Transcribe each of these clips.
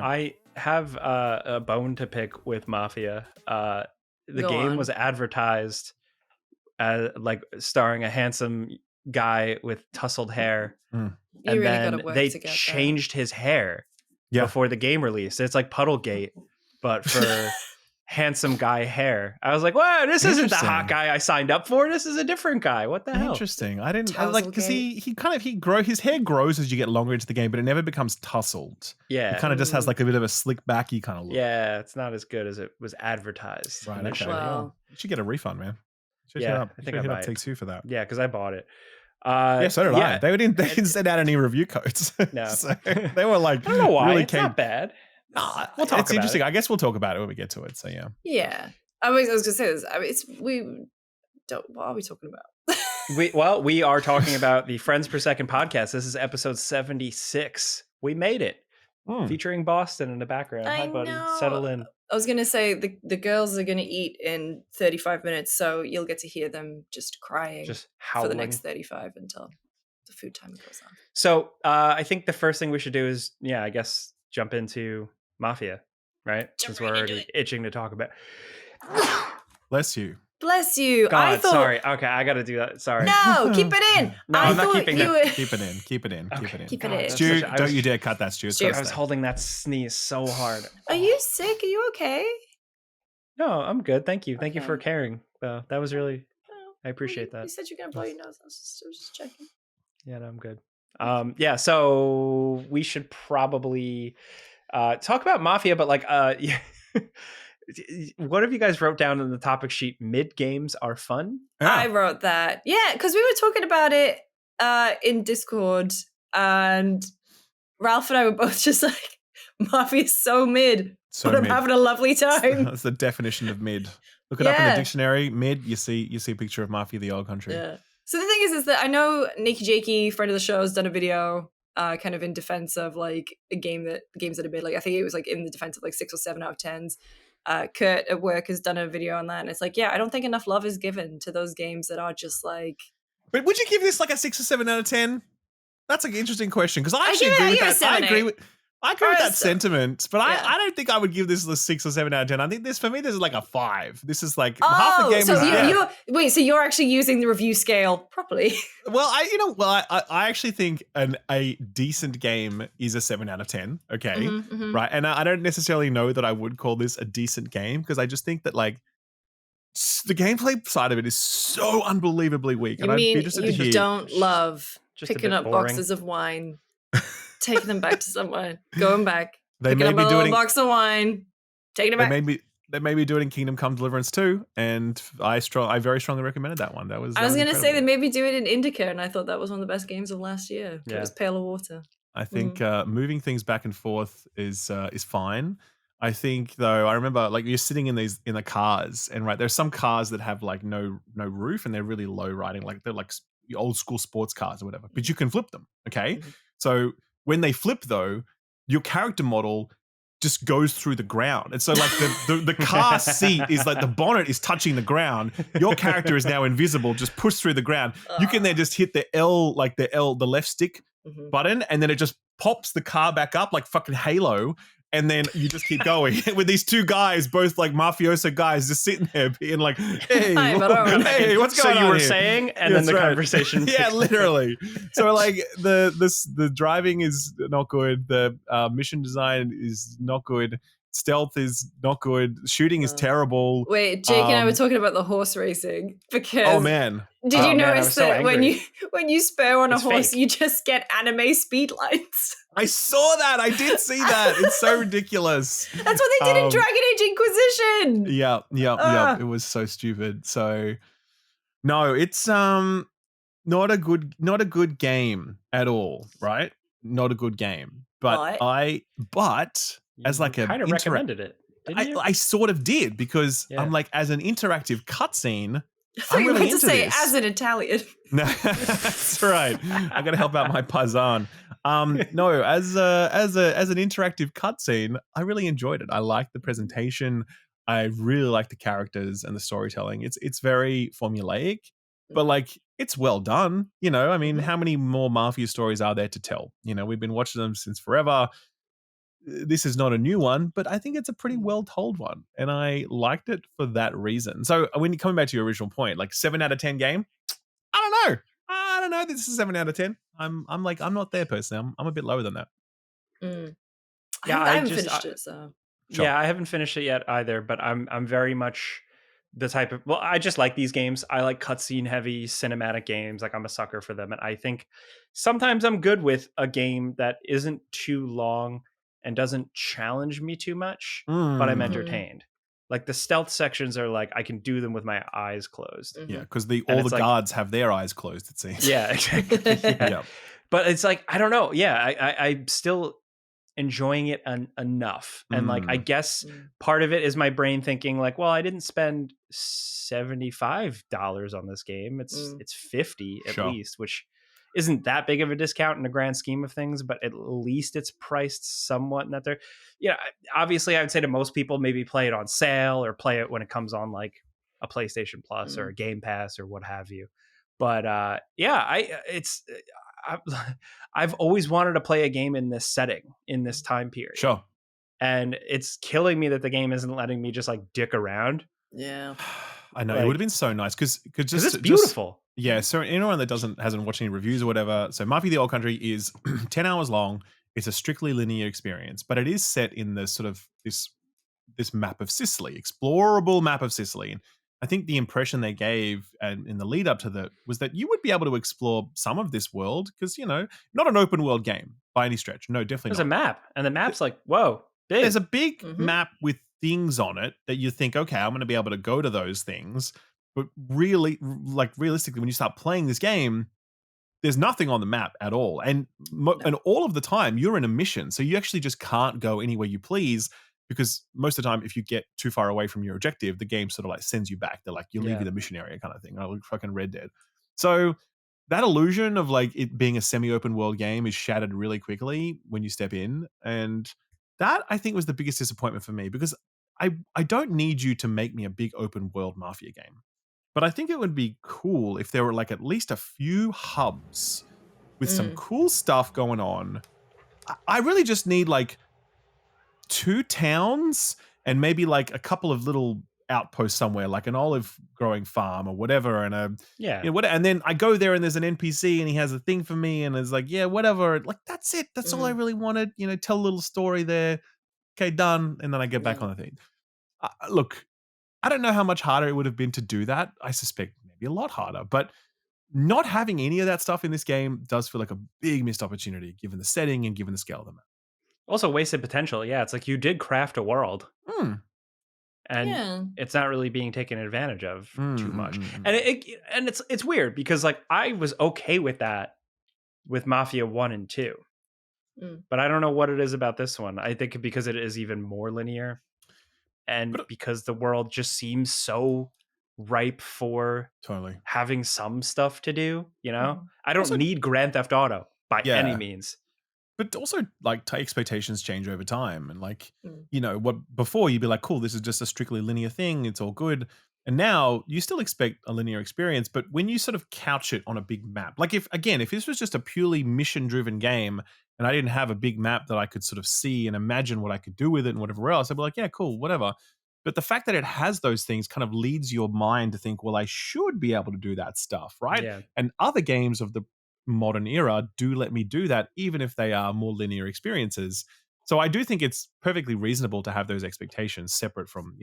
I have a bone to pick with Mafia. The Go game on. was advertised as like starring a handsome guy with tousled hair, You and really then gotta work they to get changed his hair Yeah. before the game released. It's like Puddlegate, but for handsome guy hair. I was like, "Wow, this isn't the hot Interesting. guy I signed up for. This is a different guy. What the hell?" Interesting. I like because his hair grows as you get longer into the game, but it never becomes tousled. Yeah, It kind of just has like a bit of a slick backy kind of look. yeah, it's not as good as it was advertised. Right. Okay. initially. Well- You should get a refund, man. Yeah, I think I hit buy up it. Take-Two for that. Yeah, because I bought it. Yeah, so did I. They didn't send out any review codes. No. So they were like, I don't know why. really It's not bad. Nah, We'll talk it's about interesting. it. I guess we'll talk about it when we get to it. So yeah. Yeah. I was gonna say this. I mean, what are we talking about? We are talking about the Friends Per Second podcast. This is episode 76. We made it. Featuring Boston in the background. I Hi, buddy. know. Settle in. I was gonna say the girls are gonna eat in 35 minutes, so you'll get to hear them just crying Just for howling. the next 35 until the food time goes on. So I think the first thing we should do is, I guess, jump into Mafia, right? Since we're already itching to talk about. Bless you. Bless you. God, I thought. sorry. Okay, I got to do that. Sorry. No, keep it in. No, I I'm not thought keeping you it. were. Keep it in. Keep it in. Keep it in. Keep it God, in. that's Stu, such a- I don't was- you dare cut that, Stu. It's gotta I was stay. holding that sneeze so hard. Are you sick? Are you okay? No, I'm good. Thank you. Thank you for Okay. caring. That was really. Oh, I appreciate You that. said you're gonna blow your nose. I was just checking. Yeah, no, I'm good. Yeah, so we should probably talk about Mafia, but like, what have you guys wrote down in the topic sheet? Mid games are fun. I wrote that. Yeah, because we were talking about it in Discord, and Ralph and I were both just like, Mafia's so mid, So but I'm mid. having a lovely time. That's the definition of mid. Look it up in the Yeah. dictionary. Mid, you see a picture of Mafia the Old Country. Yeah. So the thing is that I know Nikki Jakey, friend of the show, has done a video kind of in defense of like games that are mid. Like I think it was like in the defense of like 6 or 7 out of 10s. Kurt at work has done a video on that, and it's like, yeah, I don't think enough love is given to those games that are just like. But would you give this like a 6 or 7 out of 10? That's an interesting question because I actually give it- agree I with give it that. I 7, agree 8. with that sentiment, but I don't think I would give this a 6 or 7 out of 10. I think this is like a 5. This is like half the game so is so you're actually using the review scale properly. Well, I actually think a decent game is a 7 out of 10. Okay, right, and I don't necessarily know that I would call this a decent game because I just think that like the gameplay side of it is so unbelievably weak. You and I'd be mean interested to you hear. don't love Just a picking bit up boring. boxes of wine, taking them back to someone, going back, They picking may up be a little doing. box of wine, taking it They back. may be doing Kingdom Come Deliverance 2, and I very strongly recommended that one. That was. I was going gonna to say they maybe do it in Indica, and I thought that was one of the best games of last year. Yeah. It was Pail of Water. I think moving things back and forth is fine. I think though, I remember like you're sitting in the cars, and right there's some cars that have like no roof and they're really low riding, like they're like old school sports cars or whatever. But you can flip them, okay? So when they flip though, your character model just goes through the ground, and so like the car seat is like the bonnet is touching the ground. Your character is now invisible, just pushed through the ground. You can then just hit the the left stick button, and then it just pops the car back up like fucking Halo. And then you just keep going with these two guys, both like mafioso guys, just sitting there being like, "Hey, Hi, hey, what's going on?" So you were here? saying, and then That's the right. conversation. Yeah, literally. So like the driving is not good. The mission design is not good. Stealth is not good. Shooting is terrible. Wait, Jake and I were talking about the horse racing because. Oh man. Did you man, I notice was so that angry. when you spur on a It's horse, fake. you just get anime speed lines? I saw that. I did see that. It's so ridiculous. That's what they did in Dragon Age Inquisition. Yeah. It was so stupid. So no, it's not a good game at all, right? Not a good game. But as like a kind of recommended it, didn't you? I sort of did because Yeah. I'm like as an interactive cutscene. I thought I'm you were really going to into say this. as an Italian. No, that's right. I got to help out my paisan. No, as an interactive cutscene, I really enjoyed it. I liked the presentation. I really like the characters and the storytelling. It's very formulaic, but like it's well done. You know, I mean, how many more Mafia stories are there to tell? You know, we've been watching them since forever. this is not a new one, but I think it's a pretty well told one, and I liked it for that reason. So when you coming back to your original point, like 7 out of 10 game, I don't know. This is 7 out of 10. I'm not there personally. I'm a bit lower than that. Yeah, I haven't finished it, so. Sure. Yeah, I haven't finished it yet either, but I'm very much the type of, well, I just like these games. I like cutscene heavy cinematic games. Like I'm a sucker for them. And I think sometimes I'm good with a game that isn't too long and doesn't challenge me too much, but I'm Mm. entertained. Like the stealth sections are like I can do them with my eyes closed. Yeah, because all And the it's like, guards have their eyes closed, it seems. yeah, exactly. Yeah. Yeah. But it's like, I don't know. Yeah, I'm still enjoying it enough. And like, I guess part of it is my brain thinking like, well, I didn't spend $75 on this game. It's 50 at Sure. least, which isn't that big of a discount in the grand scheme of things, but at least it's priced somewhat in that there. Yeah, obviously I would say to most people, maybe play it on sale or play it when it comes on like a PlayStation Plus or a Game Pass or what have you. But I've always wanted to play a game in this setting, in this time period. Sure. And it's killing me that the game isn't letting me just like dick around. Yeah. I know. Like, it would have been so nice because it's beautiful. Yeah. So anyone that hasn't watched any reviews or whatever, so Mafia the Old Country is 10 hours long. It's a strictly linear experience, but it is set in the sort of this map of Sicily, explorable map of Sicily. And I think the impression they gave in the lead up to that was that you would be able to explore some of this world because, not an open world game by any stretch. No, definitely There's not. a map, and the map's like, whoa, big. There's a big map with things on it that you think, okay, I'm going to be able to go to those things. But really, realistically, when you start playing this game, there's nothing on the map at all. And and all of the time, you're in a mission. So you actually just can't go anywhere you please because most of the time, if you get too far away from your objective, the game sort of like sends you back. They're like, you leave you the mission area kind of thing. I look fucking Red Dead. So that illusion of like it being a semi-open world game is shattered really quickly when you step in. And that I think was the biggest disappointment for me because I don't need you to make me a big open world Mafia game. But I think it would be cool if there were like at least a few hubs with some cool stuff going on. I really just need like 2 towns and maybe like a couple of little outposts somewhere, like an olive growing farm or whatever. And and then I go there and there's an NPC and he has a thing for me and it's like, yeah, whatever. Like that's it. That's all I really wanted. Tell a little story there. Okay, done. And then I get back on the thing. Look, I don't know how much harder it would have been to do that. I suspect maybe a lot harder, but not having any of that stuff in this game does feel like a big missed opportunity given the setting and given the scale of the map. Also wasted potential. Yeah, it's like you did craft a world. And it's not really being taken advantage of too much. And it's weird because like I was okay with that with Mafia 1 and 2. But I don't know what it is about this one. I think because it is even more linear. And because the world just seems so ripe for having some stuff to do, I don't need Grand Theft Auto by any means. But also, like, expectations change over time. And, like, what before you'd be like, cool, this is just a strictly linear thing. It's all good. And now you still expect a linear experience. But when you sort of couch it on a big map, like if this was just a purely mission driven game and I didn't have a big map that I could sort of see and imagine what I could do with it and whatever else, I'd be like, yeah, cool, whatever. But the fact that it has those things kind of leads your mind to think, well, I should be able to do that stuff, right? Yeah. And other games of the modern era do let me do that, even if they are more linear experiences. So I do think it's perfectly reasonable to have those expectations separate from,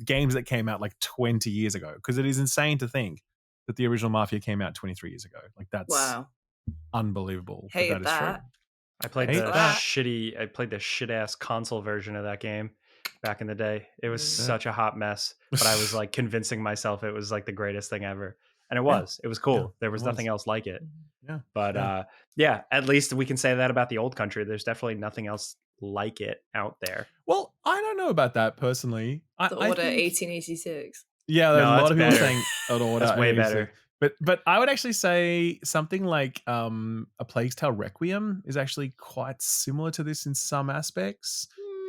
games that came out like 20 years ago, because it is insane to think that the original Mafia came out 23 years ago. Like that's unbelievable. Hate that. I played the shit ass console version of that game back in the day. It was such a hot mess, but I was like convincing myself it was like the greatest thing ever. And it was cool. Yeah, there was nothing else like it. Yeah. But at least we can say that about the Old Country. There's definitely nothing else like it out there. Well, I don't know about that personally. The Order 1886. Yeah, there's a lot of people saying Order. That's way better. But I would actually say something like A Plague's Tale Requiem is actually quite similar to this in some aspects.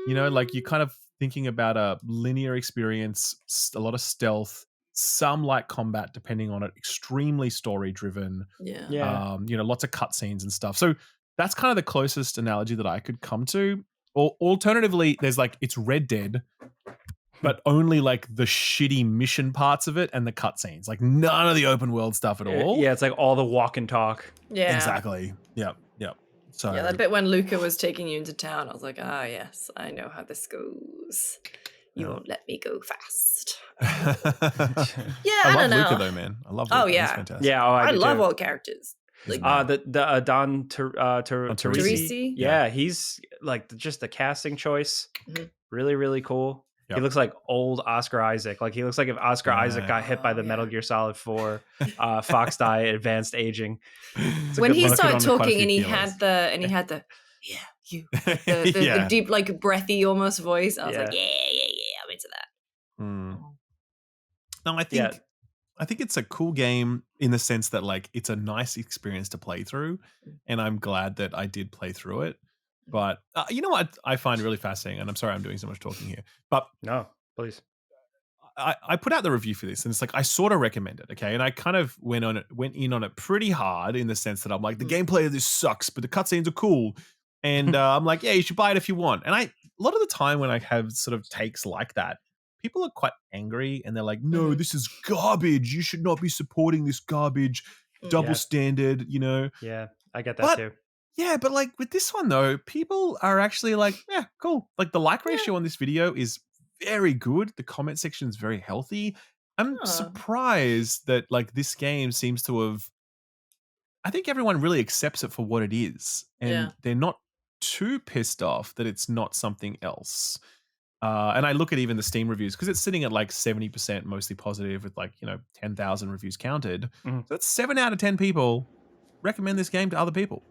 Like you're kind of thinking about a linear experience, a lot of stealth, some light combat depending on it, extremely story driven. Yeah. Lots of cutscenes and stuff. So that's kind of the closest analogy that I could come to. Or alternatively, there's like it's Red Dead, but only like the shitty mission parts of it and the cutscenes. Like none of the open world stuff at all. Yeah, it's like all the walk and talk. Yeah. Exactly. Yep. So yeah, that bit when Luca was taking you into town, I was like, yes, I know how this goes. You won't let me go fast. I love don't know. Luca though, man. I love Luca. Oh yeah, he's fantastic. Yeah, I love all characters. Like the Don Teresi. Yeah, he's like just the casting choice. Mm-hmm. Really, really cool. Yep. He looks like old Oscar Isaac. Like he looks like if Oscar Isaac got hit by the Metal Gear Solid 4 Fox Die advanced aging. When he started talking and he had the the deep like breathy almost voice, I was like, yeah, I'm into that. No, I think it's a cool game in the sense that like it's a nice experience to play through, and I'm glad that I did play through it. But you know what I find really fascinating, and I'm sorry I'm doing so much talking here, but no, please. I put out the review for this, and it's like I sort of recommend it, okay? And I kind of went in on it pretty hard in the sense that I'm like, the gameplay of this sucks, but the cutscenes are cool, and I'm like, yeah, you should buy it if you want. And a lot of the time when I have sort of takes like that, people are quite angry, and they're like, no, this is garbage. You should not be supporting this garbage, double standard, you know? Yeah, I get that too. Yeah, but like with this one though, people are actually like, yeah, cool. Like the like ratio on this video is very good. The comment section is very healthy. I'm surprised that like this game seems to have, I think everyone really accepts it for what it is. And they're not too pissed off that it's not something else. And I look at even the Steam reviews because it's sitting at like 70% mostly positive with like, 10,000 reviews counted. So that's 7 out of 10 people recommend this game to other people,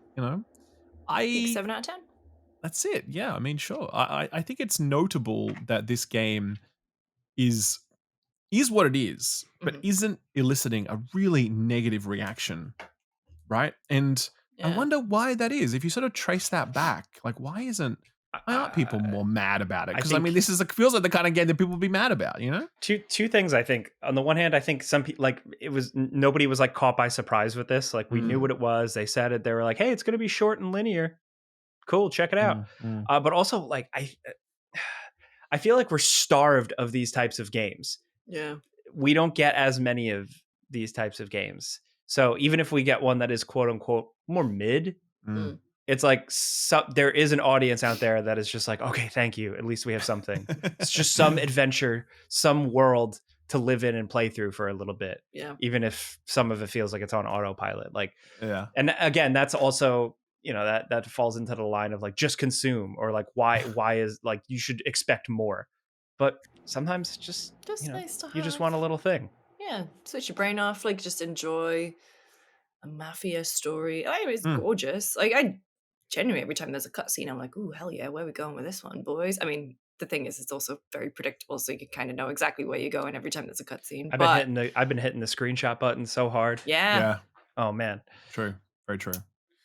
I think 7 out of 10. That's it. Yeah, I mean, sure. I think it's notable that this game is what it is, but isn't eliciting a really negative reaction, right? And I wonder why that is. If you sort of trace that back, like why aren't people more mad about it? Because I mean, this feels like the kind of game that people would be mad about, Two things. I think on the one hand, I think some people like nobody was like caught by surprise with this. Like we knew what it was. They said it. They were like, hey, it's going to be short and linear. Cool, check it out. But also, like I feel like we're starved of these types of games. Yeah, we don't get as many of these types of games. So even if we get one that is quote unquote more mid, it's like there is an audience out there that is just like, okay, thank you. At least we have something. It's just some adventure, some world to live in and play through for a little bit. Yeah. Even if some of it feels like it's on autopilot. Like, yeah. And again, that's also, that falls into the line of like just consume, or like why is like you should expect more. But sometimes it's just nice to have. You just want a little thing. Yeah, switch your brain off, like just enjoy a Mafia story. I mean, it's gorgeous. Like I genuinely, every time there's a cutscene, I'm like, ooh, hell yeah, where are we going with this one, boys? I mean, the thing is, it's also very predictable, so you can kind of know exactly where you're going every time there's a cutscene. I've been hitting the screenshot button so hard. Yeah. Oh man. True. Very true.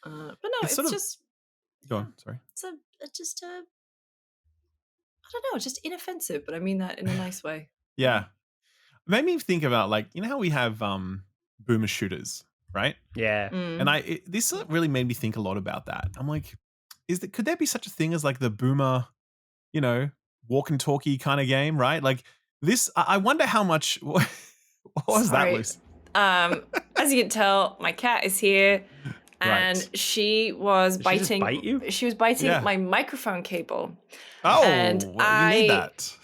But no, it's just. Go on. Sorry. It's just I don't know, just inoffensive, but I mean that in a nice way. Yeah. It made me think about like, how we have boomer shooters, right? Yeah. And this really made me think a lot about that. I'm like, could there be such a thing as like the boomer, walk and talkie kind of game, right? Like this, I wonder how much. What was that, Lucy? As you can tell, my cat is here. And she was biting. She just bite you? She was biting my microphone cable. Oh, and you need that.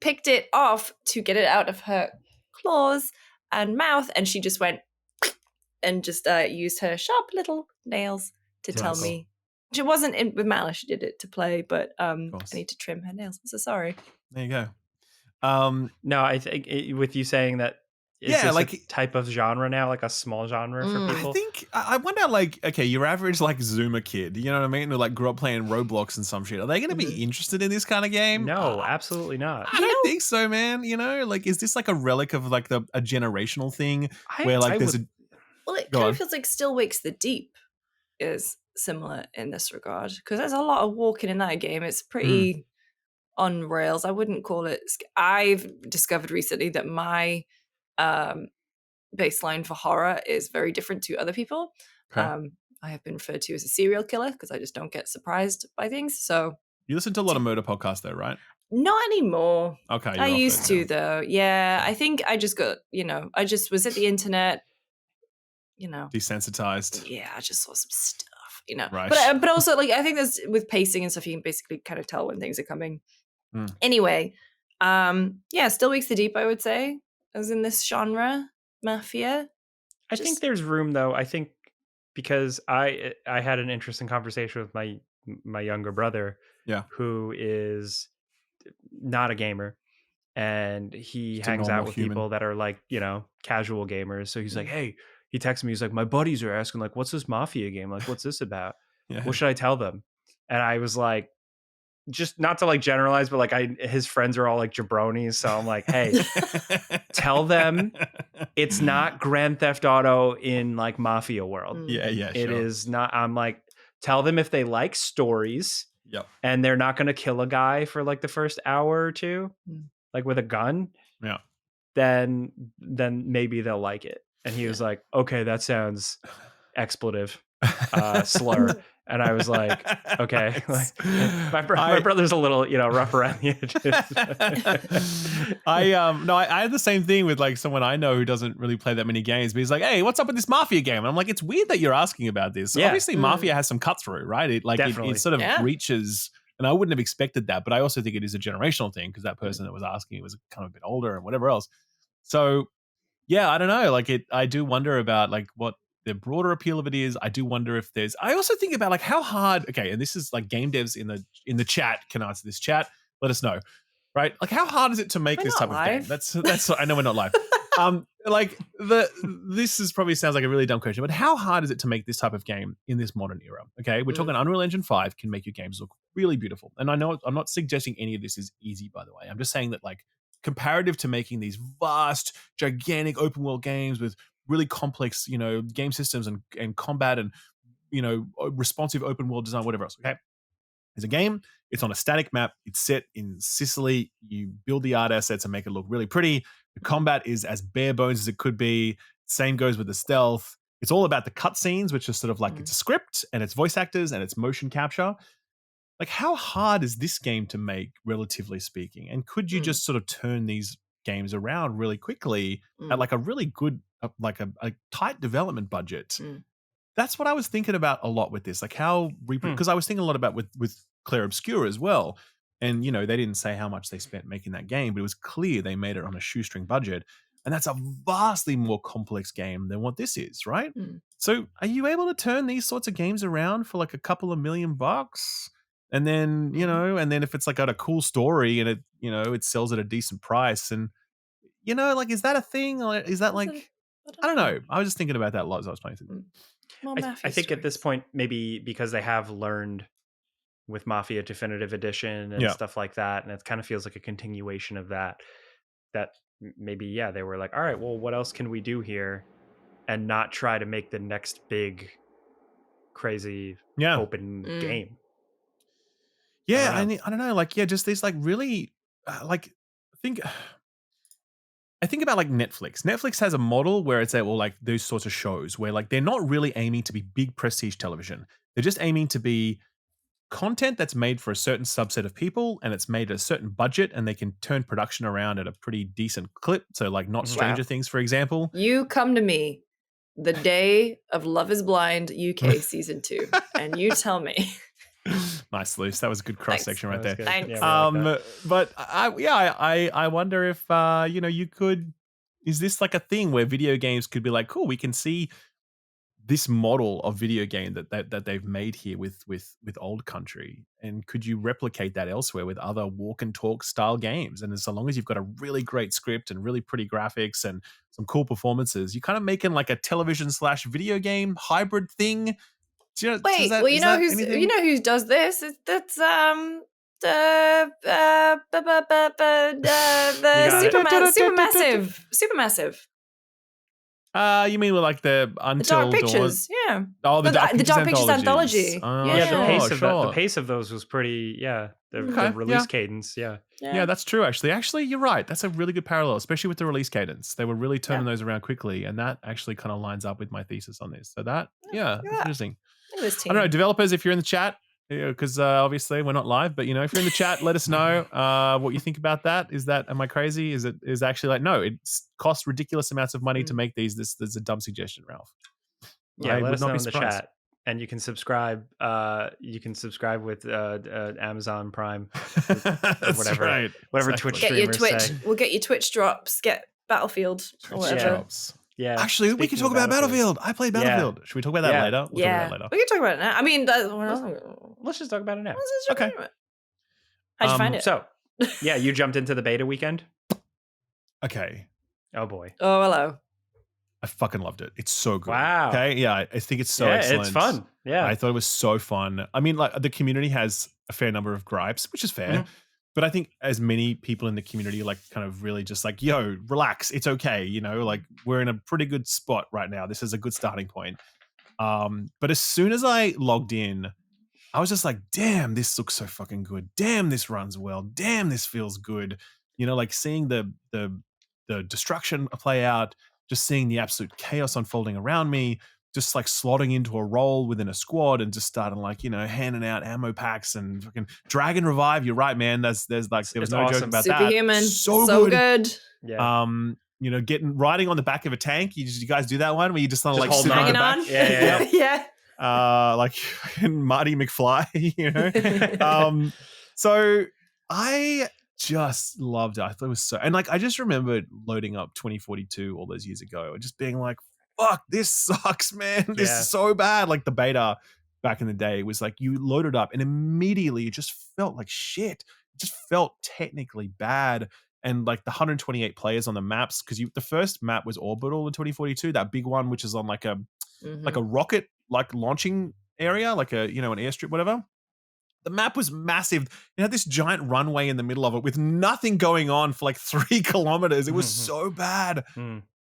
Picked it off to get it out of her claws and mouth, and she just went and just used her sharp little nails to tell me. She wasn't with malice. She did it to play, but I need to trim her nails. So sorry. There you go. No, I think with you saying that. Is this like a type of genre now, like a small genre for people? I think I wonder, like, okay, your average like Zoomer kid, you know what I mean, who like grew up playing Roblox and some shit. Are they going to be interested in this kind of game? No, absolutely not. I don't think so, man. Like, is this like a relic of like a generational thing where like there's a? Well, it kind of feels like Still Wakes the Deep is similar in this regard because there's a lot of walking in that game. It's pretty on rails. I wouldn't call it. I've discovered recently that my baseline for horror is very different to other people. I have been referred to as a serial killer because I just don't get surprised by things. So You listen to a lot of murder podcasts though, right? Not anymore. Okay. I used to though. Yeah. I think I just got, I just was at the internet, desensitized. Yeah, I just saw some stuff, Right. But also like I think there's with pacing and stuff, you can basically kind of tell when things are coming. Anyway, still Weeks the Deep, I would say, as in this genre, Mafia. I think there's room though. I think because I had an interesting conversation with my younger brother, who is not a gamer, and he hangs out with people that are like, casual gamers. So he's like, hey, he texted me, he's like, my buddies are asking like, what's this Mafia game? Like, what's this about? What should I tell them? And I was like, just not to like generalize, but like his friends are all like jabronis. So I'm like, hey, tell them it's not Grand Theft Auto in like Mafia world. Yeah. It is not. I'm like, tell them if they like stories, and they're not going to kill a guy for like the first hour or two, like with a gun. Yeah. Then maybe they'll like it. And he was like, okay, that sounds expletive, slur. And I was like, okay, like, my brother's a little, rough around the edges. I had the same thing with like someone I know who doesn't really play that many games, but he's like, hey, what's up with this Mafia game? And I'm like, it's weird that you're asking about this. So obviously Mafia has some cut through, right? It sort of reaches, and I wouldn't have expected that, but I also think it is a generational thing because that person that was asking was kind of a bit older and whatever else. So yeah, I don't know. Like I do wonder about like what the broader appeal of it is. I do wonder if I also think about like how hard, okay, and this is like game devs in the chat can answer this. Chat, let us know, right? Like how hard is it to make this type of game? That's I know we're not live. This is probably sounds like a really dumb question, but how hard is it to make this type of game in this modern era? Okay, we're talking Unreal Engine 5 can make your games look really beautiful. And I know I'm not suggesting any of this is easy, by the way. I'm just saying that like comparative to making these vast, gigantic open world games with really complex, game systems and combat and, responsive open world design, whatever else. Okay. There's a game. It's on a static map. It's set in Sicily. You build the art assets and make it look really pretty. The combat is as bare bones as it could be. Same goes with the stealth. It's all about the cutscenes, which is sort of like it's a script and it's voice actors and it's motion capture. Like, how hard is this game to make, relatively speaking? And could you just sort of turn these games around really quickly at like a really good, like a tight development budget? That's what I was thinking about a lot with this. Like how, because I was thinking a lot about with Claire Obscure as well. And, they didn't say how much they spent making that game, but it was clear they made it on a shoestring budget. And that's a vastly more complex game than what this is, right? So are you able to turn these sorts of games around for like a couple of $1 million? And then, and then if it's like got a cool story and it, it sells at a decent price and, like, is that a thing? Or is that like, I don't know. I was just thinking about that a lot as I was playing through. I think at this point, maybe because they have learned with Mafia Definitive Edition and stuff like that, and it kind of feels like a continuation of that maybe, they were like, all right, well, what else can we do here and not try to make the next big, crazy open game? Yeah, I don't know. Like, just these like really, like, I think about like Netflix. Netflix has a model where it's like those sorts of shows where like they're not really aiming to be big prestige television. They're just aiming to be content that's made for a certain subset of people and it's made at a certain budget and they can turn production around at a pretty decent clip. So like not Stranger Things, for example. You come to me the day of Love is Blind UK season 2 and you tell me. Nice, Luce. That was a good cross section right there. Thanks. Yeah, but I wonder if you could. Is this like a thing where video games could be like, cool, we can see this model of video game that they've made here with Old Country, and could you replicate that elsewhere with other walk and talk style games? And so long as you've got a really great script and really pretty graphics and some cool performances, you're kind of making like a television/video game hybrid thing. Wait, you know who does this? That's the Supermassive. You mean with like the Until Dark Pictures? Dawn? Yeah. Oh, the Dark Pictures anthology. The pace of those was pretty. The release cadence. Yeah, that's true. Actually, you're right. That's a really good parallel, especially with the release cadence. They were really turning those around quickly, and that actually kind of lines up with my thesis on this. So that's interesting. I don't know, developers, if you're in the chat, Because obviously we're not live, but if you're in the chat, let us know what you think about that. Am I crazy? Is actually like, no, it costs ridiculous amounts of money to make these. This is a dumb suggestion, Ralph. Yeah, let us know in the chat, and you can subscribe. You can subscribe with Amazon Prime, or whatever, right. Whatever Exactly. Twitch Get your streamers Twitch. say. We'll get your Twitch drops. Get Battlefield or whatever. Drops. Yeah. Actually, we can talk about Battlefield. I played Battlefield. Should we talk about that later? We'll talk about that later. We can talk about it now. I mean, let's just talk about it now. Okay. How'd you find it? So, yeah, you jumped into the beta weekend. Okay. Oh boy. Oh, hello. I fucking loved it. It's so good. Wow. Okay. Yeah, I think it's so excellent. It's fun. Yeah. I thought it was so fun. I mean, like the community has a fair number of gripes, which is fair. Mm-hmm. But I think as many people in the community like kind of really just like, yo, relax. It's okay. Like we're in a pretty good spot right now. This is a good starting point. But as soon as I logged in, I was just like, damn, this looks so fucking good. Damn, this runs well. Damn, this feels good. Like seeing the destruction play out, just seeing the absolute chaos unfolding around me, just like slotting into a role within a squad and just starting like, handing out ammo packs and fucking drag and revive. You're right, man. There was no awesome. Joke about Superhuman. that. So good. Yeah. Riding on the back of a tank. You guys do that one where you just like hanging on. Yeah. Like Marty McFly, So I just loved it. I thought it was so, and like I just remembered loading up 2042 all those years ago and just being like, fuck, this sucks, man. This is so bad. Like the beta back in the day was like you loaded up and immediately it just felt like shit. It just felt technically bad. And like the 128 players on the maps, because the first map was Orbital in 2042, that big one, which is on like a rocket like launching area, like an airstrip, whatever. The map was massive. It had this giant runway in the middle of it with nothing going on for like 3 kilometers. It was so bad.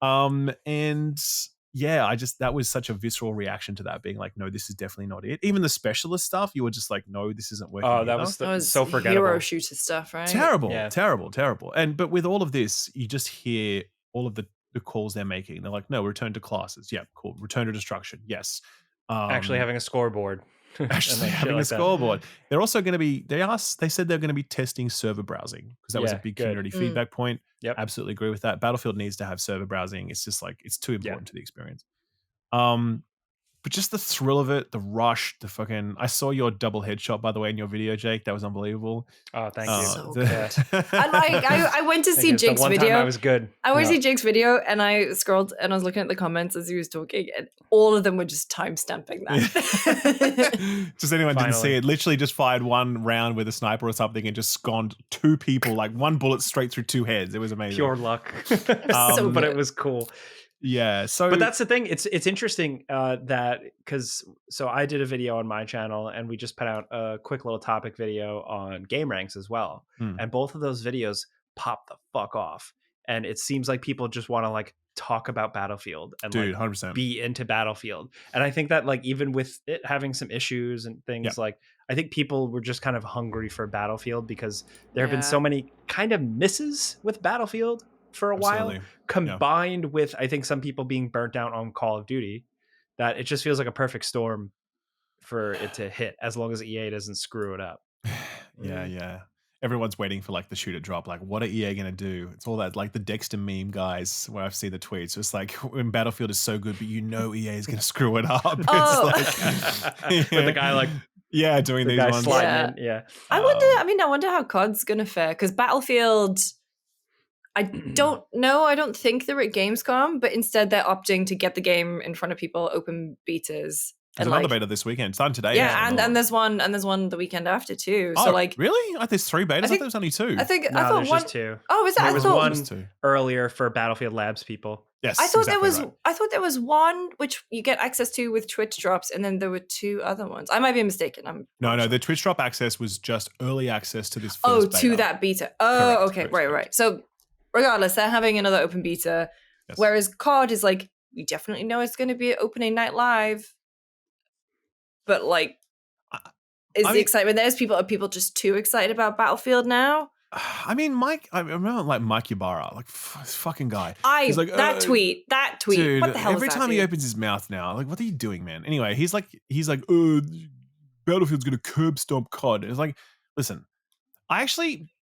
And yeah, that was such a visceral reaction to that, being like, no, this is definitely not it. Even the specialist stuff, you were just like, no, this isn't working. Oh, that was so forgettable. Hero shooter stuff, right? Terrible. But with all of this, you just hear all of the calls they're making. They're like, no, return to classes. Yeah, cool. Return to destruction. Yes. Actually having a scoreboard. Actually having a scoreboard. They're also going to be, they said they're going to be testing server browsing because that was a big community feedback point. Yep. Absolutely agree with that. Battlefield needs to have server browsing. It's just like, it's too important to the experience. But just the thrill of it, the rush, the fucking, I saw your double headshot, by the way, in your video, Jake. That was unbelievable. Oh, thank you. So good. I went to see Jake's video. Time I was good. I went to see Jake's video and I scrolled and I was looking at the comments as he was talking and all of them were just time stamping that. Just anyone didn't see it. Literally just fired one round with a sniper or something and just sconned 2 people, like one bullet straight through 2 heads. It was amazing. Pure luck. But it was cool. Yeah. So, but that's the thing. It's interesting that so I did a video on my channel and we just put out a quick little topic video on game ranks as well. And both of those videos pop the fuck off. And it seems like people just want to like talk about Battlefield and 100%. Be into Battlefield. And I think that like even with it having some issues and things like I think people were just kind of hungry for Battlefield because there have been so many kind of misses with Battlefield for a while, combined with I think some people being burnt out on Call of Duty, that it just feels like a perfect storm for it to hit as long as EA doesn't screw it up. Yeah. Everyone's waiting for like the shooter drop. Like, what are EA going to do? It's all that like the Dexter meme guys where I've seen the tweets. It's like when Battlefield is so good, but EA is going to screw it up. Oh. It's like, with the guy like doing these ones. I wonder how COD's going to fare because Battlefield. I don't know. I don't think they're at Gamescom, but instead they're opting to get the game in front of people, open betas. There's another beta this weekend. It's done today. Yeah, and there's one the weekend after too. So like, really? There's 3 betas. I thought there was only 2. I thought just 2. Oh, is that? There was one earlier for Battlefield Labs people. Yes, I thought there was one which you get access to with Twitch drops, and then there were 2 other ones. I might be mistaken. No. The Twitch drop access was just early access to this. First beta. To that beta. Oh, Correct. okay, right. So. Regardless, they're having another open beta, whereas COD is like, we definitely know it's going to be opening night live, but like, the excitement there? Are people just too excited about Battlefield now? I mean, I remember like Mike Ybarra, like this fucking guy. He's like, that tweet, dude, what the hell every time he opens his mouth now, like, what are you doing, man? Anyway, he's like, Battlefield's going to curb stomp COD. And it's like, listen,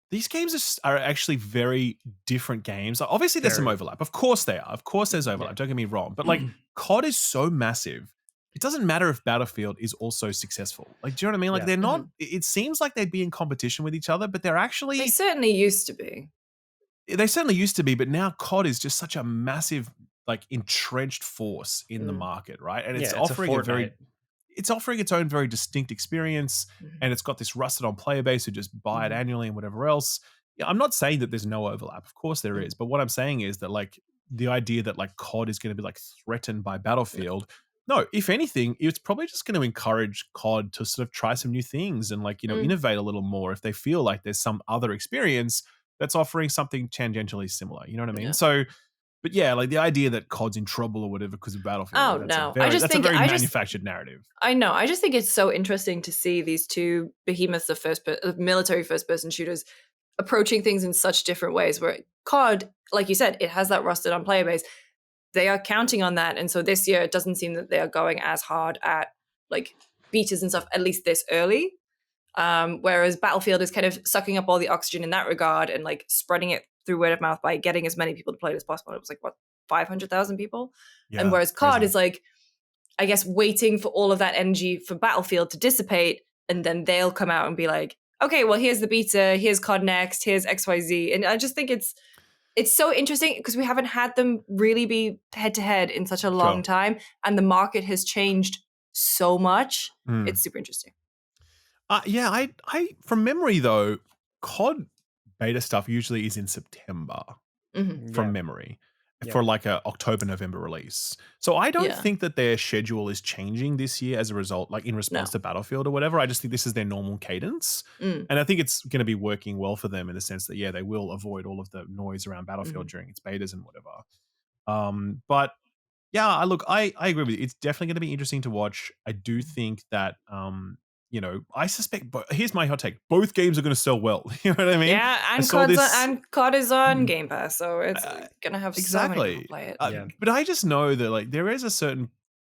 these games are actually very different games. Obviously, there's some overlap. Of course they are. Of course there's overlap. Don't get me wrong. But like COD is so massive. It doesn't matter if Battlefield is also successful. Like, do you know what I mean? Like they're not, it seems like they'd be in competition with each other, but they're actually. They certainly used to be. They certainly used to be, but now COD is just such a massive, like entrenched force in the market, right? And it's offering it's offering its own very distinct experience, and it's got this rusted on player base who just buy it annually and whatever else. Yeah, I'm not saying that there's no overlap. Of course there is. But what I'm saying is that like the idea that like COD is going to be like threatened by Battlefield. No, if anything, it's probably just going to encourage COD to sort of try some new things and like, innovate a little more if they feel like there's some other experience that's offering something tangentially similar. You know what I mean? Yeah. So, but yeah, like the idea that COD's in trouble or whatever because of Battlefield. Oh, no. That's a very manufactured narrative. I know. I just think it's so interesting to see these two behemoths of military first-person shooters approaching things in such different ways, where COD, like you said, it has that rusted on player base. They are counting on that. And so this year, it doesn't seem that they are going as hard at like betas and stuff, at least this early. Whereas Battlefield is kind of sucking up all the oxygen in that regard and like spreading it through word of mouth by getting as many people to play it as possible. It was like, 500,000 people? Yeah, and whereas COD is like, I guess, waiting for all of that energy for Battlefield to dissipate, and then they'll come out and be like, okay, well, here's the beta, here's COD Next, here's XYZ. And I just think it's so interesting because we haven't had them really be head-to-head in such a long time, and the market has changed so much. It's super interesting. Yeah, I from memory though, COD beta stuff usually is in September from memory for like a October-November release. So I don't think that their schedule is changing this year as a result, like in response to Battlefield or whatever. I just think this is their normal cadence. And I think it's going to be working well for them in the sense that, they will avoid all of the noise around Battlefield during its betas and whatever. But yeah, I agree with you. It's definitely going to be interesting to watch. I do think that, I suspect, here's my hot take. Both games are going to sell well. You know what I mean? Yeah, and COD is on Game Pass, so it's going to have so many people play it. But I just know that like there is a certain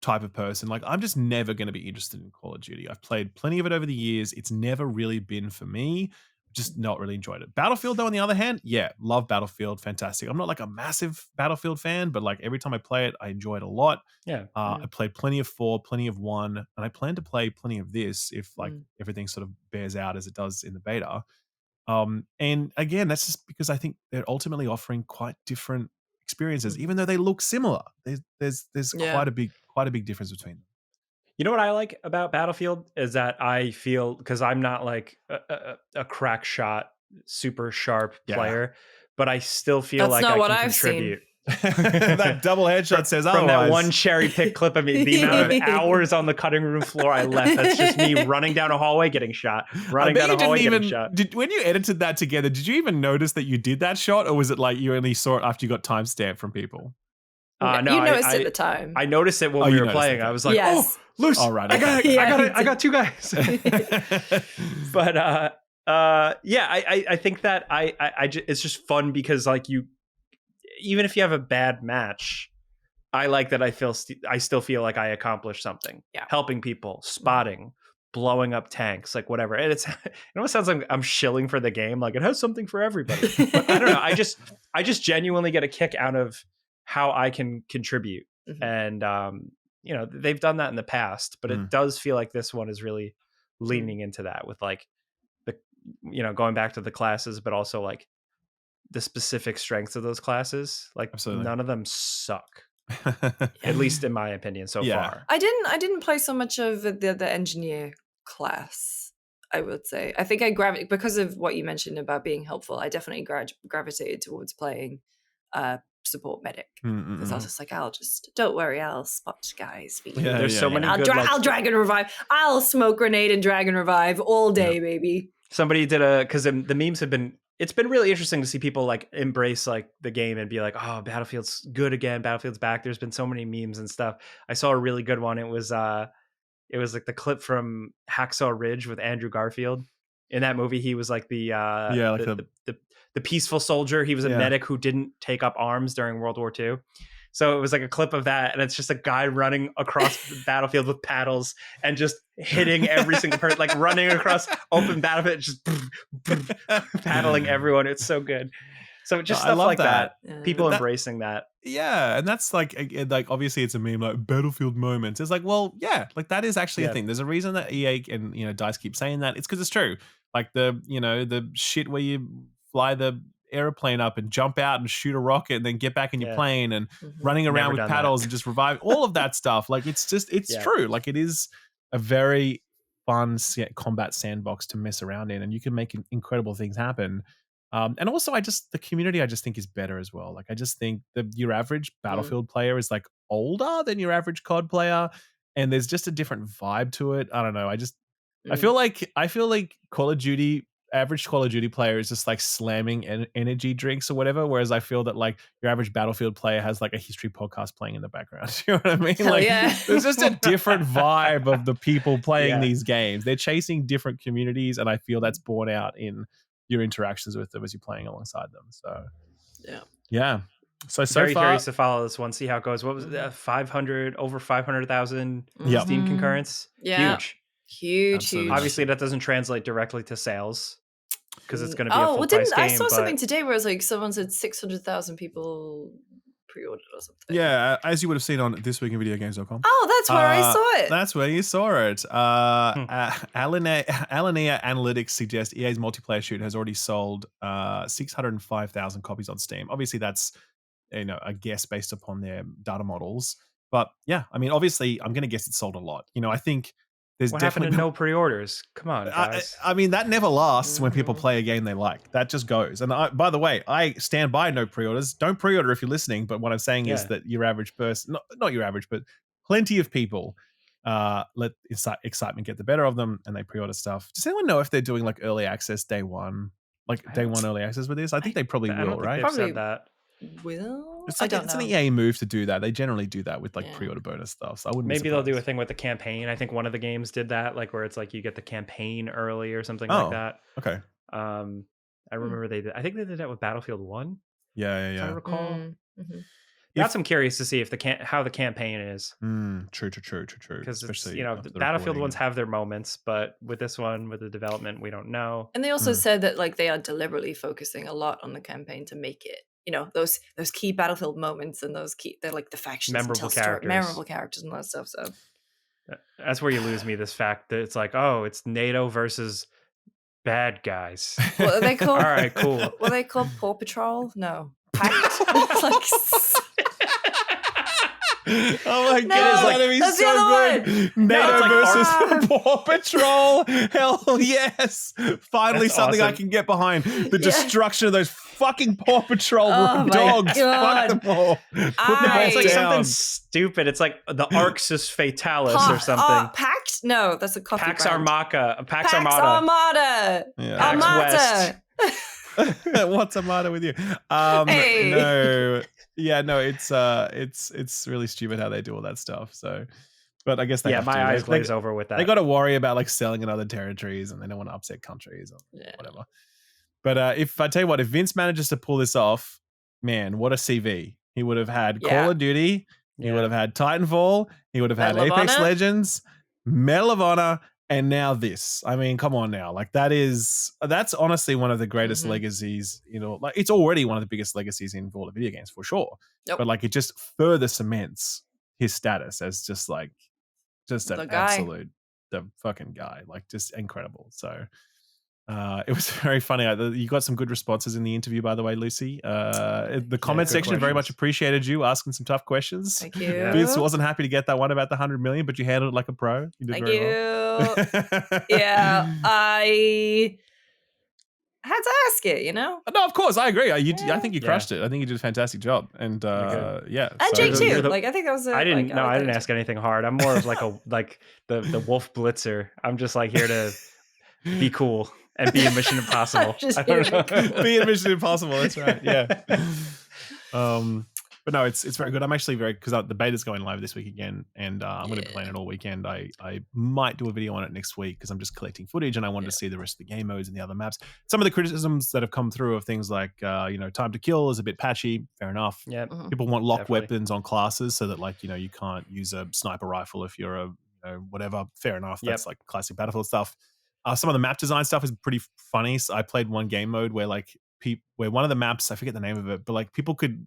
type of person, like I'm just never going to be interested in Call of Duty. I've played plenty of it over the years. It's never really been for me. Just not really enjoyed it. Battlefield, though, on the other hand, love Battlefield. Fantastic. I'm not like a massive Battlefield fan, but like every time I play it, I enjoy it a lot. I played plenty of 4, plenty of 1, and I plan to play plenty of this if like everything sort of bears out as it does in the beta. And again, that's just because I think they're ultimately offering quite different experiences, even though they look similar. There's quite a big difference between them. You know what I like about Battlefield is that I feel, because I'm not like a crack shot, super sharp player, but I still feel that's like not I what can I've contribute. That double headshot says from otherwise. That one cherry pick clip of me, the amount of hours on the cutting room floor I left. That's just me running down a hallway getting shot. Getting shot. When you edited that together, did you even notice that you did that shot, or was it like you only saw it after you got timestamp from people? No, you noticed at the time. I noticed it when we were playing. I was like, yes. "Oh, loose! All right, I got two guys." But I think that it's just fun because like even if you have a bad match, I like that. I still feel like I accomplished something. Helping people, spotting, blowing up tanks, like whatever. And it almost sounds like I'm shilling for the game. Like it has something for everybody. But I don't know. I just genuinely get a kick out of how I can contribute. And, they've done that in the past, but it does feel like this one is really leaning into that with like going back to the classes, but also like the specific strengths of those classes. Like Absolutely. None of them suck, at least in my opinion so far. I didn't play so much of the engineer class, I would say. I think because of what you mentioned about being helpful, I definitely gravitated towards playing support medic, because I was just like, don't worry, I'll spot guys for you. There's so many I'll drag and revive, I'll smoke grenade and drag and revive all day, baby. Somebody did because the memes have been, it's been really interesting to see people like embrace like the game and be like, oh, Battlefield's good again, Battlefield's back. There's been so many memes and stuff. I saw a really good one. It was like the clip from Hacksaw Ridge with Andrew Garfield. In that movie, he was like the peaceful soldier. He was a medic who didn't take up arms during World War II. So it was like a clip of that, and it's just a guy running across the battlefield with paddles and just hitting every single person, like running across open battlefield, just paddling everyone. It's so good. So just stuff like that. People embracing that. Yeah, and that's like obviously it's a meme, like battlefield moments. It's like, well, yeah, like that is actually a thing. There's a reason that EA and DICE keep saying that. It's because it's true. Like the shit where you fly the airplane up and jump out and shoot a rocket and then get back in your plane and running around with paddles and just revive all of that stuff. Like it's true. Like it is a very fun combat sandbox to mess around in, and you can make incredible things happen. And also, the community I just think is better as well. Like I just think your average Battlefield player is like older than your average COD player, and there's just a different vibe to it. I don't know. I feel like average Call of Duty player is just like slamming energy drinks or whatever, whereas I feel that like your average Battlefield player has like a history podcast playing in the background. You know what I mean? Hell like yeah. There's just a different vibe of the people playing these games. They're chasing different communities, and I feel that's borne out in your interactions with them as you're playing alongside them. So yeah. So very far, curious to follow this one, see how it goes. What was it? Over 500,000 Steam concurrents. Yeah. Huge. Obviously, that doesn't translate directly to sales because it's going to be a full price game. I saw something today where it was like someone said 600,000 people pre-ordered or something. Yeah, as you would have seen on thisweekinvideogames.com. Oh, that's where I saw it. That's where you saw it. Alinea Analytics suggest EA's multiplayer shoot has already sold 605,000 copies on Steam. Obviously, that's a guess based upon their data models. But yeah, I mean, obviously, I'm going to guess it sold a lot. I think there's what definitely happened to no pre-orders? Come on, guys. I mean, that never lasts when people play a game they like. That just goes. And by the way, I stand by no pre-orders. Don't pre-order if you're listening. But what I'm saying is that your average person, not your average, but plenty of people let excitement get the better of them and they pre-order stuff. Does anyone know if they're doing like early access day one? Like day one early access with this? I think they probably will, right? Probably said that. It's an EA move to do that. They generally do that with like pre-order bonus stuff. So I wouldn't. Maybe they'll do a thing with the campaign. I think one of the games did that, like where it's like you get the campaign early or something like that. Okay. I remember they did. I think they did that with Battlefield 1. Yeah. If I recall. That's I'm curious to see if how the campaign is. True. Because Battlefield ones have their moments, but with this one, with the development, we don't know. And they also said that like they are deliberately focusing a lot on the campaign to make it, those key Battlefield moments and they're like the factions, memorable characters and all that stuff. So that's where you lose me. This fact that it's like, oh, it's NATO versus bad guys. What are they called? All right, cool. What are they called? Paw Patrol? No. Pact? Oh my god, that'd be so good. NATO versus Paw Patrol. Hell yes. Finally that's something awesome. I can get behind. The destruction of those fucking Paw Patrol dogs. Fuck them all. It's like something stupid. It's like the Arxis Fatalis or something. Pact? No, that's a coffee Pax brand. Armada. Pax Armada. Yeah. Armada. What's the matter with you? Hey. No. Yeah, no, it's really stupid how they do all that stuff. So, but I guess they have my to. eyes glaze over with that. They got to worry about like selling in other territories, and they don't want to upset countries or whatever. But if I tell you what, if Vince manages to pull this off, man, what a CV! He would have had Call of Duty, he would have had Titanfall, he would have had Apex Legends, Medal of Honor, and now this. I mean, come on now. Like that's honestly one of the greatest legacies, like it's already one of the biggest legacies in all the video games for sure. Yep. But like it just further cements his status as just an absolute, the fucking guy, like just incredible. So it was very funny. You got some good responses in the interview, by the way, Lucy. The comment section very much appreciated you asking some tough questions. Thank you. Vince wasn't happy to get that one about the 100 million, but you handled it like a pro. You did very well. Yeah, I had to ask it, No, of course, I agree. I think you crushed it. I think you did a fantastic job. And and Jake too. Like I think that was. I didn't ask anything hard. I'm more of like the Wolf Blitzer. I'm just like here to be cool and be in Mission Impossible. Be in Mission Impossible. That's right. Yeah. But But no, it's very good. I'm actually because the beta's going live this week again, and I'm going to be playing it all weekend. I might do a video on it next week because I'm just collecting footage and I wanted to see the rest of the game modes and the other maps. Some of the criticisms that have come through of things like time to kill is a bit patchy. Fair enough. Yeah, people want lock weapons on classes so that you can't use a sniper rifle if you're a whatever. Fair enough. That's like classic Battlefield stuff. Some of the map design stuff is pretty funny. So I played one game mode where where one of the maps, I forget the name of it, but people could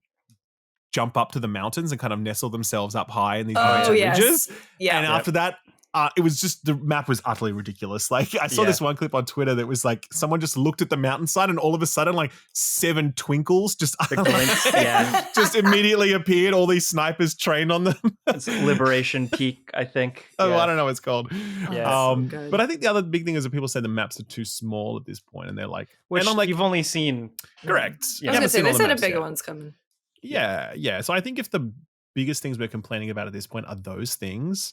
jump up to the mountains and kind of nestle themselves up high in these ridges. Yeah. And after that, it was just, the map was utterly ridiculous. I saw this one clip on Twitter that was someone just looked at the mountainside and all of a sudden 7 twinkles just just immediately appeared. All these snipers trained on them. It's Liberation Peak, I think. I don't know what it's called. But I think the other big thing is that people say the maps are too small at this point, and they're which and I'm you've only seen. Correct. I was going to say, they said a bigger one's coming. Yeah. So I think if the biggest things we're complaining about at this point are those things,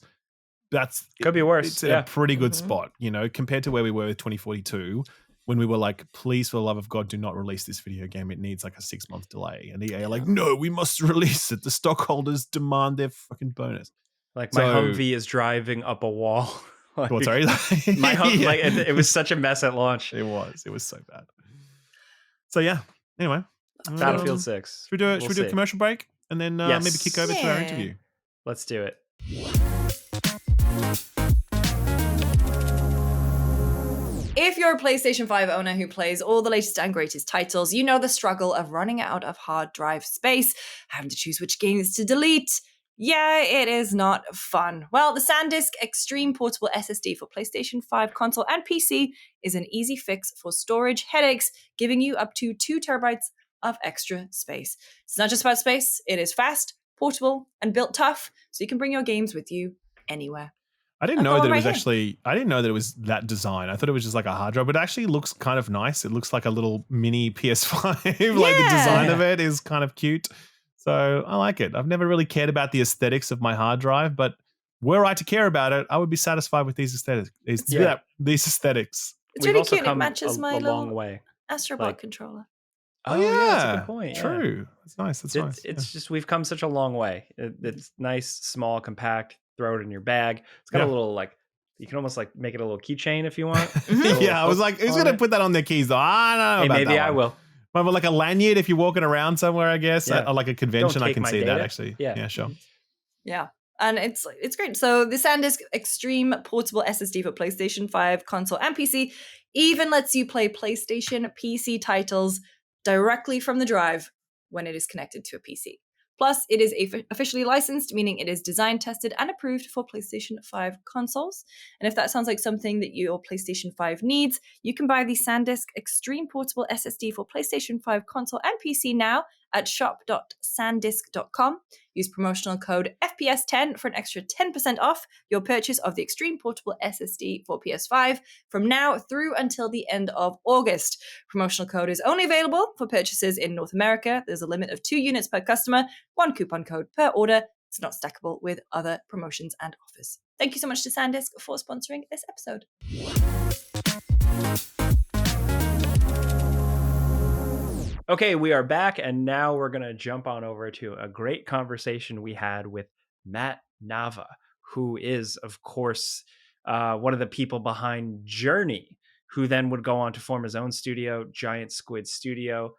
could be worse. It's in a pretty good spot, compared to where we were with 2042, when we were like, please, for the love of God, do not release this video game. It needs a 6-month delay. And EA are like, no, we must release it. The stockholders demand their fucking bonus. My Humvee is driving up a wall. Sorry? My Humvee, it was such a mess at launch. It was so bad. So yeah, anyway. Battlefield 6. Should we do a commercial break and then maybe kick over to our interview? Let's do it. If you're a PlayStation 5 owner who plays all the latest and greatest titles, you know the struggle of running out of hard drive space, having to choose which games to delete. Yeah, it is not fun. Well, the SanDisk Extreme Portable SSD for PlayStation 5 console and PC is an easy fix for storage headaches, giving you up to 2 terabytes of extra space. It's not just about space, it is fast, portable, and built tough, so you can bring your games with you anywhere. I didn't know that it was that design. I thought it was just like a hard drive, but it actually looks kind of nice. It looks like a little mini PS5. The design of it is kind of cute. So I like it. I've never really cared about the aesthetics of my hard drive, but were I to care about it, I would be satisfied with these aesthetics. These aesthetics. It's really cute. It matches my long way. Astrobot controller. Oh yeah, that's a good point. True. That's nice. It's just we've come such a long way. It's nice, small, compact. Throw it in your bag. It's got a little you can almost make it a little keychain if you want. I was like, who's gonna put that on their keys though? I don't know. Maybe I will. But like a lanyard if you're walking around somewhere, I guess. Or like a convention, I can see that actually. Yeah, sure. Yeah. And it's great. So the SanDisk Extreme Portable SSD for PlayStation 5 console and PC even lets you play PlayStation PC titles directly from the drive when it is connected to a PC. Plus, it is officially licensed, meaning it is design tested and approved for PlayStation 5 consoles. And if that sounds like something that your PlayStation 5 needs, you can buy the SanDisk Extreme Portable SSD for PlayStation 5 console and PC now at shop.sandisk.com. Use promotional code FPS10 for an extra 10% off your purchase of the Extreme Portable SSD for PS5 from now through until the end of August. Promotional code is only available for purchases in North America. There's a limit of 2 units per customer, 1 coupon code per order. It's not stackable with other promotions and offers. Thank you so much to SanDisk for sponsoring this episode. Okay, we are back, and now we're going to jump on over to a great conversation we had with Matt Nava, who is, of course, one of the people behind Journey, who then would go on to form his own studio, Giant Squid Studio,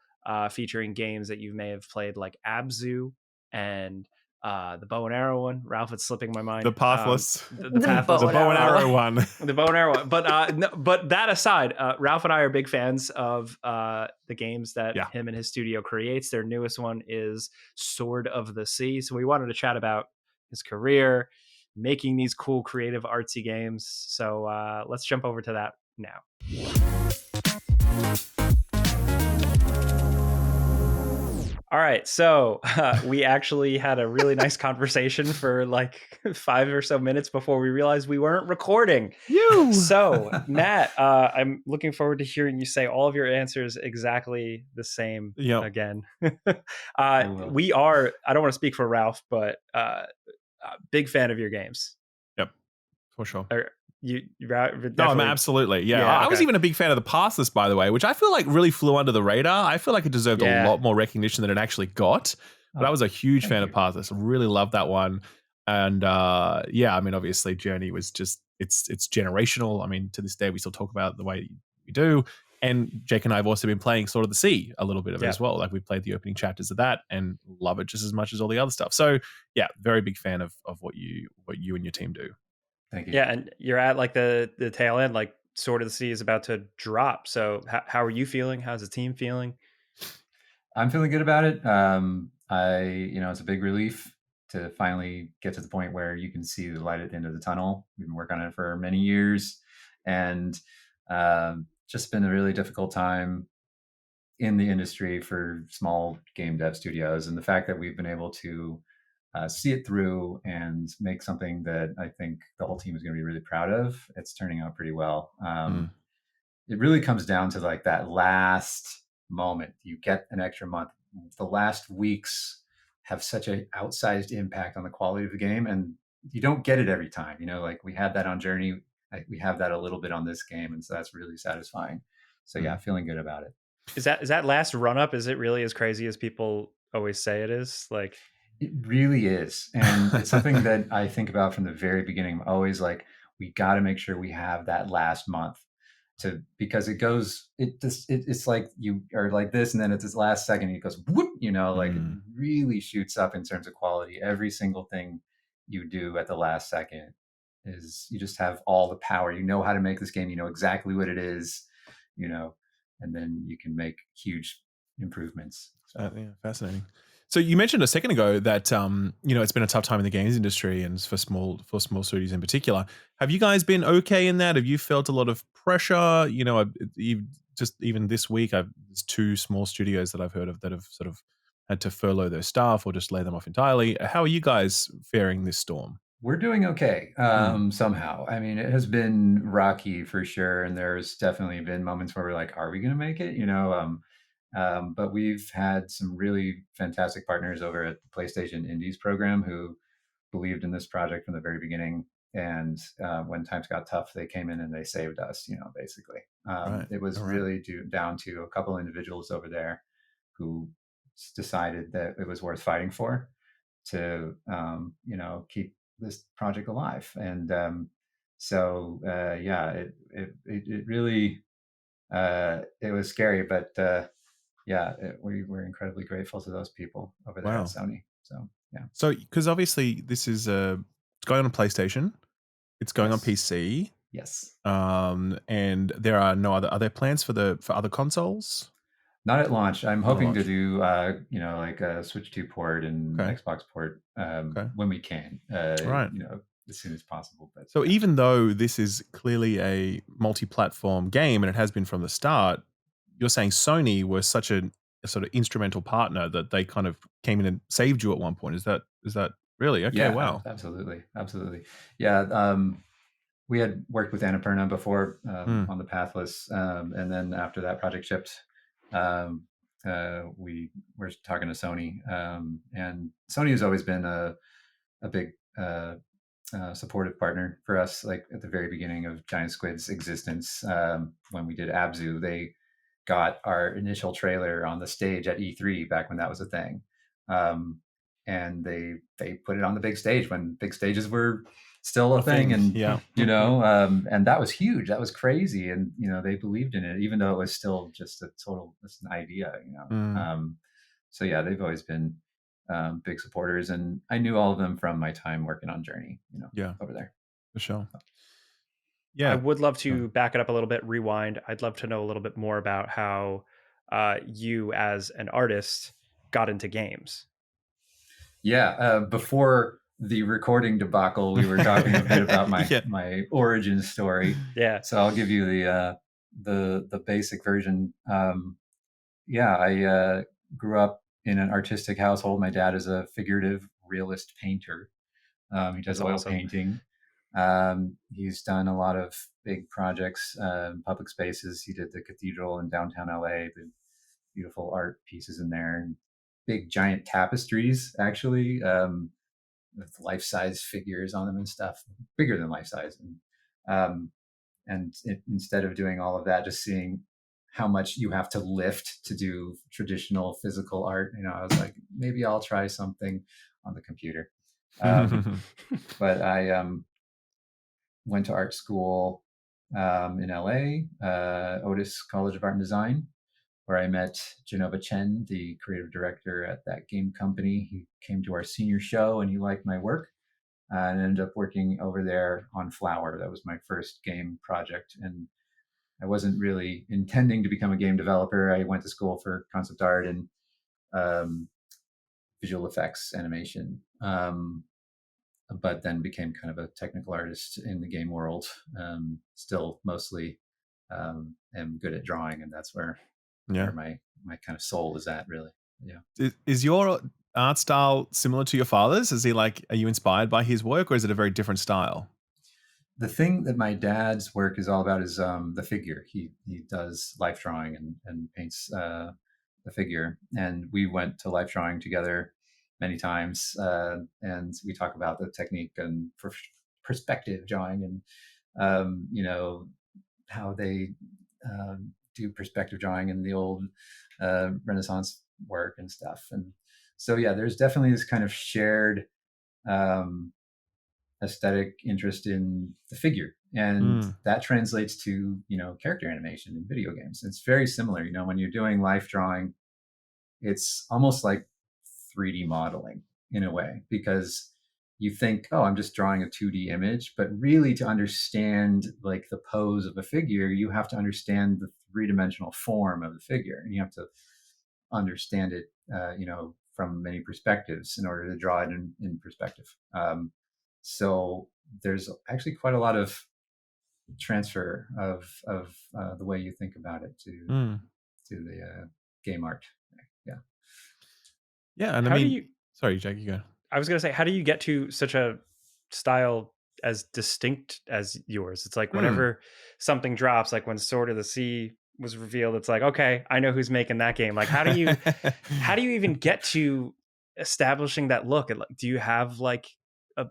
featuring games that you may have played like Abzu and the bow and arrow one. Ralph, it's slipping my mind. The Pathless. The Pathless. The bow and arrow one. The bow and arrow one. But that aside, Ralph and I are big fans of the games that him and his studio creates. Their newest one is Sword of the Sea. So we wanted to chat about his career, making these cool, creative, artsy games. So let's jump over to that now. All right, so we actually had a really nice conversation for like 5 or so minutes before we realized we weren't recording. So, Matt, I'm looking forward to hearing you say all of your answers exactly the same again. We are, I don't want to speak for Ralph, but big fan of your games. Yep, for sure. Absolutely. Yeah. I was even a big fan of the Pathless, by the way, which I feel like really flew under the radar. I feel like it deserved a lot more recognition than it actually got. But I was a huge fan Thank of you. Pathless. I really loved that one. And yeah, I mean, obviously, Journey was just it's generational. I mean, to this day, we still talk about it the way we do. And Jake and I have also been playing Sword of the Sea a little bit of it Yeah. as well. Like we played the opening chapters of that and love it just as much as all the other stuff. So yeah, very big fan of what you and your team do. Thank you. Yeah, and you're at like the tail end, like Sword of the Sea is about to drop. So how are you feeling? How's the team feeling? I'm feeling good about it. It's a big relief to finally get to the point where you can see the light at the end of the tunnel. We've been working on it for many years, and just been a really difficult time in the industry for small game dev studios. And the fact that we've been able to see it through and make something that I think the whole team is going to be really proud of, it's turning out pretty well. It really comes down to like that last moment. You get an extra month. The last weeks have such an outsized impact on the quality of the game, and you don't get it every time. Like we had that on Journey, we have that a little bit on this game, and so that's really satisfying. So yeah, feeling good about it. Is that last run up? Is it really as crazy as people always say it is? Like, it really is, and it's something that I think about from the very beginning. I'm always like, we got to make sure we have that last month because it's like you are like this, and then at this last second it goes whoop, like it really shoots up in terms of quality. Every single thing you do at the last second is you just have all the power. You know how to make this game. You know exactly what it is, and then you can make huge improvements. So. Yeah, fascinating. So you mentioned a second ago that it's been a tough time in the games industry and for small studios in particular. Have you guys been okay in that? Have you felt a lot of pressure? Just even this week, there's 2 small studios that I've heard of that have sort of had to furlough their staff or just lay them off entirely. How are you guys faring this storm? We're doing okay somehow. I mean, it has been rocky for sure, and there's definitely been moments where we're like, "Are we going to make it?" But we've had some really fantastic partners over at the PlayStation Indies program who believed in this project from the very beginning. And when times got tough, they came in and they saved us. Basically, Right. it was really down to a couple individuals over there who decided that it was worth fighting for to keep this project alive. And it really it was scary, but we were incredibly grateful to those people over there at Sony. So yeah. So because obviously this is it's going on PlayStation, it's going on PC. Yes. And there are no other. Are there plans for other consoles? Not at launch. I'm hoping to do like a Switch 2 port and Xbox port when we can. Right. As soon as possible. But so even though this is clearly a multi-platform game and it has been from the start, you're saying Sony was such a sort of instrumental partner that they kind of came in and saved you at one point. Is that really okay? Yeah, wow. Absolutely. Yeah. We had worked with Annapurna before on the Pathless, and then after that project shipped, we were talking to Sony, and Sony has always been a big supportive partner for us. Like at the very beginning of Giant Squid's existence, when we did Abzu, they got our initial trailer on the stage at E3 back when that was a thing, and they put it on the big stage when big stages were still a thing. And and that was huge. That was crazy. And they believed in it, even though it was still just an idea. So yeah, they've always been big supporters, and I knew all of them from my time working on Journey, over there. For sure. Yeah. I would love to back it up a little bit, rewind. I'd love to know a little bit more about how you as an artist got into games. Yeah. Before the recording debacle, we were talking a bit about my origin story. Yeah. So I'll give you the basic version. I grew up in an artistic household. My dad is a figurative realist painter. He does oil painting. He's done a lot of big projects, public spaces. He did the cathedral in downtown LA, the beautiful art pieces in there, and big giant tapestries, actually, with life-size figures on them and stuff, bigger than life-size. And instead of doing all of that, just seeing how much you have to lift to do traditional physical art. I was like, maybe I'll try something on the computer. But I went to art school in LA, Otis College of Art and Design, where I met Genova Chen, the creative director at that game company. He came to our senior show and he liked my work, and ended up working over there on Flower. That was my first game project. And I wasn't really intending to become a game developer. I went to school for concept art and visual effects animation, but then became kind of a technical artist in the game world. Still mostly am good at drawing, and that's where my kind of soul is at, really. Yeah. Is your art style similar to your father's? Is he like, are you inspired by his work, or is it a very different style? The thing that my dad's work is all about is the figure. He does life drawing and paints the figure. And we went to life drawing together many times, and we talk about the technique and perspective drawing, and how they do perspective drawing in the old Renaissance work and stuff. And so there's definitely this kind of shared aesthetic interest in the figure, and that translates to character animation in video games. It's very similar. When you're doing life drawing, it's almost like 3D modeling in a way, because you think, oh, I'm just drawing a 2D image, but really to understand like the pose of a figure, you have to understand the 3-dimensional form of the figure, and you have to understand it from many perspectives in order to draw it in perspective. So there's actually quite a lot of transfer of the way you think about it to the game art. Yeah, and sorry, Jake, you go. I was gonna say, how do you get to such a style as distinct as yours? It's like whenever something drops, like when Sword of the Sea was revealed, it's like, okay, I know who's making that game. Like, how do you even get to establishing that look? And do you have like a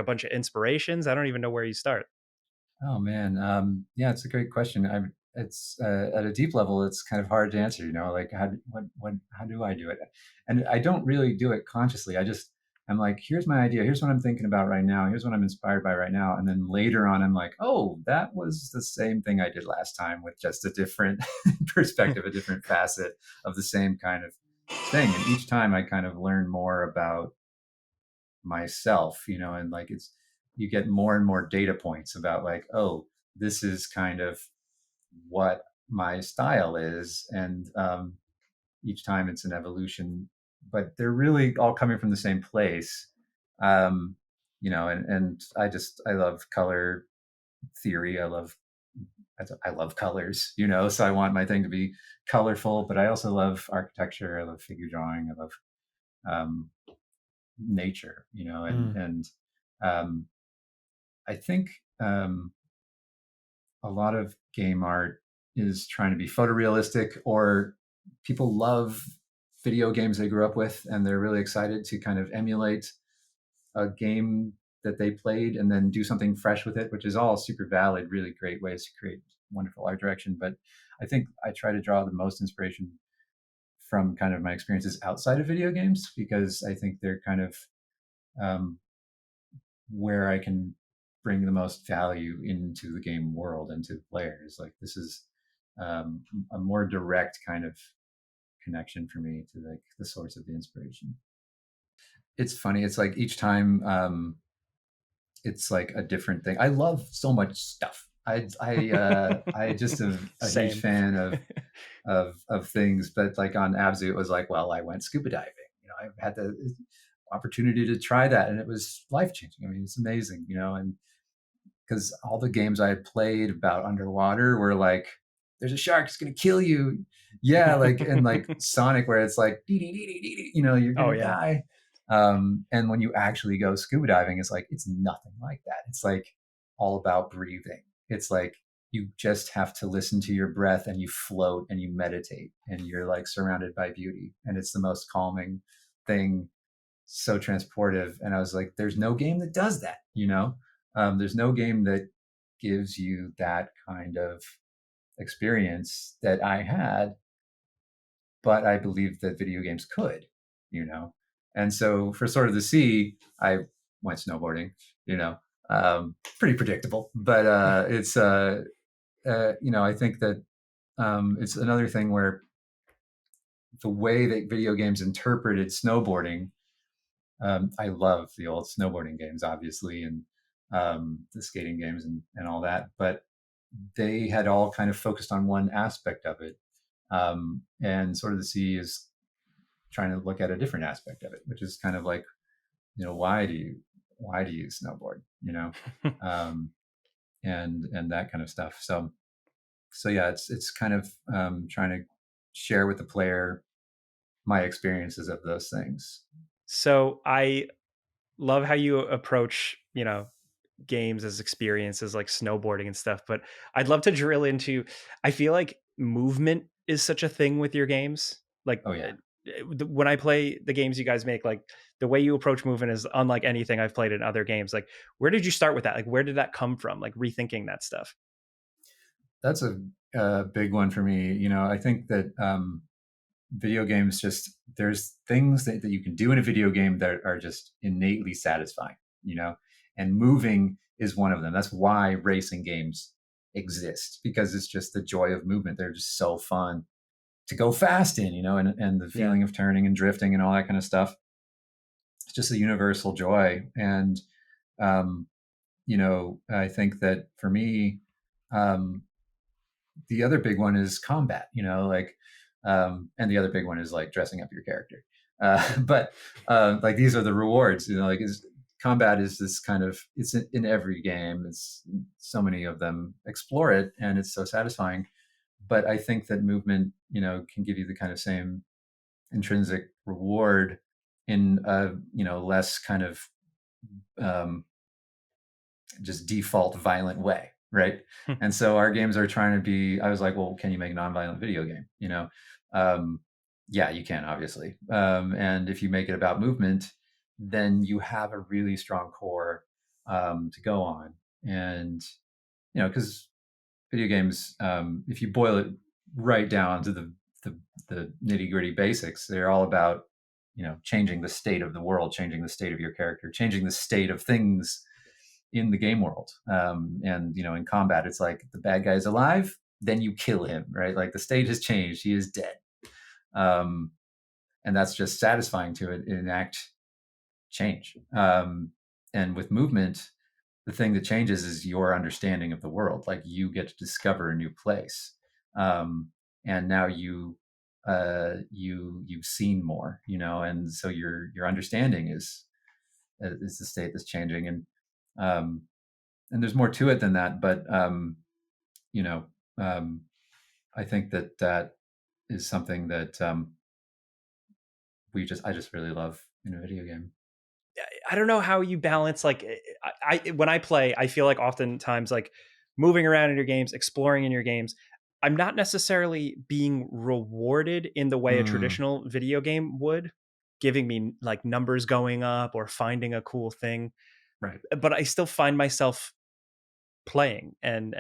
bunch of inspirations? I don't even know where you start. Oh man, it's a great question. It's at a deep level, it's kind of hard to answer. Like how do I do it? And I don't really do it consciously. I'm like, here's my idea. Here's what I'm thinking about right now. Here's what I'm inspired by right now. And then later on, I'm like, oh, that was the same thing I did last time with just a different perspective, a different facet of the same kind of thing. And each time I kind of learn more about myself, and like you get more and more data points about like, oh, this is kind of what my style is. And each time it's an evolution, but they're really all coming from the same place. And I love color theory. I love colors, so I want my thing to be colorful, but I also love architecture. I love figure drawing. I love nature, and I think a lot of game art is trying to be photorealistic, or people love video games they grew up with and they're really excited to kind of emulate a game that they played and then do something fresh with it, which is all super valid, really great ways to create wonderful art direction. But I think I try to draw the most inspiration from kind of my experiences outside of video games, because I think they're kind of where I can bring the most value into the game world and to players. Like this is a more direct kind of connection for me to like the source of the inspiration. It's funny. It's like each time it's like a different thing. I love so much stuff. I just am a huge fan of things, but like on Abzu, it was like, well, I went scuba diving. I had the opportunity to try that, and it was life-changing. I mean, it's amazing, and because all the games I had played about underwater were like, there's a shark, it's gonna kill you. Yeah, like and like Sonic, where it's like, you're gonna die. And when you actually go scuba diving, it's like, it's nothing like that. It's like all about breathing. It's like you just have to listen to your breath and you float and you meditate and you're like surrounded by beauty. And it's the most calming thing, so transportive. And I was like, there's no game that does that, there's no game that gives you that kind of experience that I had, but I believed that video games could, And so for Sword of the Sea, I went snowboarding, pretty predictable, but it's, I think that it's another thing where the way that video games interpreted snowboarding, I love the old snowboarding games, obviously, and the skating games and all that, but they had all kind of focused on one aspect of it. And Sword of the Sea is trying to look at a different aspect of it, which is kind of like, why do you snowboard, and that kind of stuff. So yeah, it's kind of trying to share with the player my experiences of those things. So I love how you approach, games as experiences like snowboarding and stuff, but I'd love to drill into, I feel like movement is such a thing with your games. Like, oh yeah, when I play the games you guys make, like the way you approach movement is unlike anything I've played in other games. Like, where did you start with that? Like, where did that come from? Like rethinking that stuff. That's a big one for me. I think that video games, just there's things that you can do in a video game that are just innately satisfying, and moving is one of them. That's why racing games exist, because it's just the joy of movement. They're just so fun to go fast in, and the feeling of turning and drifting and all that kind of stuff. It's just a universal joy. And I think that for me, the other big one is combat, and the other big one is like dressing up your character. But like these are the rewards, combat is this kind of, it's in every game. It's so many of them explore it, and it's so satisfying. But I think that movement, can give you the kind of same intrinsic reward in a, less kind of just default violent way. Right. And so our games are trying to be, I was like, well, can you make a nonviolent video game? Yeah, you can, obviously. And if you make it about movement, then you have a really strong core to go on. And, because video games, if you boil it right down to the nitty gritty basics, they're all about, changing the state of the world, changing the state of your character, changing the state of things in the game world. And, in combat, it's like the bad guy's alive, then you kill him, right? Like the state has changed, he is dead. And that's just satisfying to enact change. And with movement, the thing that changes is your understanding of the world. Like you get to discover a new place. And now you've seen more, and so your understanding is the state that's changing. And there's more to it than that, but I think that is something that I just really love in a video game. I don't know how you balance, like, I when I play, I feel like oftentimes like moving around in your games, exploring in your games, I'm not necessarily being rewarded in the way a traditional video game would, giving me like numbers going up or finding a cool thing. Right. But I still find myself playing and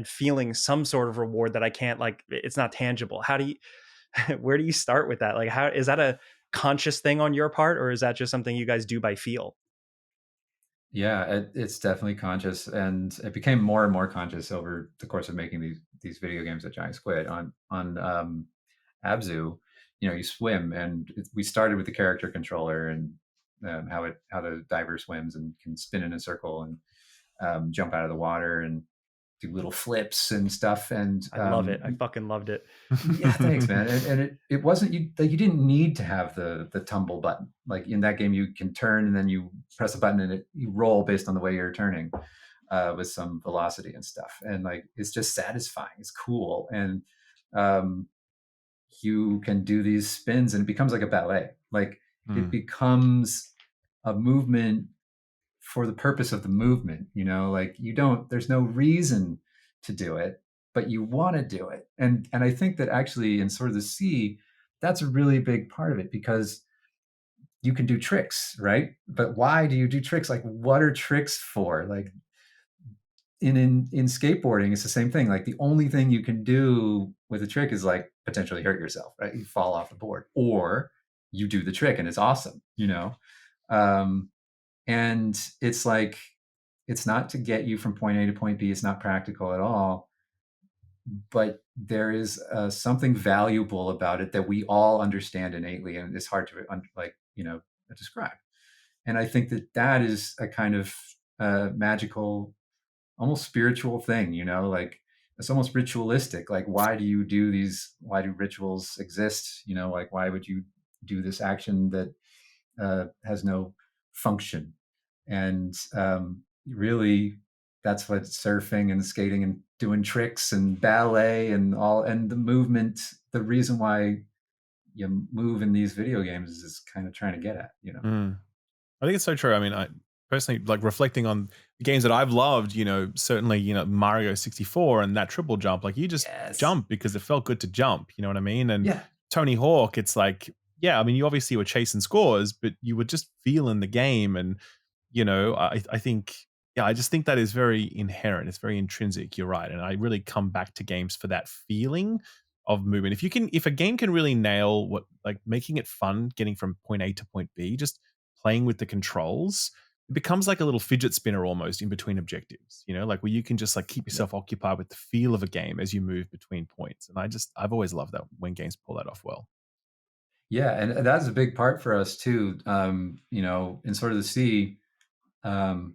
feeling some sort of reward that I can't, like, it's not tangible. How do you where do you start with that? Like, how is that a conscious thing on your part, or is that just something you guys do by feel? Yeah, it's definitely conscious, and it became more and more conscious over the course of making these video games at Giant Squid. On Abzu, you swim, and we started with the character controller and how the diver swims and can spin in a circle and jump out of the water and do little flips and stuff. And I love it. I fucking loved it. Yeah, thanks, man. And it wasn't, you didn't need to have the tumble button. Like in that game, you can turn and then you press a button and you roll based on the way you're turning with some velocity and stuff. And like it's just satisfying. It's cool, and you can do these spins and it becomes like a ballet. Like it becomes a movement for the purpose of the movement. Like there's no reason to do it, but you want to do it. And I think that actually in Sword of the Sea, that's a really big part of it, because you can do tricks, right? But why do you do tricks? Like, what are tricks for? Like, in skateboarding, it's the same thing. Like the only thing you can do with a trick is like potentially hurt yourself, right? You fall off the board, or you do the trick and it's awesome, you know? And it's like, it's not to get you from point A to point B. It's not practical at all, but there is something valuable about it that we all understand innately, and it's hard to describe. And I think that that is a kind of magical, almost spiritual thing, you know, like it's almost ritualistic. Like, why do you do these? Why do rituals exist? You know, like, why would you do this action that has no function? And really, that's what surfing and skating and doing tricks and ballet and all, and the movement, the reason why you move in these video games is kind of trying to get at, you know. I think it's so true. I mean, I personally, like, reflecting on the games that I've loved, you know, certainly, you know, Mario 64 and that triple jump, like, you just jump because it felt good to jump, you know what I mean? And Tony Hawk, it's like, yeah, I mean, you obviously were chasing scores, but you were just feeling the game. And, you know, I think, yeah, I just think that is very inherent. It's very intrinsic. You're right. And I really come back to games for that feeling of movement. If a game can really nail what, like, making it fun, getting from point A to point B, just playing with the controls, it becomes like a little fidget spinner almost in between objectives, you know, like where you can just like keep yourself occupied with the feel of a game as you move between points. And I've always loved that when games pull that off well. Yeah, and that's a big part for us too. You know, in Sort of the Sea, the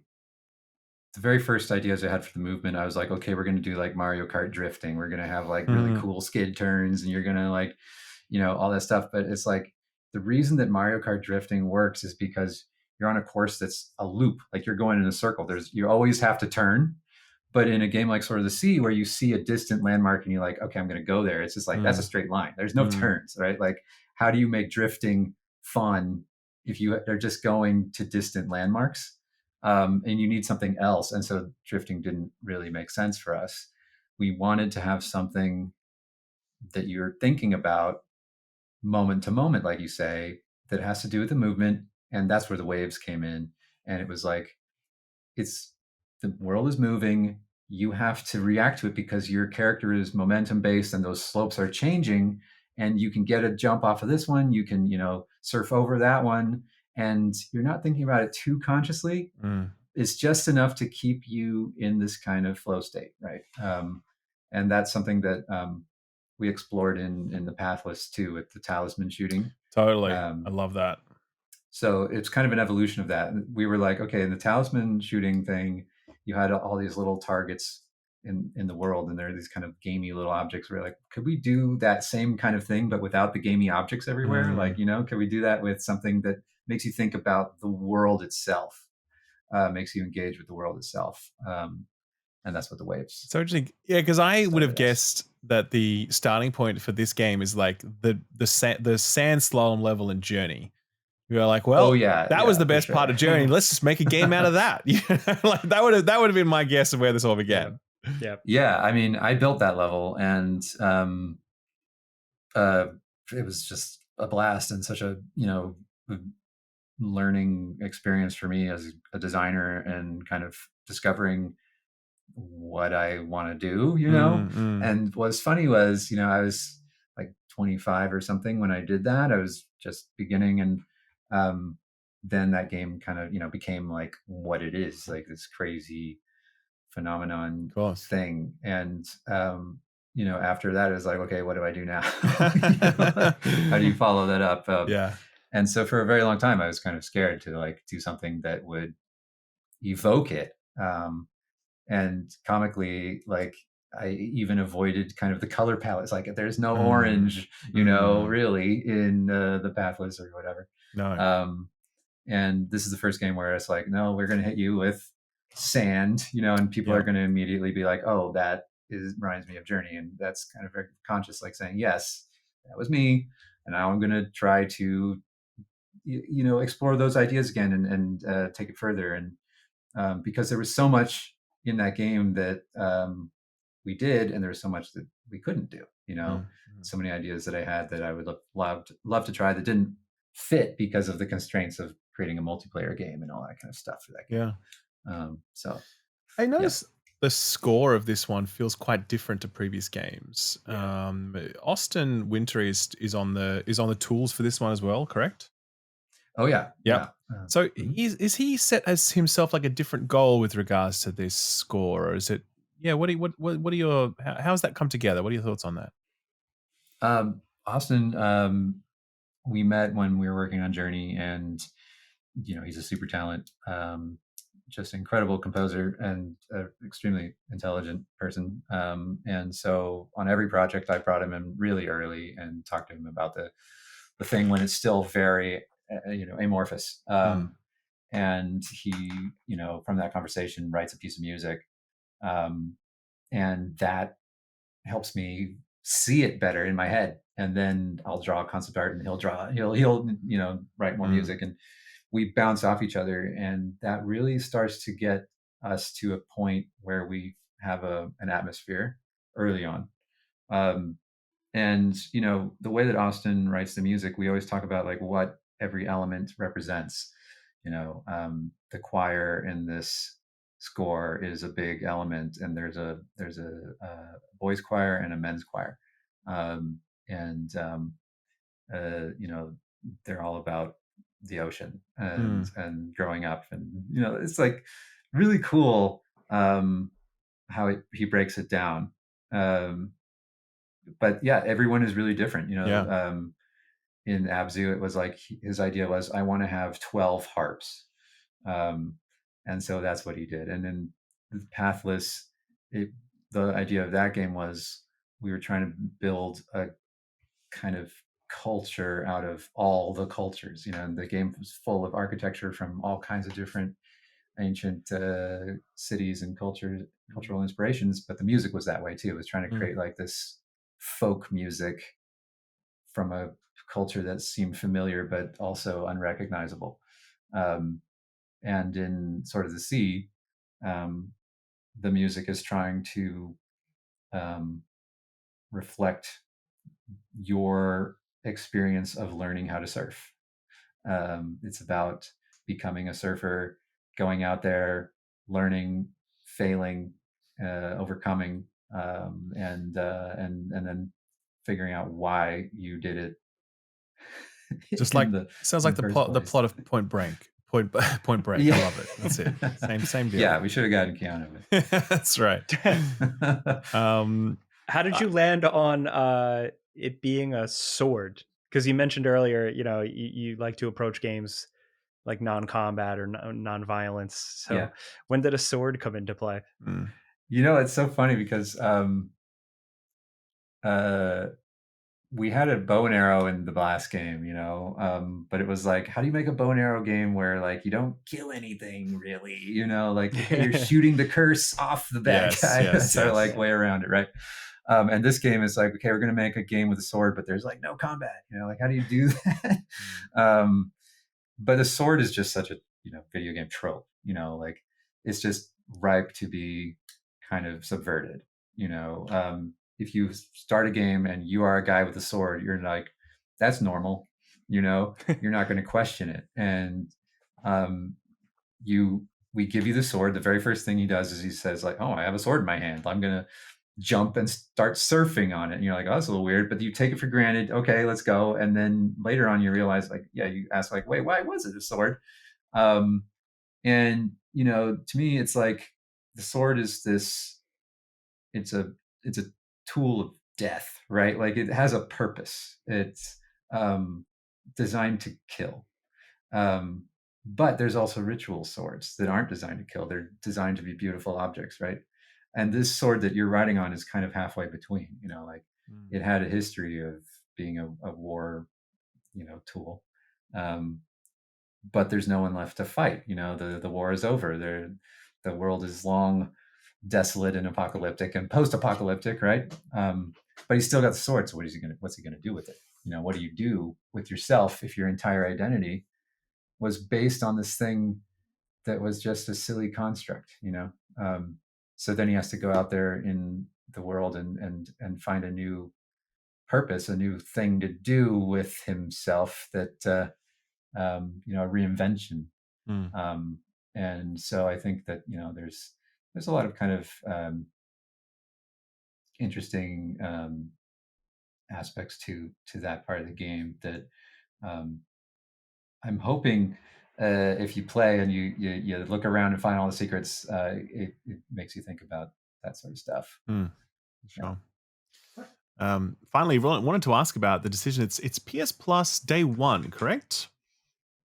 very first ideas I had for the movement, I was like, okay, we're going to do like Mario Kart drifting. We're going to have like really cool skid turns, and you're going to like, you know, all that stuff. But it's like, the reason that Mario Kart drifting works is because you're on a course that's a loop, like you're going in a circle. You always have to turn. But in a game like Sort of the Sea, where you see a distant landmark and you're like, okay, I'm going to go there, it's just like, that's a straight line. There's no turns, right? Like, how do you make drifting fun if they're just going to distant landmarks? And you need something else. And so drifting didn't really make sense for us. We wanted to have something that you're thinking about moment to moment, like you say, that has to do with the movement. And that's where the waves came in. And it was like, the world is moving. You have to react to it because your character is momentum based and those slopes are changing. And you can get a jump off of this one. You can, you know, surf over that one. And you're not thinking about it too consciously. It's just enough to keep you in this kind of flow state, right? And that's something that we explored in the Pathless too, with the talisman shooting. Totally. I love that. So it's kind of an evolution of that. We were like, okay, in the talisman shooting thing, you had all these little targets in the world, and there are these kind of gamey little objects. We're like, could we do that same kind of thing, but without the gamey objects everywhere? Like, you know, could we do that with something that makes you think about the world itself, makes you engage with the world itself? And that's what the waves. So interesting. Yeah, because I would have guessed that the starting point for this game is like the sand slalom level in Journey. You're like, well, that was the best part of Journey. Let's just make a game out of that. You know, like that would have been my guess of where this all began. Yeah. I mean, I built that level, and it was just a blast and such a, you know, learning experience for me as a designer, and kind of discovering what I want to do, you know. And what's funny was, you know, I was like 25 or something when I did that. I was just beginning, and then that game kind of, you know, became like what it is, like this crazy phenomenon thing. And you know, after that, it was like, okay, what do I do now? You know, how do you follow that up? And so for a very long time, I was kind of scared to like do something that would evoke it. And comically, like, I even avoided kind of the color palettes. Like, there's no orange, you know, really in the Pathless or whatever. No. And this is the first game where it's like, no, we're going to hit you with sand, you know, and people are going to immediately be like, oh, that reminds me of Journey. And that's kind of very conscious, like saying, yes, that was me. And now I'm going to try to, you know, explore those ideas again and take it further. And because there was so much in that game that we did, and there was so much that we couldn't do, you know, so many ideas that I had that I would love to try that didn't fit because of the constraints of creating a multiplayer game and all that kind of stuff for that game. Yeah. So I noticed the score of this one feels quite different to previous games. Yeah. Austin Winter is on the tools for this one as well, correct? Oh yeah, Yep. yeah. So Mhm. is he set as himself like a different goal with regards to this score, or is it? Yeah. What are your how's that come together? What are your thoughts on that? Austin, we met when we were working on Journey, and he's a super talent, just incredible composer and an extremely intelligent person. And so on every project, I brought him in really early and talked to him about the thing when it's still very amorphous. And he, from that conversation, writes a piece of music, and that helps me see it better in my head. And then I'll draw concept art, and he'll write more music, and we bounce off each other, and that really starts to get us to a point where we have an atmosphere early on. Um, and the way that Austin writes the music, we always talk about like what every element represents. The choir in this score is a big element, and there's a boys choir and a men's choir, and they're all about the ocean and growing up, and it's like really cool, how he breaks it down. But yeah, everyone is really different. In Abzu, it was like his idea was, I want to have 12 harps, um, and so that's what he did. And then Pathless, the idea of that game was we were trying to build a kind of culture out of all the cultures. And the game was full of architecture from all kinds of different ancient cities and cultural inspirations, but the music was that way too. It was trying to create like this folk music from a culture that seemed familiar but also unrecognizable. And in Sword of the Sea, the music is trying to reflect your experience of learning how to surf. It's about becoming a surfer, going out there, learning, failing, overcoming, and then figuring out why you did it. Just like sounds like the plot of Point Break. Point Break. Yeah. I love it. That's it. Same deal. Yeah, we should have gotten Keanu. That's right. How did you land on it being a sword? Because you mentioned earlier, you like to approach games like non-combat or non-violence. So when did a sword come into play? It's so funny because we had a bow and arrow in the last game, but it was like, how do you make a bow and arrow game where like you don't kill anything really, like hey, you're shooting the curse off the bad guy. So like way around it, right? And this game is like, okay, we're going to make a game with a sword, but there's like no combat, like how do you do that? But the sword is just such a video game trope, like it's just ripe to be kind of subverted. If you start a game and you are a guy with a sword, you're like, that's normal, you're not going to question it. And we give you the sword. The very first thing he does is he says like, oh, I have a sword in my hand, I'm going to jump and start surfing on it. And you're like, oh, that's a little weird, but you take it for granted. Okay, let's go. And then later on you realize like, yeah, you ask like, wait, why was it a sword? And to me, it's like the sword is this, it's a tool of death, right? Like it has a purpose. It's designed to kill. But there's also ritual swords that aren't designed to kill. They're designed to be beautiful objects, right? And this sword that you're riding on is kind of halfway between, it had a history of being a war, tool. But there's no one left to fight. The war is over. The world is long desolate and apocalyptic and post-apocalyptic, right? But he's still got the sword. So what's he gonna do with it? What do you do with yourself if your entire identity was based on this thing that was just a silly construct? So then he has to go out there in the world and find a new purpose, a new thing to do with himself, that a reinvention. And so I think that there's there's a lot of kind of interesting aspects to that part of the game that I'm hoping if you play and you look around and find all the secrets, it makes you think about that sort of stuff. Sure. Finally, wanted to ask about the decision. It's PS Plus day one, correct?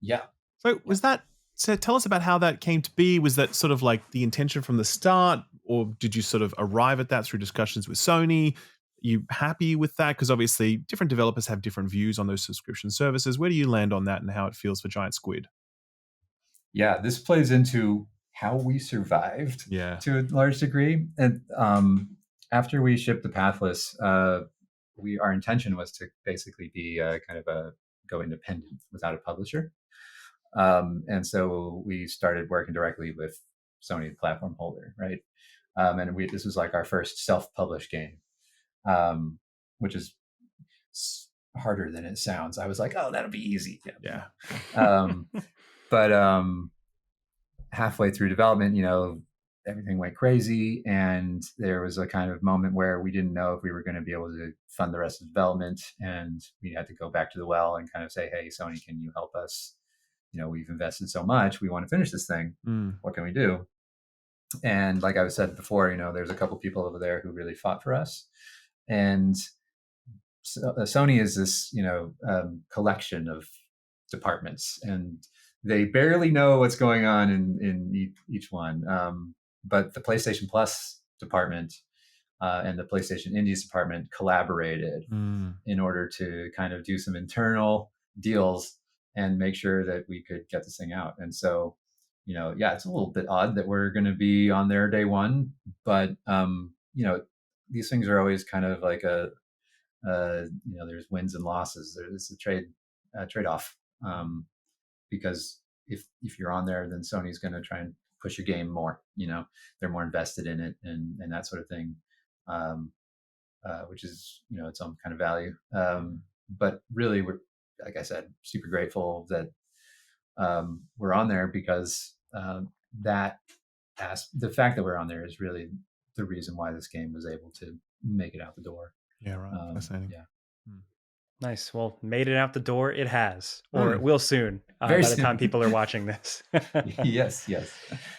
Yeah. So was that? So tell us about how that came to be. Was that sort of like the intention from the start, or did you sort of arrive at that through discussions with Sony? You happy with that? Because obviously different developers have different views on those subscription services. Where do you land on that and how it feels for Giant Squid? Yeah, this plays into how we survived to a large degree. And after we shipped the Pathless, our intention was to basically be kind of go independent without a publisher. And so we started working directly with Sony, the platform holder, right? And this was like our first self-published game, which is harder than it sounds. I was like, oh, that'll be easy. Yeah. But halfway through development, everything went crazy, and there was a kind of moment where we didn't know if we were going to be able to fund the rest of development, and we had to go back to the well and kind of say, hey, Sony, can you help us? We've invested so much, we want to finish this thing. What can we do? And like I said before, there's a couple people over there who really fought for us. And so, Sony is this, collection of departments, and they barely know what's going on in each one. But the PlayStation Plus department and the PlayStation Indies department collaborated in order to kind of do some internal deals and make sure that we could get this thing out. And so, it's a little bit odd that we're going to be on there day one, but these things are always kind of like there's wins and losses. There's a trade-off, because if you're on there, then Sony's going to try and push your game more. They're more invested in it and that sort of thing, which is its own kind of value. But really, we're, like I said, super grateful that we're on there, because the fact that we're on there is really the reason why this game was able to make it out the door. Yeah, right. Fascinating. Yeah. Nice. Well, made it out the door. It has, or it will soon. By the time people are watching this. Yes.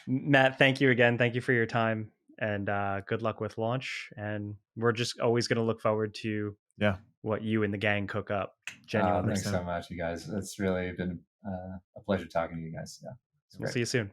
Matt, thank you again. Thank you for your time, and good luck with launch. And we're just always going to look forward to what you and the gang cook up. Genuinely. Thanks so much, you guys. It's really been a pleasure talking to you guys. Yeah. We'll see you soon.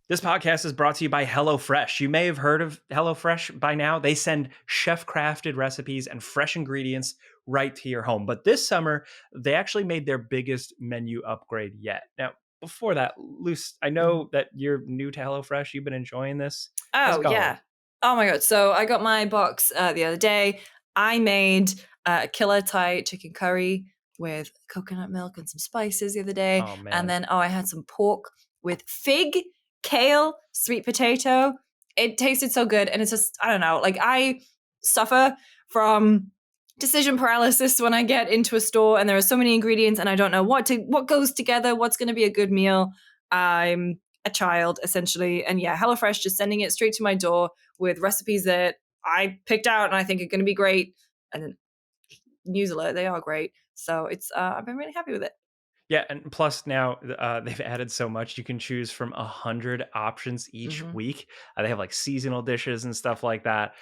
This podcast is brought to you by HelloFresh. You may have heard of HelloFresh by now. They send chef-crafted recipes and fresh ingredients right to your home. But this summer, they actually made their biggest menu upgrade yet. Now, before that, Luce, I know that you're new to HelloFresh. You've been enjoying this. Oh, yeah. Oh, my God. So I got my box the other day. I made a killer Thai chicken curry with coconut milk and some spices the other day. Oh, man. And then, I had some pork with fig, kale, sweet potato. It tasted so good. And it's just, I don't know, like I suffer from decision paralysis when I get into a store and there are so many ingredients and I don't know what goes together, what's going to be a good meal. I'm a child, essentially. And yeah, HelloFresh just sending it straight to my door with recipes that I picked out and I think are going to be great. And then news alert, they are great. So it's I've been really happy with it. Yeah, and plus now they've added so much. You can choose from 100 options each week. They have like seasonal dishes and stuff like that,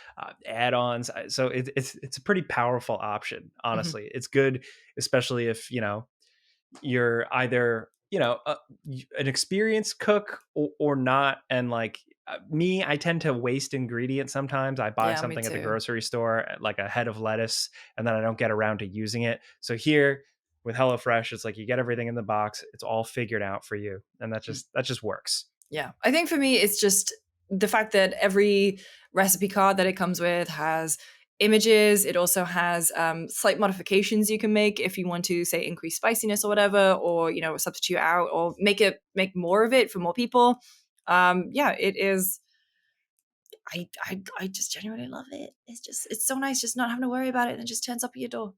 add-ons. So it's a pretty powerful option. Honestly, it's good, especially if you're either an experienced cook or not. And like me, I tend to waste ingredients sometimes. I buy something at the grocery store, like a head of lettuce, and then I don't get around to using it. So here with HelloFresh, it's like you get everything in the box. It's all figured out for you. And that just works. Yeah. I think for me, it's just the fact that every recipe card that it comes with has images. It also has slight modifications you can make if you want to, say, increase spiciness or whatever, or, substitute out or make more of it for more people. It is. I just genuinely love it. It's so nice just not having to worry about it and it just turns up at your door.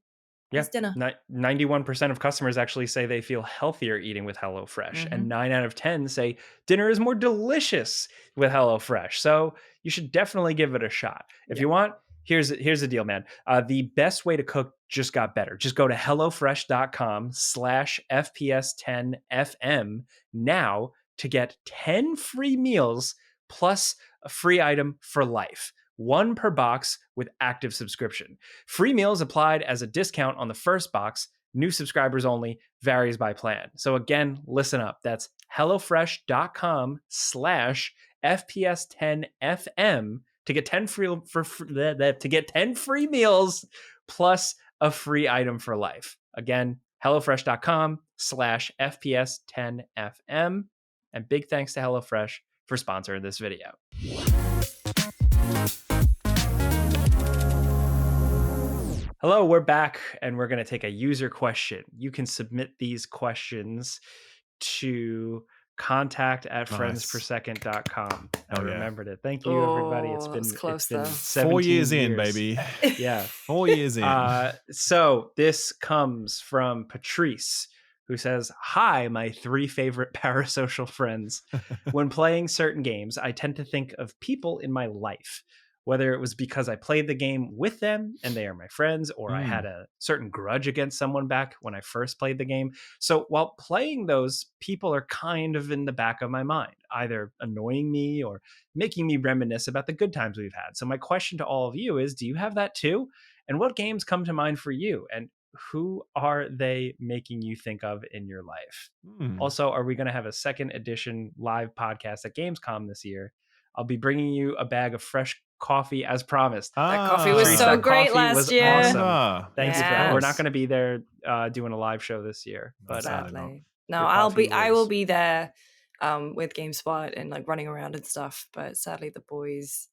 It's dinner. 91% of customers actually say they feel healthier eating with HelloFresh, and 9 out of 10 say dinner is more delicious with HelloFresh. So you should definitely give it a shot. If you want, here's the deal, man. The best way to cook just got better. Just go to HelloFresh.com/FPS10FM now to get 10 free meals plus a free item for life. 1 per box with active subscription. Free meals applied as a discount on the first box. New subscribers only. Varies by plan. So again, listen up. That's HelloFresh.com/FPS10FM to get 10 free meals plus a free item for life. Again, HelloFresh.com/FPS10FM. And big thanks to HelloFresh for sponsoring this video. Hello, we're back, and we're going to take a user question. You can submit these questions to contact@friendspersecond.com. I remembered it. Thank you, everybody. It's been 4 years in, baby. Yeah. 4 years in. So this comes from Patrice, who says, "Hi, my 3 favorite parasocial friends. When playing certain games, I tend to think of people in my life. Whether it was because I played the game with them and they are my friends, or I had a certain grudge against someone back when I first played the game. So while playing, those people are kind of in the back of my mind, either annoying me or making me reminisce about the good times we've had. So my question to all of you is, do you have that too? And what games come to mind for you? And who are they making you think of in your life? Also, are we going to have a second edition live podcast at Gamescom this year? I'll be bringing you a bag of fresh coffee as promised." That coffee was so great last year. Awesome. Thanks for that. We're not going to be there doing a live show this year, but sadly, no, I will be there with GameSpot and like running around and stuff. But sadly, the boys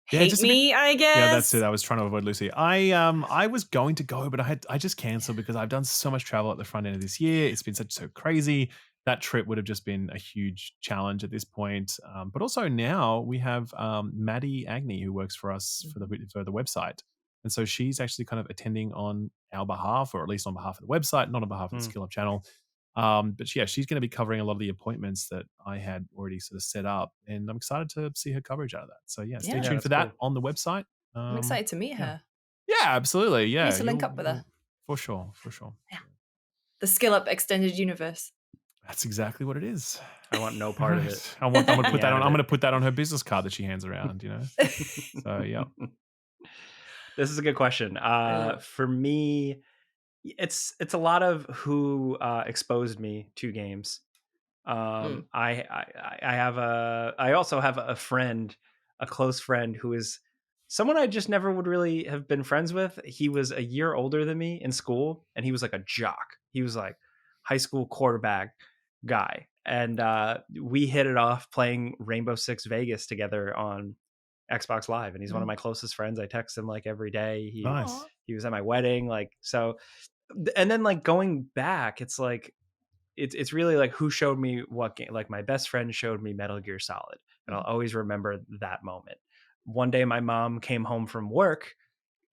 hate me. I guess. Yeah, that's it. I was trying to avoid Lucy. I was going to go, but I just canceled because I've done so much travel at the front end of this year. It's been so crazy. That trip would have just been a huge challenge at this point. But also now we have Maddie Agnew, who works for us for the website. And so she's actually kind of attending on our behalf, or at least on behalf of the website, not on behalf of the Skill Up channel. But yeah, she's going to be covering a lot of the appointments that I had already sort of set up. And I'm excited to see her coverage out of that. So yeah, stay tuned for that on the website. I'm excited to meet her. Yeah, absolutely. Yeah. Need to link up with her. For sure. Yeah. The Skill Up Extended Universe. That's exactly what it is. I want no part of it. I'm going to put that on. I'm going to put that on her business card that she hands around. So yeah. This is a good question. For me, it's a lot of who exposed me to games. I also have a friend, a close friend who is someone I just never would really have been friends with. He was a year older than me in school, and he was like a jock. He was like high school quarterback guy, and we hit it off playing Rainbow Six Vegas together on Xbox Live, and he's one of my closest friends. I text him like every day. He was at my wedding, like, so. And then like going back, it's like it's really like who showed me what game. Like my best friend showed me Metal Gear Solid, and I'll always remember that moment. One day my mom came home from work,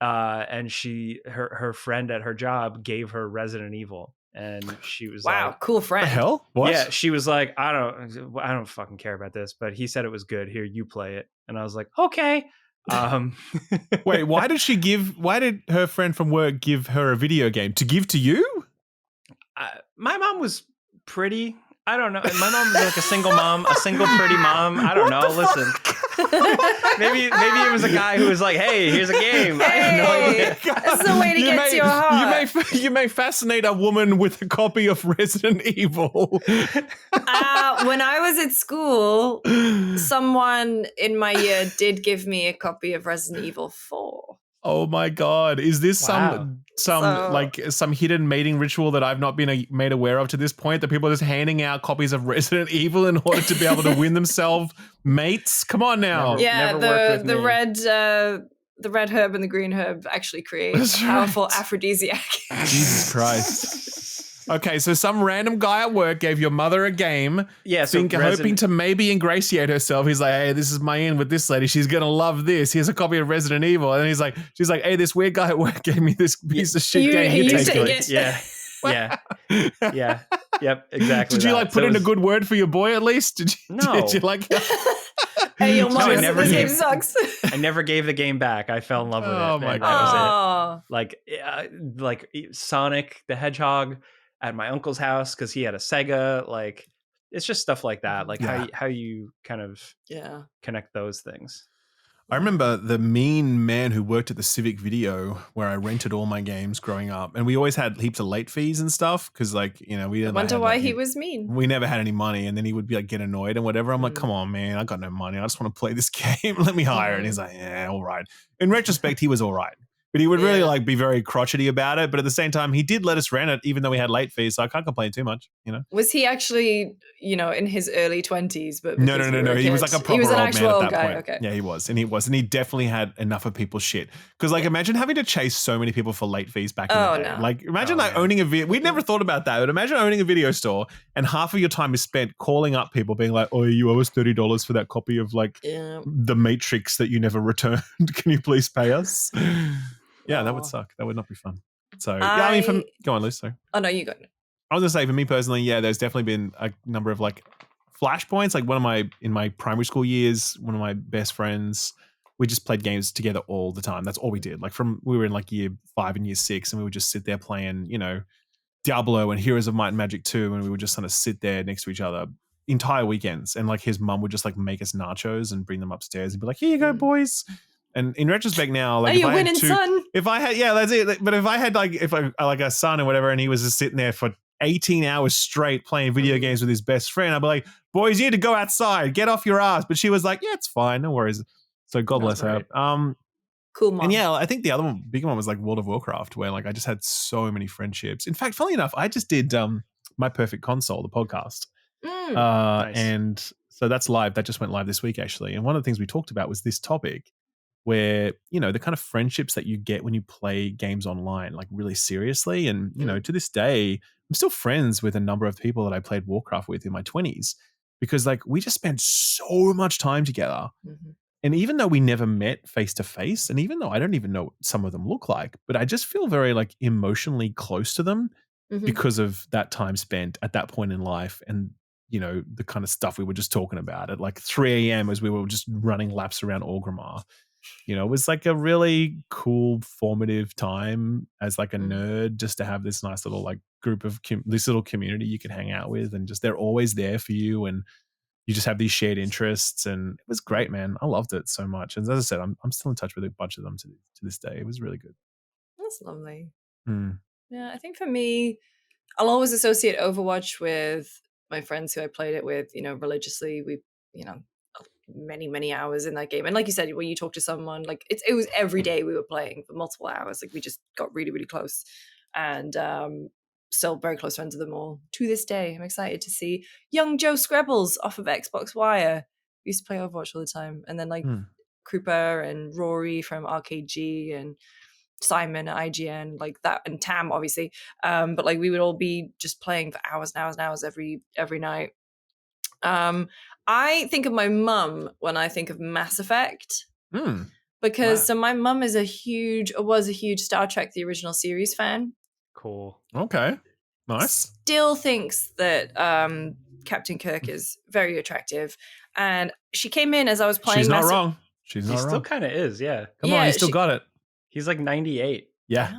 and her friend at her job gave her Resident Evil. And she was wow, like, cool friend. The hell? What? Yeah, she was like, I don't fucking care about this, but he said it was good. Here, you play it. And I was like, okay. Wait, why did her friend from work give her a video game to give to you? My mom was pretty. I don't know. My mom was like a single mom, a single pretty mom. I don't know. Listen. maybe it was a guy who was like, "Hey, here's a game." Hey, I have no idea. That's the way to get to your heart. You may fascinate a woman with a copy of Resident Evil. When I was at school, someone in my year did give me a copy of Resident Evil 4. Oh my God. Is this some hidden mating ritual that I've not been made aware of to this point, that people are just handing out copies of Resident Evil in order to be able to win themselves mates? Come on now. The red herb and the green herb actually create a powerful aphrodisiac. Jesus Christ. Okay, so some random guy at work gave your mother a game. Yeah, so hoping to maybe ingratiate herself. He's like, hey, this is my in with this lady. She's gonna love this. Here's a copy of Resident Evil. And she's like, hey, this weird guy at work gave me this piece of shit game. You take take it. Yeah. Yep, exactly. Did you like put in a good word for your boy at least? No. Did you like Hey, your mom, this game sucks. I never gave the game back. I fell in love with it. Oh my God. That was it. Like Sonic the Hedgehog at my uncle's house because he had a Sega. Like it's just stuff like that. Like how you kind of connect those things. I remember the mean man who worked at the Civic Video where I rented all my games growing up, and we always had heaps of late fees and stuff because, like, you know, we didn't. Wonder why he was mean. We never had any money, and then he would be like get annoyed and whatever. I'm like, come on, man, I got no money. I just want to play this game. Let me hire. And he's like, yeah, all right. In retrospect, he was all right. But he would really like be very crotchety about it. But at the same time, he did let us rent it, even though we had late fees. So I can't complain too much, you know. Was he actually, you know, in his early 20s? But no. He was like a proper old man at that point. Okay. Yeah, he was, and he definitely had enough of people's shit. Because like, imagine having to chase so many people for late fees back in the day. No. Like, imagine owning a video. We'd never thought about that, but imagine owning a video store and half of your time is spent calling up people, being like, "Oh, you owe us $30 for that copy of like The Matrix that you never returned. Can you please pay us?" Yeah, that would suck. That would not be fun. So, go on, Liz. Sorry. Oh, no, you go. I was going to say, for me personally, there's definitely been a number of like flashpoints. Like in my primary school years, one of my best friends, we just played games together all the time. That's all we did. Like we were in like year 5 and year 6, and we would just sit there playing, you know, Diablo and Heroes of Might and Magic 2, and we would just kind of sit there next to each other entire weekends. And like his mum would just like make us nachos and bring them upstairs and be like, "Here you go, boys." And in retrospect now, like, you winning, son? If I had, that's it. But if I had like a son or whatever, and he was just sitting there for 18 hours straight playing video games with his best friend, I'd be like, "Boys, you need to go outside, get off your ass." But she was like, "Yeah, it's fine, no worries." So God bless her. Cool mom. And I think the other one, big one, was like World of Warcraft, where like I just had so many friendships. In fact, funnily enough, I just did My Perfect Console, the podcast, Nice. and so that's live. That just went live this week, actually. And one of the things we talked about was this topic, where, you know, the kind of friendships that you get when you play games online, like really seriously. And, you know, to this day, I'm still friends with a number of people that I played Warcraft with in my 20s, because like we just spent so much time together. Mm-hmm. And even though we never met face to face, and even though I don't even know what some of them look like, but I just feel very like emotionally close to them because of that time spent at that point in life. And, you know, the kind of stuff we were just talking about at like 3 a.m. as we were just running laps around Orgrimmar. You know, it was like a really cool, formative time as like a nerd, just to have this nice little like group of this little community you could hang out with, and just they're always there for you, and you just have these shared interests, and it was great, man. I loved it so much, and as I said, I'm still in touch with a bunch of them to this day. It was really good. That's lovely. Yeah, I think for me, I'll always associate Overwatch with my friends who I played it with. You know, religiously, we, you know, many hours in that game. And like you said, when you talk to someone, like it was every day we were playing for multiple hours. Like we just got really, really close, and still very close friends with them all to this day. I'm excited to see young Joe Screbbles off of Xbox Wire. We used to play Overwatch all the time. And then like Krupa and Rory from RKG and Simon at IGN, like that, and Tam obviously. But like we would all be just playing for hours and hours and hours every night. I think of my mum when I think of Mass Effect, because so my mum was a huge Star Trek the original series fan. Cool. Okay, nice. Still thinks that Captain Kirk is very attractive, and she came in as I was playing. She's not wrong. She's not wrong. He still kind of is. Yeah. Come on, he still got it. He's like 98. Yeah.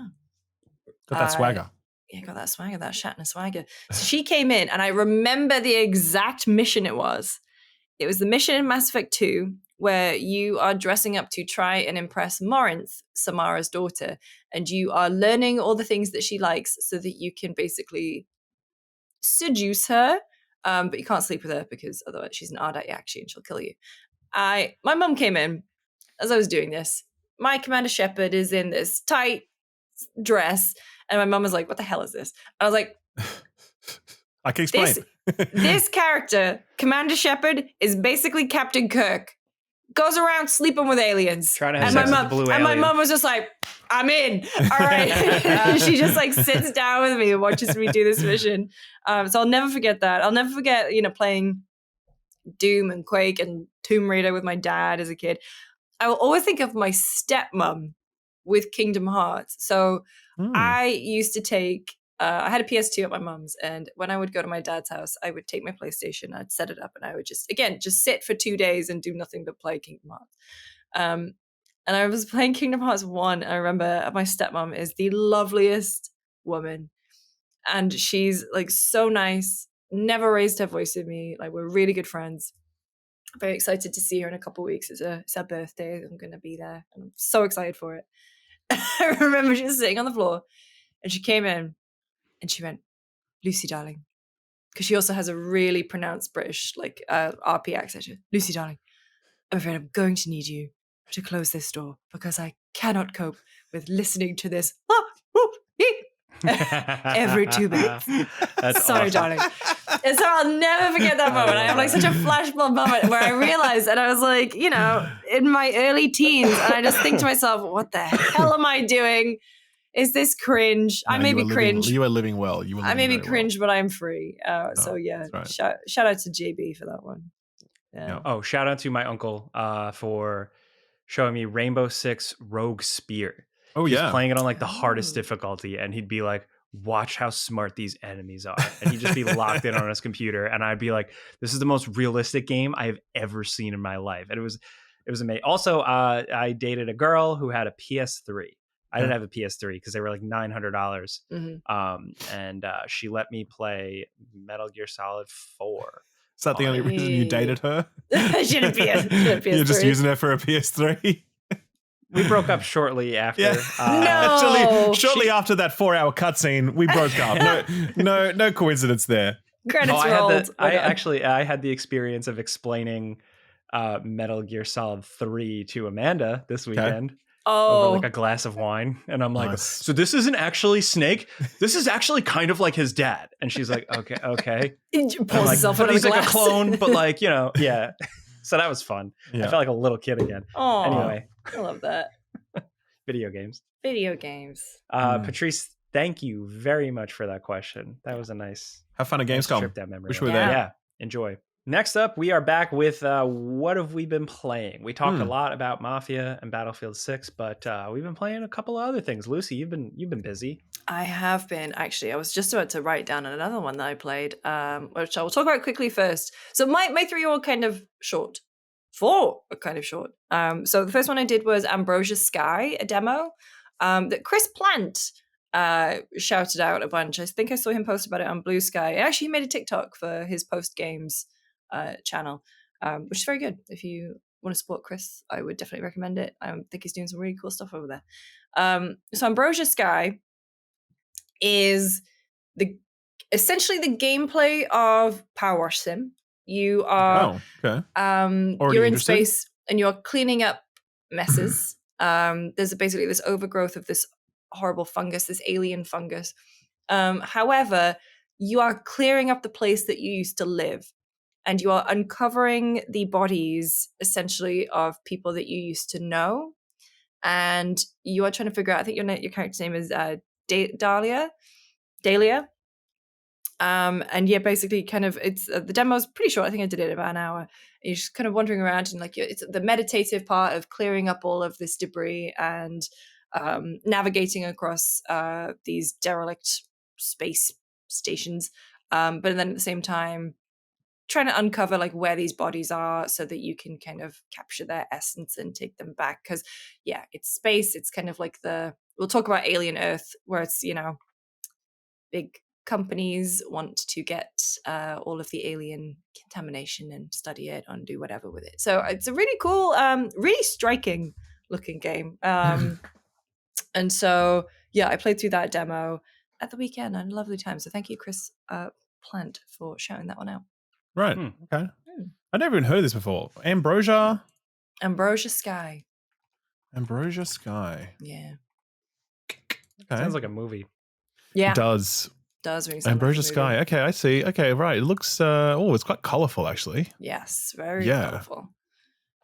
Got that swagger. Yeah, got that swagger, that Shatner swagger. So she came in, and I remember the exact mission it was. It was the mission in Mass Effect 2 where you are dressing up to try and impress Morinth, Samara's daughter, and you are learning all the things that she likes so that you can basically seduce her, but you can't sleep with her because otherwise she's an Ardite Yakshi and she'll kill you. My mum came in as I was doing this. My Commander Shepard is in this tight dress, and my mum was like, "What the hell is this?" I was like, I can explain. This character, Commander Shepard, is basically Captain Kirk. goes around sleeping with aliens. Trying to have sex with the blue alien. And my mom was just like, I'm in. All right. She just like sits down with me and watches me do this mission. So I'll never forget that. I'll never forget, playing Doom and Quake and Tomb Raider with my dad as a kid. I will always think of my stepmom with Kingdom Hearts. So I used to take, I had a PS2 at my mom's, and when I would go to my dad's house, I would take my PlayStation, I'd set it up, and I would just sit for 2 days and do nothing but play Kingdom Hearts. And I was playing Kingdom Hearts 1. I remember my stepmom is the loveliest woman, and she's like so nice, never raised her voice with me. Like, we're really good friends. Very excited to see her in a couple of weeks. It's her birthday. I'm going to be there, and I'm so excited for it. I remember just sitting on the floor, and she came in and she went, Lucy, darling. Because she also has a really pronounced British, like RP accent. She went, Lucy, darling, I'm afraid I'm going to need you to close this door because I cannot cope with listening to this every 2 minutes. Sorry, darling. And so I'll never forget that moment. I have like such a flashbulb moment where I realized, and I was like, in my early teens, and I just think to myself, what the hell am I doing? Is this cringe? No, I may be cringe. You are living well. I may be cringe, but I'm free. So yeah, right. shout out to JB for that one. Yeah. Oh, shout out to my uncle for showing me Rainbow Six Rogue Spear. Oh, He's playing it on like the hardest difficulty, and he'd be like, watch how smart these enemies are. And he'd just be locked in on his computer, and I'd be like, this is the most realistic game I have ever seen in my life. And it was amazing. Also, I dated a girl who had a PS3. I didn't have a PS3 because they were like $900. And she let me play Metal Gear Solid 4. Is that the only reason you dated her? She had a PS3. You're just using her for a PS3? We broke up shortly after. No. Shortly after that 4-hour cutscene, we broke up. No coincidence there. Credits rolled. I had the experience of explaining Metal Gear Solid 3 to Amanda this weekend. Over like a glass of wine, and I'm like, so this isn't actually Snake. This is actually kind of like his dad. And she's like, okay. He pulls himself out of the he's glass. like a clone, but like, yeah. So that was fun. I felt like a little kid again. Anyway, I love that. Video games. Patrice, thank you very much for that question. That was a nice have fun at Gamescom. Trip down memory. Wish we were there. Yeah, enjoy. Next up, we are back with what have we been playing? We talked a lot about Mafia and Battlefield 6, but we've been playing a couple of other things. Lucy, you've been busy. I have been, actually. I was just about to write down another one that I played, which I will talk about quickly first. So my 3 are kind of short. 4 are kind of short. So the first one I did was Ambrosia Sky, a demo that Chris Plant shouted out a bunch. I think I saw him post about it on Blue Sky. Actually, he made a TikTok for his post games channel, which is very good. If you want to support Chris, I would definitely recommend it. I think he's doing some really cool stuff over there. So Ambrosia Sky is essentially the gameplay of Power Wash Sim. You are you're in space and you're cleaning up messes. There's basically this overgrowth of this horrible fungus, this alien fungus. However, you are clearing up the place that you used to live. And you are uncovering the bodies, essentially, of people that you used to know. And you are trying to figure out, I think your character's name is Dahlia. And yeah, basically kind of, it's the demo's pretty short. I think I did it in about an hour. You're just kind of wandering around and like, it's the meditative part of clearing up all of this debris and navigating across these derelict space stations. But then at the same time, trying to uncover like where these bodies are so that you can kind of capture their essence and take them back. Because yeah, it's space. It's kind of like we'll talk about Alien Earth, where it's, big companies want to get all of the alien contamination and study it and do whatever with it. So it's a really cool, really striking looking game. And so, yeah, I played through that demo at the weekend and a lovely time. So thank you, Chris Plant, for shouting that one out. Right. Okay. I'd never even heard this before. Ambrosia Sky. Ambrosia Sky. Yeah. Okay. Sounds like a movie. Yeah. It does really sound Ambrosia like Sky. Okay, I see. Okay, right. It looks it's quite colorful actually. Yes, very colorful.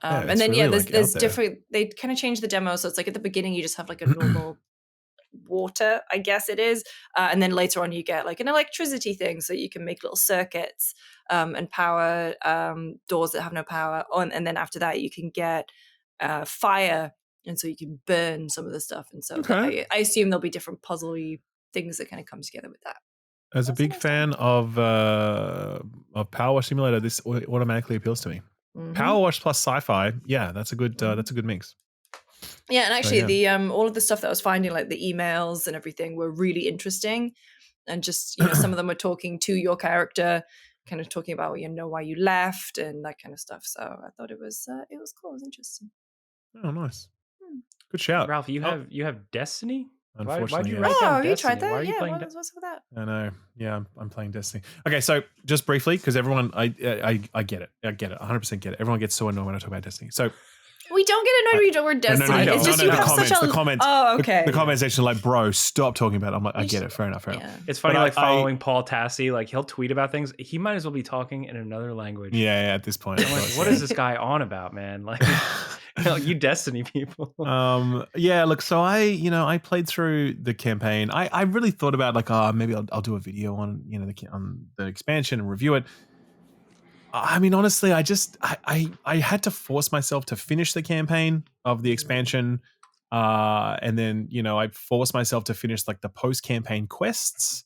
And then really there's different. They kind of changed the demo, so it's like at the beginning you just have like a normal water, I guess it is, and then later on you get like an electricity thing, so you can make little circuits and power doors that have no power on, and then after that you can get fire, and so you can burn some of the stuff, and so I assume there'll be different puzzly things that kind of come together with that. As a big fan of Power Wash Simulator, this automatically appeals to me. Power Wash plus sci-fi, yeah, that's a good mix. Yeah, and actually the all of the stuff that I was finding, like the emails and everything, were really interesting, and just some of them were talking to your character, kind of talking about why you left and that kind of stuff. So I thought it was cool, it was interesting. Oh, nice, good shout, Ralph. You have Destiny. Unfortunately, why'd you write down you tried Destiny? that? Why are you playing what's with that? I know. Yeah, I'm playing Destiny. Okay, so just briefly, because everyone, I get it. I get it. 100% get it. Everyone gets so annoyed when I talk about Destiny. So we don't get annoyed when you don't word Destiny. No, it's just you have such a... The comments. Oh, okay. The comment section like, bro, stop talking about it. I'm like, I get it. Fair enough. It's funny, but following Paul Tassi, like he'll tweet about things. He might as well be talking in another language. Yeah, at this point. I'm like, what is this guy on about, man? Like, you Destiny people. Yeah, look, so I played through the campaign. I really thought about like, maybe I'll do a video on, on the expansion and review it. I mean, honestly, I had to force myself to finish the campaign of the expansion. And then, I forced myself to finish like the post-campaign quests.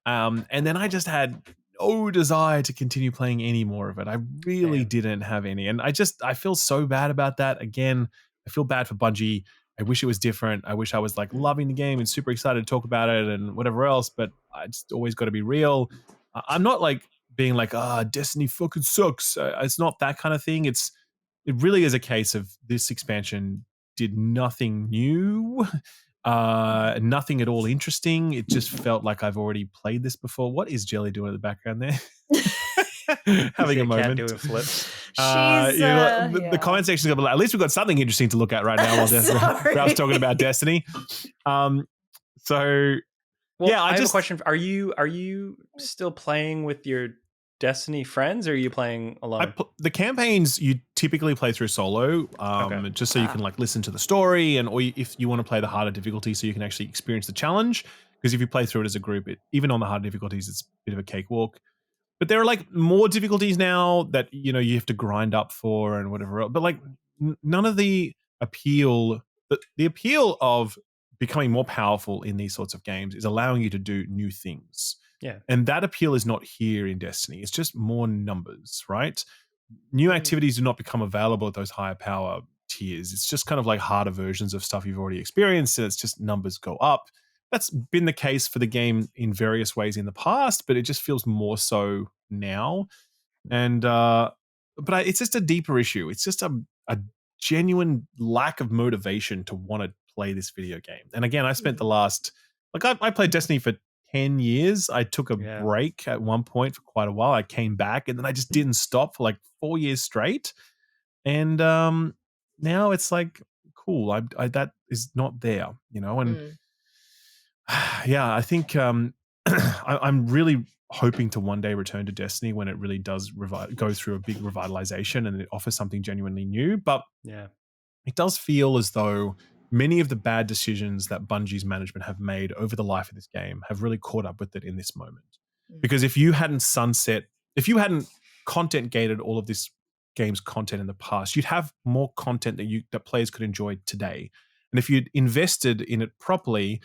And then I just had no desire to continue playing any more of it. I really didn't have any. And I feel so bad about that. Again, I feel bad for Bungie. I wish it was different. I wish I was like loving the game and super excited to talk about it and whatever else, but I just always got to be real. I'm not like being like, Destiny fucking sucks. It's not that kind of thing. It really is a case of this expansion did nothing new, nothing at all interesting. It just felt like I've already played this before. What is Jelly doing in the background there? Having a moment. Doing flips. The comment section is going to be like, at least we've got something interesting to look at right now while Ralph's talking about Destiny. Well, I have a question. Are you still playing with your Destiny friends, or are you playing alone? The campaigns you typically play through solo, just so you can like listen to the story, or if you want to play the harder difficulty, so you can actually experience the challenge. Because if you play through it as a group, even on the hard difficulties, it's a bit of a cakewalk. But there are like more difficulties now that you have to grind up for and whatever else. But like none of the appeal, the appeal of becoming more powerful in these sorts of games is allowing you to do new things. Yeah. And that appeal is not here in Destiny. It's just more numbers, right? New activities do not become available at those higher power tiers. It's just kind of like harder versions of stuff you've already experienced, and it's just numbers go up. That's been the case for the game in various ways in the past, but it just feels more so now. And but it's just a deeper issue. It's just a genuine lack of motivation to want to play this video game. And again, I spent the last, I played Destiny for 10 years. I took a break at one point for quite a while. I came back and then I just didn't stop for like 4 years straight. And now it's like, cool, I that is not there, and I think I'm really hoping to one day return to Destiny when it really does go through a big revitalization and it offers something genuinely new. But it does feel as though many of the bad decisions that Bungie's management have made over the life of this game have really caught up with it in this moment. Because if you hadn't content gated all of this game's content in the past, you'd have more content that players could enjoy today. And if you'd invested in it properly,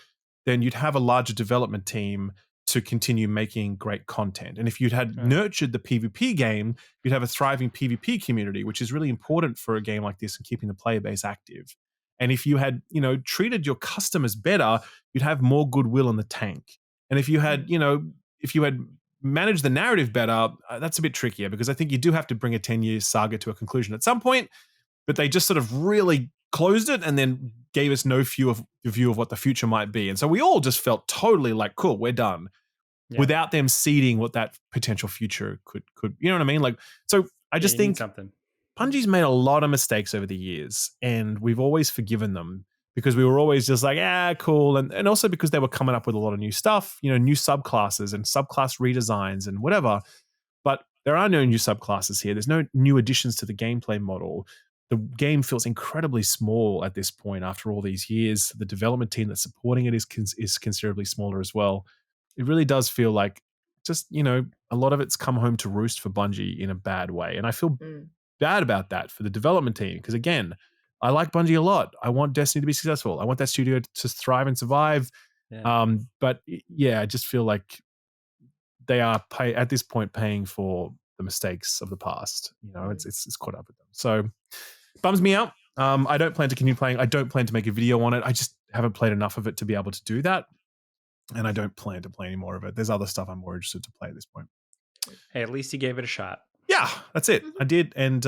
then you'd have a larger development team to continue making great content. And if you'd had nurtured the PvP game, you'd have a thriving PvP community, which is really important for a game like this and keeping the player base active. And if you had, treated your customers better, you'd have more goodwill in the tank. And if you had, managed the narrative better, that's a bit trickier because I think you do have to bring a 10-year saga to a conclusion at some point. But they just sort of really closed it and then gave us no view of what the future might be. And so we all just felt totally like, cool, we're done. Yeah. Without them seeding what that potential future could, you know what I mean? Like, so I just think Bungie's made a lot of mistakes over the years and we've always forgiven them because we were always just like, cool. And also because they were coming up with a lot of new stuff, new subclasses and subclass redesigns and whatever. But there are no new subclasses here. There's no new additions to the gameplay model. the game feels incredibly small at this point after all these years. The development team that's supporting it is considerably smaller as well. It really does feel like just, a lot of it's come home to roost for Bungie in a bad way. And I feel bad about that for the development team because, again, I like Bungie a lot. I want Destiny to be successful. I want that studio to thrive and survive. Yeah. But yeah, I just feel like they are at this point paying for the mistakes of the past. It's caught up with them. So bums me out. I don't plan to continue playing. I don't plan to make a video on it. I just haven't played enough of it to be able to do that. And I don't plan to play any more of it. There's other stuff I'm more interested to play at this point. Hey, at least you gave it a shot. Yeah, that's it. I did. And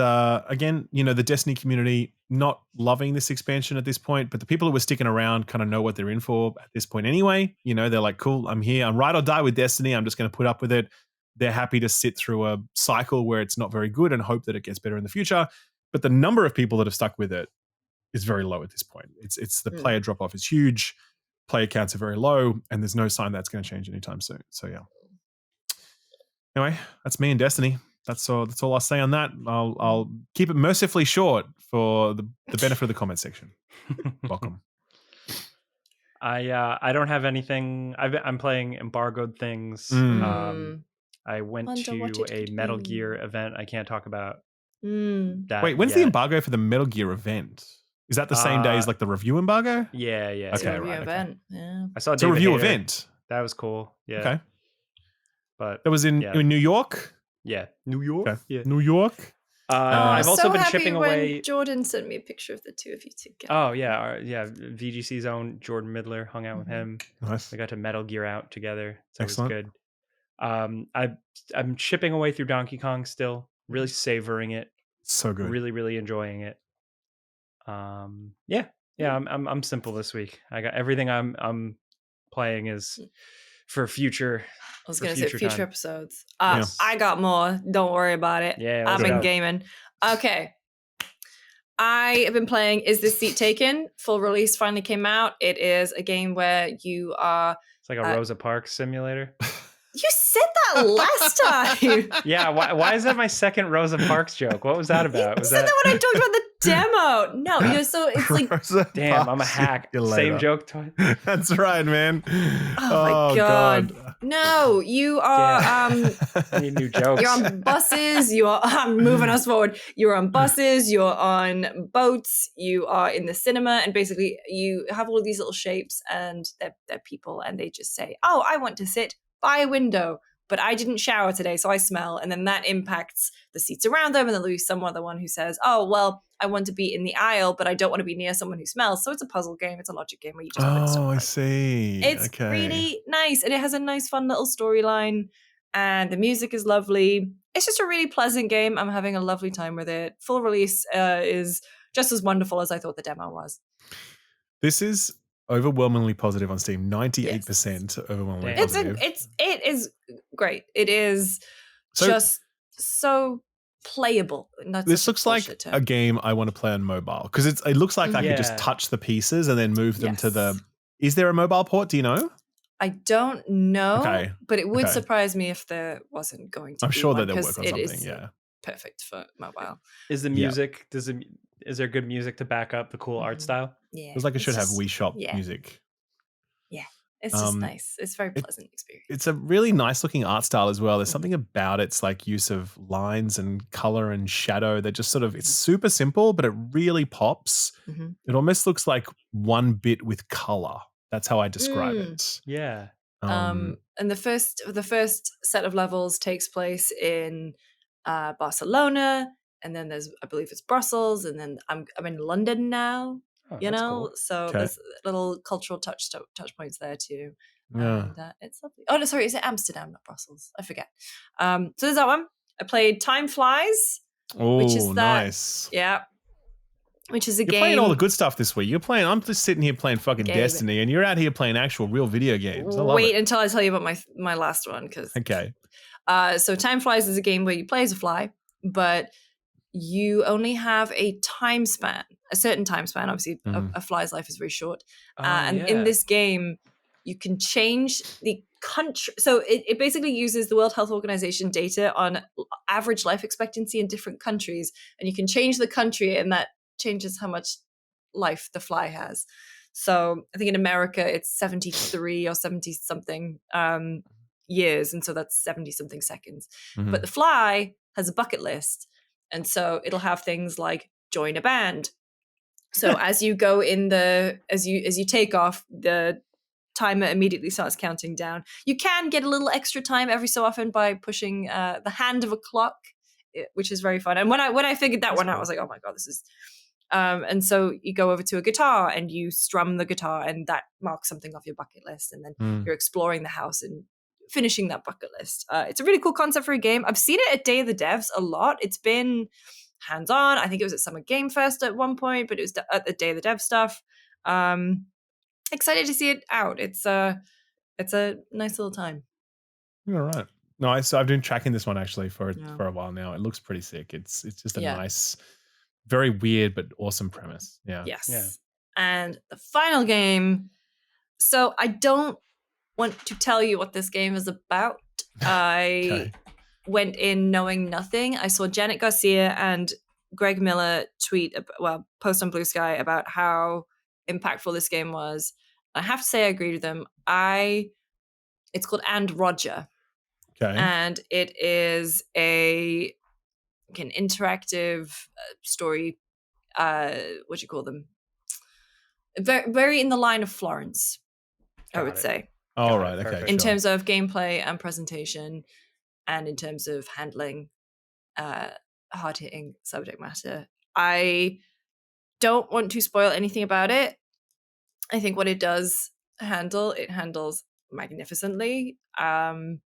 again, the Destiny community not loving this expansion at this point, but the people who were sticking around kind of know what they're in for at this point anyway. They're like, cool, I'm here. I'm ride or die with Destiny. I'm just going to put up with it. They're happy to sit through a cycle where it's not very good and hope that it gets better in the future. But the number of people that have stuck with it is very low at this point. It's the player drop-off is huge. Player counts are very low, and there's no sign that's going to change anytime soon. So yeah. Anyway, that's me and Destiny. That's all I'll say on that. I'll keep it mercifully short for the benefit of the comment section. Welcome. I don't have anything. I'm playing embargoed things. I went to a Metal Gear event. I can't talk about that. Wait, when's the embargo for the Metal Gear event? Is that the same day as like the review embargo? Yeah. Okay, right. Event. Okay. Yeah. I saw it's a review event. That was cool. Yeah. Okay. But that was in New York. Yeah, New York. Okay. Yeah. New York. I've also been chipping away. When Jordan sent me a picture of the two of you together. Oh yeah, VGC's own Jordan Midler hung out with him. Nice. We got to Metal Gear out together. So Excellent. It was good. I'm chipping away through Donkey Kong still, really savoring it. So good. Really, really enjoying it. I'm simple this week. I got everything I'm playing is for future. I was going to say future episodes. Yes. I got more. Don't worry about it. Yeah, I've been gaming. Okay. I have been playing Is This Seat Taken? Full release finally came out. It is a game where you are... It's like a Rosa Parks simulator. You said that last time. Yeah, why is that my second Rosa Parks joke? What was that about? You said that when I talked about the demo. No, so it's like... Rosa Damn, I'm a hack. Same joke twice. That's right, man. Oh my God. No, you are... I need new jokes. You're on buses. I'm moving us forward. You're on buses. You're on boats. You are in the cinema. And basically, you have all of these little shapes and they're people. And they just say, oh, I want to sit by a window, but I didn't shower today, so I smell. And then that impacts the seats around them. And then there'll be some other one who says, oh, well, I want to be in the aisle, but I don't want to be near someone who smells. So it's a puzzle game. It's a logic game where you just put stuff I see. It's really nice. And it has a nice, fun little storyline. And the music is lovely. It's just a really pleasant game. I'm having a lovely time with it. Full release is just as wonderful as I thought the demo was. This is overwhelmingly positive on Steam. 98% overwhelmingly positive. It is great. It is just so playable. This looks like a game I want to play on mobile because it looks like I could just touch the pieces and then move them to the... Is there a mobile port? Do you know? I don't know, but it would surprise me if there wasn't going to be. I'm sure that they'll work on something, yeah. Perfect for mobile. Is the music, is there good music to back up the cool art style? Yeah. It was like it should have Wii Shop music. Yeah. It's just nice. It's a very pleasant experience. It's a really nice looking art style as well. There's something about its like use of lines and color and shadow that just sort of, it's super simple, but it really pops. It almost looks like one bit with color. That's how I describe it. Yeah. And the first set of levels takes place in Barcelona, and then I believe it's Brussels, and then I'm in London now. Cool. So there's little cultural touch points there too. Yeah, and, it's lovely. Oh no, sorry, is it Amsterdam, not Brussels? I forget. So there's that one. I played Time Flies. Which is nice. Yeah. Which is a game. You're playing all the good stuff this week. I'm just sitting here playing fucking Destiny, and you're out here playing actual real video games. Wait until I tell you about my last one, because so Time Flies is a game where you play as a fly, but you only have a time span, a certain time span. Obviously, a fly's life is very short, in this game, you can change the country. So it basically uses the World Health Organization data on average life expectancy in different countries, and you can change the country, and that changes how much life the fly has. So I think in America it's 73 or 70 something years, and so that's 70 something seconds. But the fly has a bucket list, and so it'll have things like join a band. So as you go in as you take off, the timer immediately starts counting down. You can get a little extra time every so often by pushing the hand of a clock, which is very fun. And when I figured that one out, I was like, oh my god, this is. And so you go over to a guitar and you strum the guitar, and that marks something off your bucket list. And then you're exploring the house and finishing that bucket list. It's a really cool concept for a game. I've seen it at Day of the Devs a lot. It's been hands-on. I think it was at Summer Game Fest at one point, but it was at the Day of the Dev stuff. Excited to see it out. It's a nice little time. All right. No, I've been tracking this one actually for a while now. It looks pretty sick. It's just a nice, very weird but awesome premise. Yeah. Yes. Yeah. And the final game. So I don't want to tell you what this game is about. I went in knowing nothing. I saw Janet Garcia and Greg Miller post on Blue Sky about how impactful this game was. I have to say I agreed with them. It's called And Roger. Okay. And it is an interactive story. What do you call them? Very, very in the line of Florence, I would say. All right. Okay. In terms of gameplay and presentation, and in terms of handling hard-hitting subject matter. I don't want to spoil anything about it. I think what it does it handles magnificently. And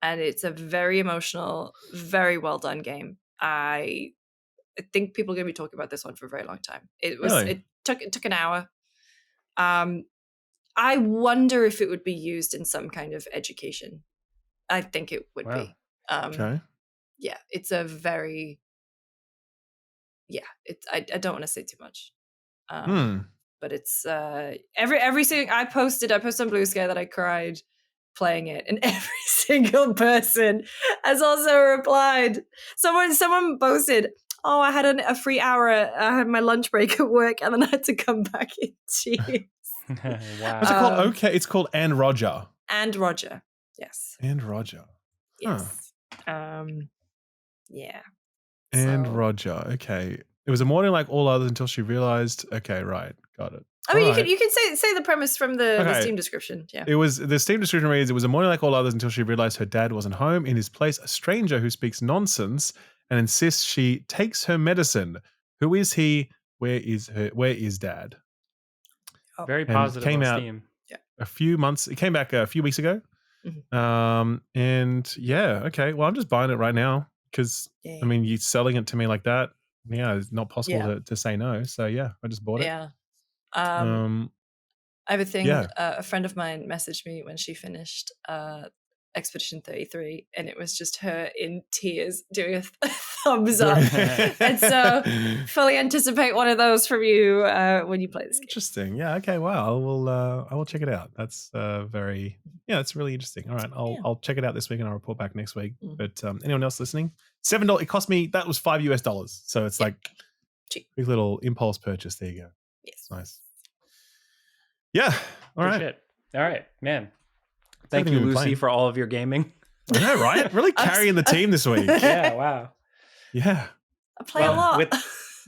it's a very emotional, very well done game. I think people are going to be talking about this one for a very long time. It took an hour. I wonder if it would be used in some kind of education. I think it would be. Okay. Yeah, it's a very. Yeah, I don't want to say too much. But it's every single I posted on Blue Sky that I cried playing it, and every single person has also replied. Someone posted, "Oh, I had a free hour. I had my lunch break at work, and then I had to come back in tears." Wow. What's it called? Okay, it's called And Roger. And Roger, yes. And Roger. Yes. Yeah. And Roger. Okay. It was a morning like all others until she realized. Okay, right, got it. I mean, you can say the premise from the Steam description. Yeah. It was the Steam description reads: it was a morning like all others until she realized her dad wasn't home. In his place, a stranger who speaks nonsense and insists she takes her medicine. Who is he? Where is dad? Very positive. Came on out Steam. It came back a few weeks ago. Mm-hmm. And yeah, okay. Well, I'm just buying it right now because I mean, you're selling it to me like that. Yeah, it's not possible to say no. So yeah, I just bought it. Yeah. I have a thing. A friend of mine messaged me when she finished Expedition 33, and it was just her in tears doing a thumbs up. And so fully anticipate one of those from you when you play this game. Interesting. Yeah. Okay. Wow. I will check it out. That's that's really interesting. All right. I'll check it out this week and I'll report back next week. But anyone else listening? $7. It cost me, that was $5. So it's like cheap. Big little impulse purchase. There you go. Yes. Nice. Yeah. All right. Shit. All right, man. Thank you, Lucy, for all of your gaming. I know, right? Really carrying the team this week. Yeah, wow. Yeah. I play a lot.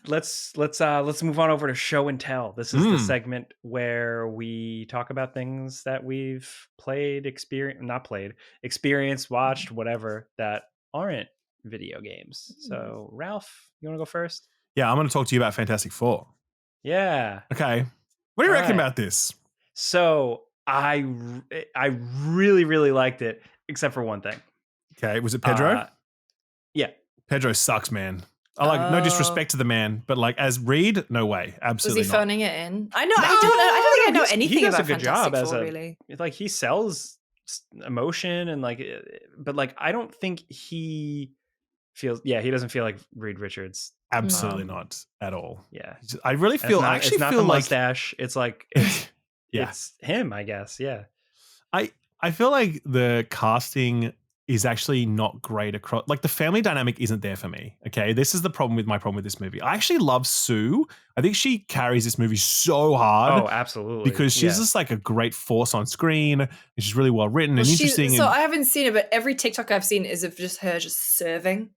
Let's move on over to show and tell. This is the segment where we talk about things that we've experienced, watched, whatever, that aren't video games. So, Ralph, you want to go first? Yeah, I'm going to talk to you about Fantastic Four. Yeah. Okay. What do you reckon about this? So, I really, really liked it, except for one thing. Okay, was it Pedro? Yeah. Pedro sucks, man. No disrespect to the man, but like as Reed, no way, absolutely. Was he phoning it in? I don't think I know anything about Fantastic Four, really. Like he sells emotion and like, but like I don't think he feels. Yeah, he doesn't feel like Reed Richards. Absolutely not at all. Yeah, I really feel. I actually it's not feel the like mustache. It's like it's him, I guess. Yeah. I feel like the casting is actually not great across. Like the family dynamic isn't there for me. Okay, this is the problem with this movie. I actually love Sue. I think she carries this movie so hard. Oh, absolutely. Because she's just like a great force on screen. And she's really well written and interesting. So I haven't seen it, but every TikTok I've seen is of just her just serving.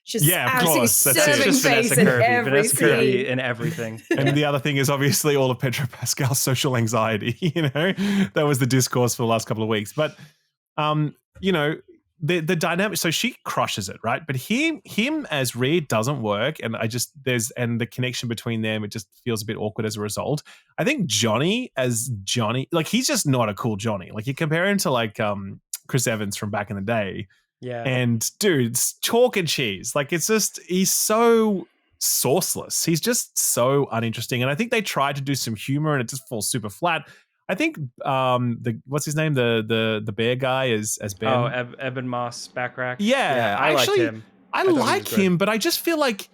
Just of course. Serving face in every scene. In everything. And the other thing is obviously all of Pedro Pascal's social anxiety. That was the discourse for the last couple of weeks. But the dynamic. So she crushes it, right? But him as Reed doesn't work, and the connection between them, it just feels a bit awkward as a result. I think Johnny as Johnny, like he's just not a cool Johnny. Like you compare him to like Chris Evans from back in the day. Yeah. And dude, it's chalk and cheese. Like it's just, he's so sourceless. He's just so uninteresting. And I think they tried to do some humor and it just falls super flat. I think what's his name? The bear guy as Ben. Oh, Eben Moss Backrack. Yeah, I liked him. I like him, but I just feel like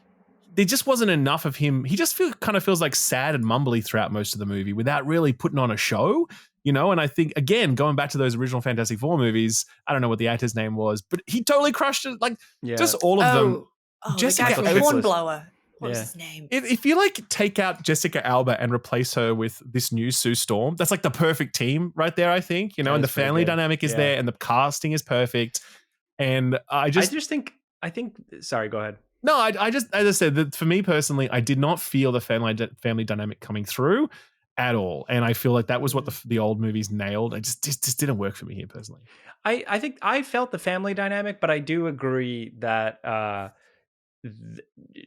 there just wasn't enough of him. He just kind of feels like sad and mumbly throughout most of the movie without really putting on a show. And I think, again, going back to those original Fantastic Four movies, I don't know what the actor's name was, but he totally crushed it. Like, just all of them. Jessica Alba. Hornblower. What was his name? If you, like, take out Jessica Alba and replace her with this new Sue Storm, that's, like, the perfect team right there, I think. And the family dynamic is there and the casting is perfect. And I think, sorry, go ahead. No, I just, as I said, that for me personally, I did not feel the family dynamic coming through at all, and I feel like that was what the old movies nailed. It just didn't work for me here personally. I think I felt the family dynamic, but I do agree that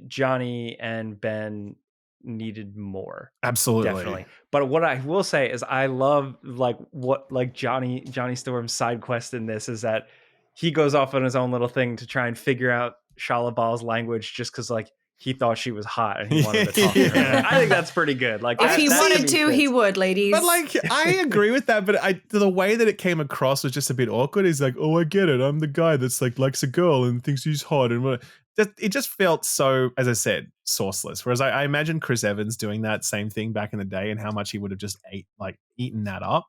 Johnny and Ben needed more. Absolutely, definitely. But what I will say is I love Johnny Storm's side quest in this is that he goes off on his own little thing to try and figure out Shalabal's language just because like he thought she was hot and he wanted to talk to her. I think that's pretty good. Like if he wanted to, he would, ladies. But like I agree with that, but the way that it came across was just a bit awkward. He's like, oh, I get it. I'm the guy that's like likes a girl and thinks he's hot and what. It just felt so, as I said, sourceless. Whereas I imagine Chris Evans doing that same thing back in the day and how much he would have just eaten that up.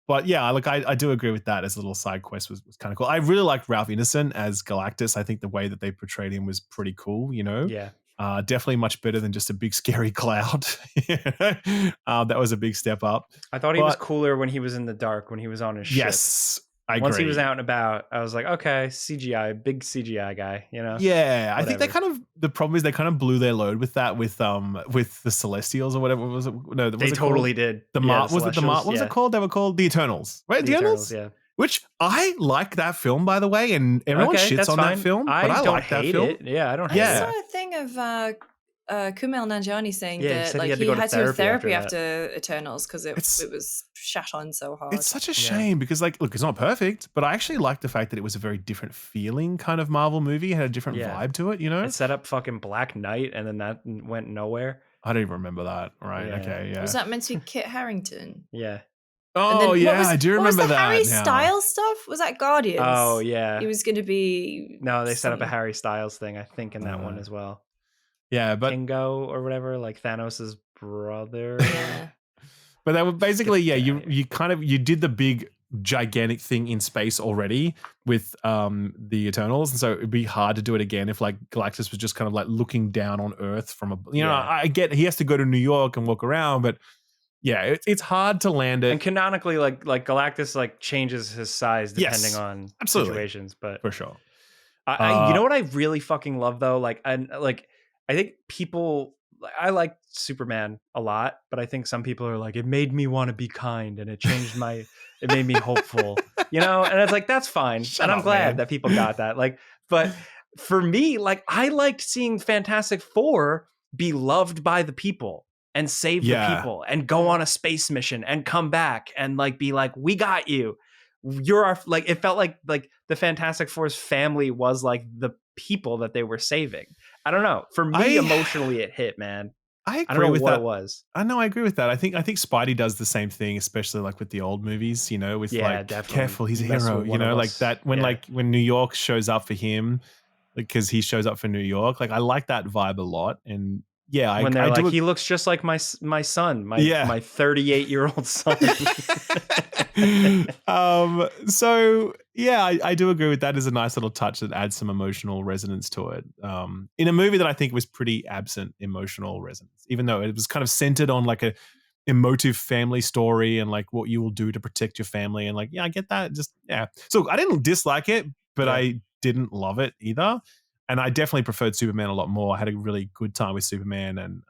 But yeah, like I do agree with that as a little side quest was kind of cool. I really liked Ralph Ineson as Galactus. I think the way that they portrayed him was pretty cool, Yeah. Definitely much better than just a big scary cloud. That was a big step up. I thought he was cooler when he was in the dark, when he was on his ship. Yes, I agree. Once he was out and about, I was like, okay, CGI, big CGI guy, Yeah, whatever. I think the problem is they kind of blew their load with that with the Celestials or whatever was it? No, they totally did. What was it called? They were called the Eternals, right? The Eternals, yeah. Which I like that film, by the way, and everyone shits on that film, but I like that film. It. Yeah, I don't hate it. I saw a thing of Kumail Nanjiani saying that like he had to have therapy after Eternals because it was shat on so hard. It's such a shame because like, look, it's not perfect, but I actually like the fact that it was a very different feeling kind of Marvel movie. It had a different vibe to it, It set up fucking Black Knight and then that went nowhere. I don't even remember that. Right. Yeah. Okay. Yeah. Was that meant to be Kit Harington? Yeah. Oh yeah, I do remember that. What was the Harry Styles stuff? Was that Guardians? Oh yeah. He was going to be. No, they set up a Harry Styles thing, I think, in that one as well. Yeah, but Kingo or whatever, like Thanos' brother. Yeah. But they were basically, you did the big gigantic thing in space already with the Eternals, and so it'd be hard to do it again if like Galactus was just kind of like looking down on Earth from a. I get he has to go to New York and walk around, but. Yeah, it's hard to land it. And canonically, like Galactus like changes his size depending on situations, but for sure. You know what I really fucking love though? I think people. I like Superman a lot, but I think some people are like, it made me want to be kind, and it made me hopeful, And it's like that's fine, and I'm glad that people got that. But for me, I liked seeing Fantastic Four be loved by the people. And save the people and go on a space mission and come back and be like, we got you. You're our it felt like the Fantastic Four's family was like the people that they were saving. I don't know. For me, emotionally, it hit, man. I agree don't know with what that. It was. I know. I agree with that. I think Spidey does the same thing, especially with the old movies. With definitely. Careful, he's a hero. Like that when New York shows up for him, because he shows up for New York. I like that vibe a lot and. yeah, when they're like, he looks just like my son, my 38-year-old son. So yeah, I do agree with that. Is a nice little touch that adds some emotional resonance to it. In a movie that I think was pretty absent emotional resonance, even though it was kind of centered on like a emotive family story and like what you will do to protect your family, and like, yeah, I get that. Just so I didn't dislike it, but I didn't love it either. And I definitely preferred Superman a lot more. I had a really good time with Superman, and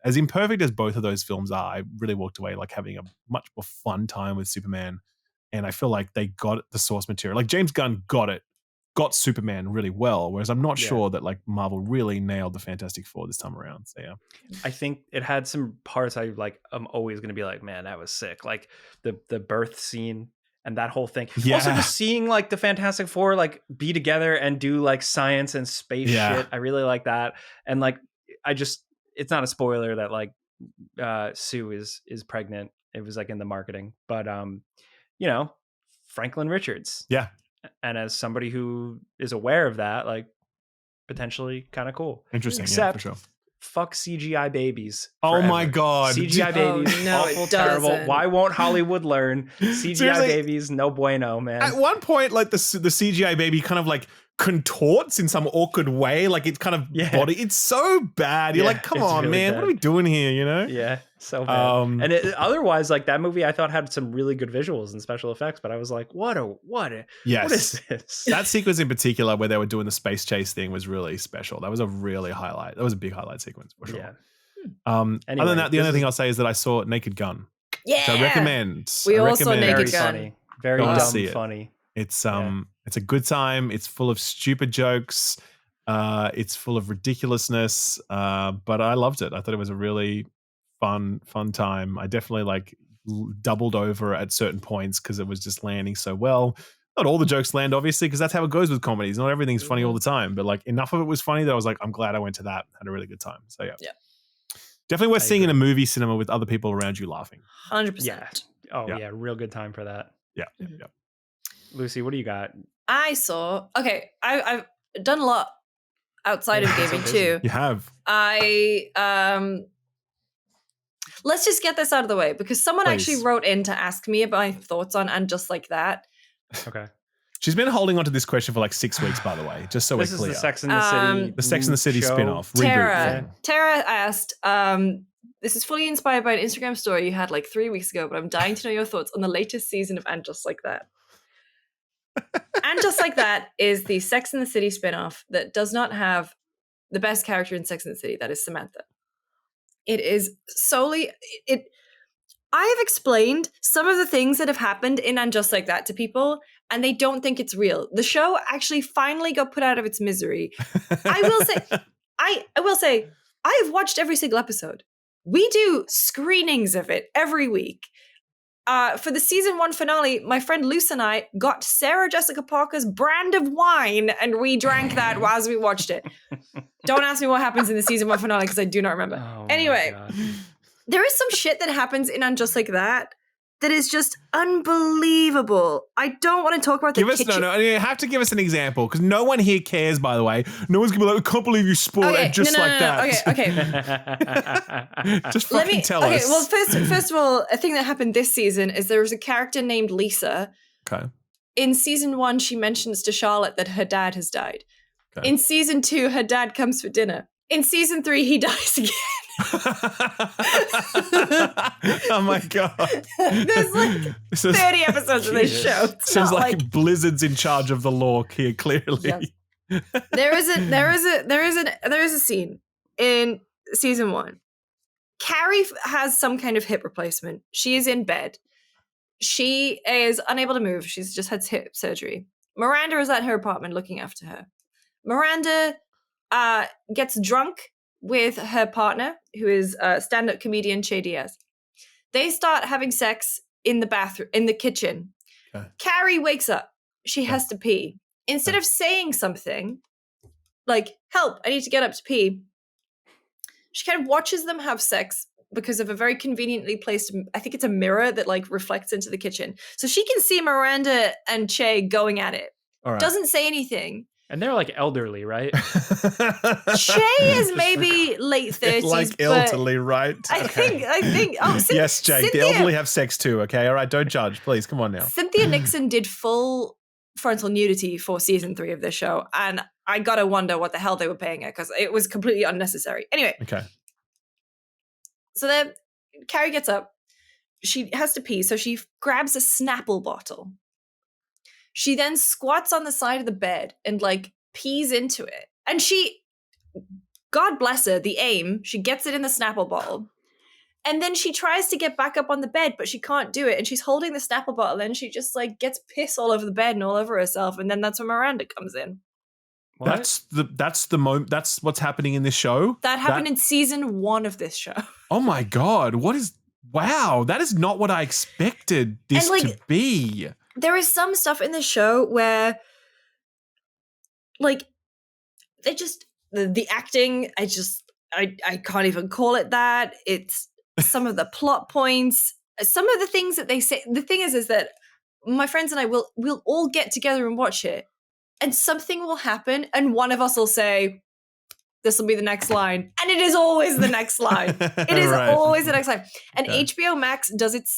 as imperfect as both of those films are, I really walked away like having a much more fun time with Superman. And I feel like they got the source material. Like James Gunn got Superman really well, whereas I'm not sure that like Marvel really nailed the Fantastic Four this time around. So yeah, I think it had some parts I'm always going to be like, man, that was sick. Like the birth scene and that whole thing. Yeah. Also just seeing like the Fantastic Four like be together and do like science and space shit. I really like that. And like, it's not a spoiler that like Sue is pregnant. It was like in the marketing, but you know, Franklin Richards. Yeah. And as somebody who is aware of that, like potentially kind of cool. Interesting. Except, for sure. Fuck CGI babies. Forever. Oh my God. CGI babies, awful, terrible. Why won't Hollywood learn? CGI Seriously, babies, no bueno, man. At one point, like the CGI baby kind of like contorts in some awkward way, like it's kind of body. It's so bad. You're like, come on, really man, bad. What are we doing here? You know? Yeah, so bad. And otherwise, like that movie, I thought had some really good visuals and special effects, but I was like, what is this? That sequence in particular, where they were doing the space chase thing, was really special. That was a really highlight. That was a big highlight sequence for sure. Yeah. Anyway, other than that, the only thing I'll say is that I saw Naked Gun. Yeah. So I recommend. We all saw Naked very Gun. Funny. Very dumb funny. It's it's a good time. It's full of stupid jokes. It's full of ridiculousness. But I loved it. I thought it was a really fun time. I definitely like doubled over at certain points because it was just landing so well. Not all the jokes land, obviously, because that's how it goes with comedies. Not everything's funny all the time, but like enough of it was funny that I was like, I'm glad I went to that. Had a really good time. So yeah. Definitely worth seeing in a movie cinema with other people around you laughing. 100%. Yeah. Oh yeah, real good time for that. Yeah. Lucy, what do you got? I saw. Okay, I've done a lot outside of gaming too. You have. Let's just get this out of the way because someone actually wrote in to ask me about my thoughts on And Just Like That. Okay. She's been holding on to this question for like 6 weeks, by the way, just so we're clear. This is the Sex and the City. The Sex and the City spin-off. Tara asked, this is fully inspired by an Instagram story you had like 3 weeks ago, but I'm dying to know your thoughts on the latest season of And Just Like That. And Just Like That is the Sex and the City spin-off that does not have the best character in Sex and the City, that is Samantha. It is solely... I have explained some of the things that have happened in And Just Like That to people, and they don't think it's real. The show actually finally got put out of its misery. I will say, I have watched every single episode. We do screenings of it every week. For the season 1 finale, my friend Luce and I got Sarah Jessica Parker's brand of wine, and we drank that as we watched it. Don't ask me what happens in the season 1 finale because I do not remember. Anyway. There is some shit that happens in And Just Like That is just unbelievable. I don't want to talk about the kitchen. You have to give us an example because no one here cares, by the way. No one's going to be like, I can't believe you spoiled it just like that. Okay. Just fucking tell us. Okay, well, first of all, a thing that happened this season is there was a character named Lisa. Okay. In season 1, she mentions to Charlotte that her dad has died. Okay. In season 2, her dad comes for dinner. In season 3, he dies again. Oh my God. There's like 30 episodes of this show. Sounds like Blizzard's in charge of the lore here, clearly. Yes. There is a scene in season 1. Carrie has some kind of hip replacement. She is in bed. She is unable to move. She's just had hip surgery. Miranda is at her apartment looking after her. Miranda gets drunk with her partner, who is stand-up comedian Che Diaz. They start having sex in the bathroom, in the kitchen. Okay. Carrie wakes up. She has to pee. Instead of saying something like, help, I need to get up to pee, she kind of watches them have sex because of a very conveniently placed, I think it's a mirror that like reflects into the kitchen. So she can see Miranda and Che going at it. All right. Doesn't say anything. And they're like elderly, right? Shay is maybe late 30s. Like elderly, right? I think. Oh, yes, Jake. Cynthia, the elderly have sex too. Okay, all right. Don't judge, please. Come on now. Cynthia Nixon did full frontal nudity for season 3 of this show, and I gotta wonder what the hell they were paying her because it was completely unnecessary. Anyway, okay. So then Carrie gets up. She has to pee, so she grabs a Snapple bottle. She then squats on the side of the bed and like pees into it. And she, God bless her, the aim, she gets it in the Snapple bottle. And then she tries to get back up on the bed, but she can't do it. And she's holding the Snapple bottle and she just like gets piss all over the bed and all over herself. And then that's when Miranda comes in. What? That's the moment. That's what's happening in this show. That happened in season 1 of this show. Oh my God. Wow. That is not what I expected this to be. There is some stuff in the show where, like, they just the acting. I can't even call it that. It's some of the plot points, some of the things that they say. The thing is that my friends and I we'll all get together and watch it, and something will happen, and one of us will say, "This will be the next line," and it is always the next line. It is always the next line. And HBO Max does it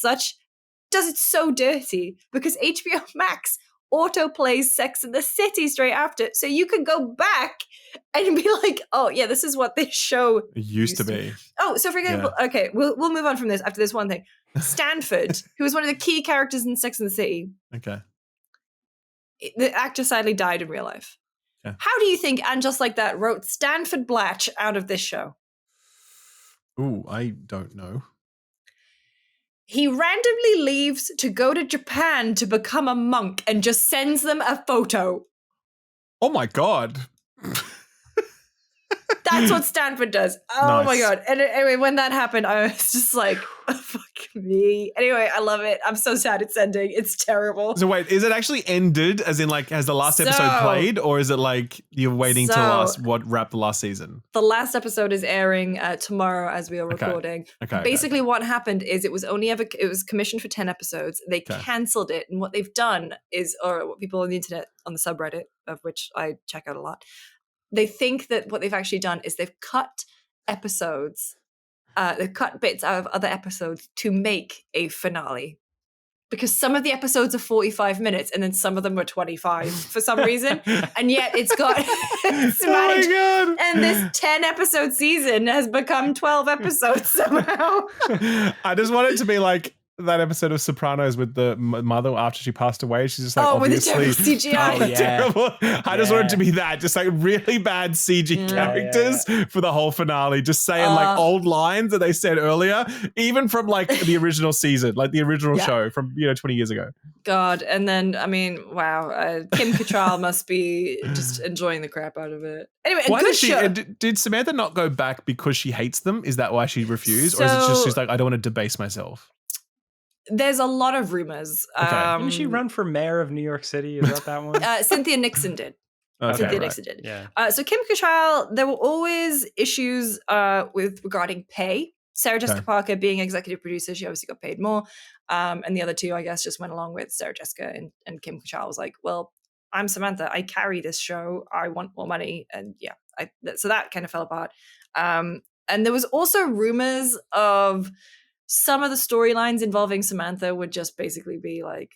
so dirty because HBO Max auto plays Sex and the City straight after. So you can go back and be like, oh yeah, this is what this show used to be. Oh, so for example, okay, we'll move on from this after this one thing. Stanford, who was one of the key characters in Sex and the City. Okay. The actor sadly died in real life. Yeah. How do you think And Just Like That wrote Stanford Blatch out of this show? Ooh, I don't know. He randomly leaves to go to Japan to become a monk and just sends them a photo. Oh my God. That's what Stanford does. Oh my God. And anyway, when that happened, I was just like, oh, fuck me. Anyway, I love it. I'm so sad it's ending. It's terrible. So wait, is it actually ended as in like, has the last episode played, or is it like you're waiting to wrap the last season? The last episode is airing tomorrow as we are recording. Okay. Basically what happened is it was commissioned for 10 episodes. They canceled it. And what they've done is, or what people on the internet, on the subreddit, of which I check out a lot, they think that what they've actually done is they've cut episodes, they've cut bits out of other episodes to make a finale. Because some of the episodes are 45 minutes and then some of them are 25 for some reason. And yet it's got it's managed. Oh my God. And this 10 episode season has become 12 episodes somehow. I just want it to be like that episode of Sopranos with the mother after she passed away. She's just like, obviously, with the terrible CGI. Terrible. I just want it to be that, just like really bad CG characters for the whole finale, just saying like old lines that they said earlier, even from like the original season, like the original show from 20 years ago. God, and then I mean, wow, Kim Cattrall must be just enjoying the crap out of it. Anyway, why good did she? show. Did Samantha not go back because she hates them? Is that why she refused, or is it just she's like, I don't want to debase myself? There's a lot of rumors. Okay. Didn't she run for mayor of New York City? Is that one? Cynthia Nixon did. Okay, Cynthia Nixon did. Yeah. So Kim Cattrall, there were always issues regarding pay. Sarah Jessica Parker being executive producer, she obviously got paid more. And the other two, I guess, just went along with Sarah Jessica, and Kim Cattrall was like, well, I'm Samantha. I carry this show. I want more money. And so that kind of fell apart. And there was also rumors of some of the storylines involving Samantha would just basically be like,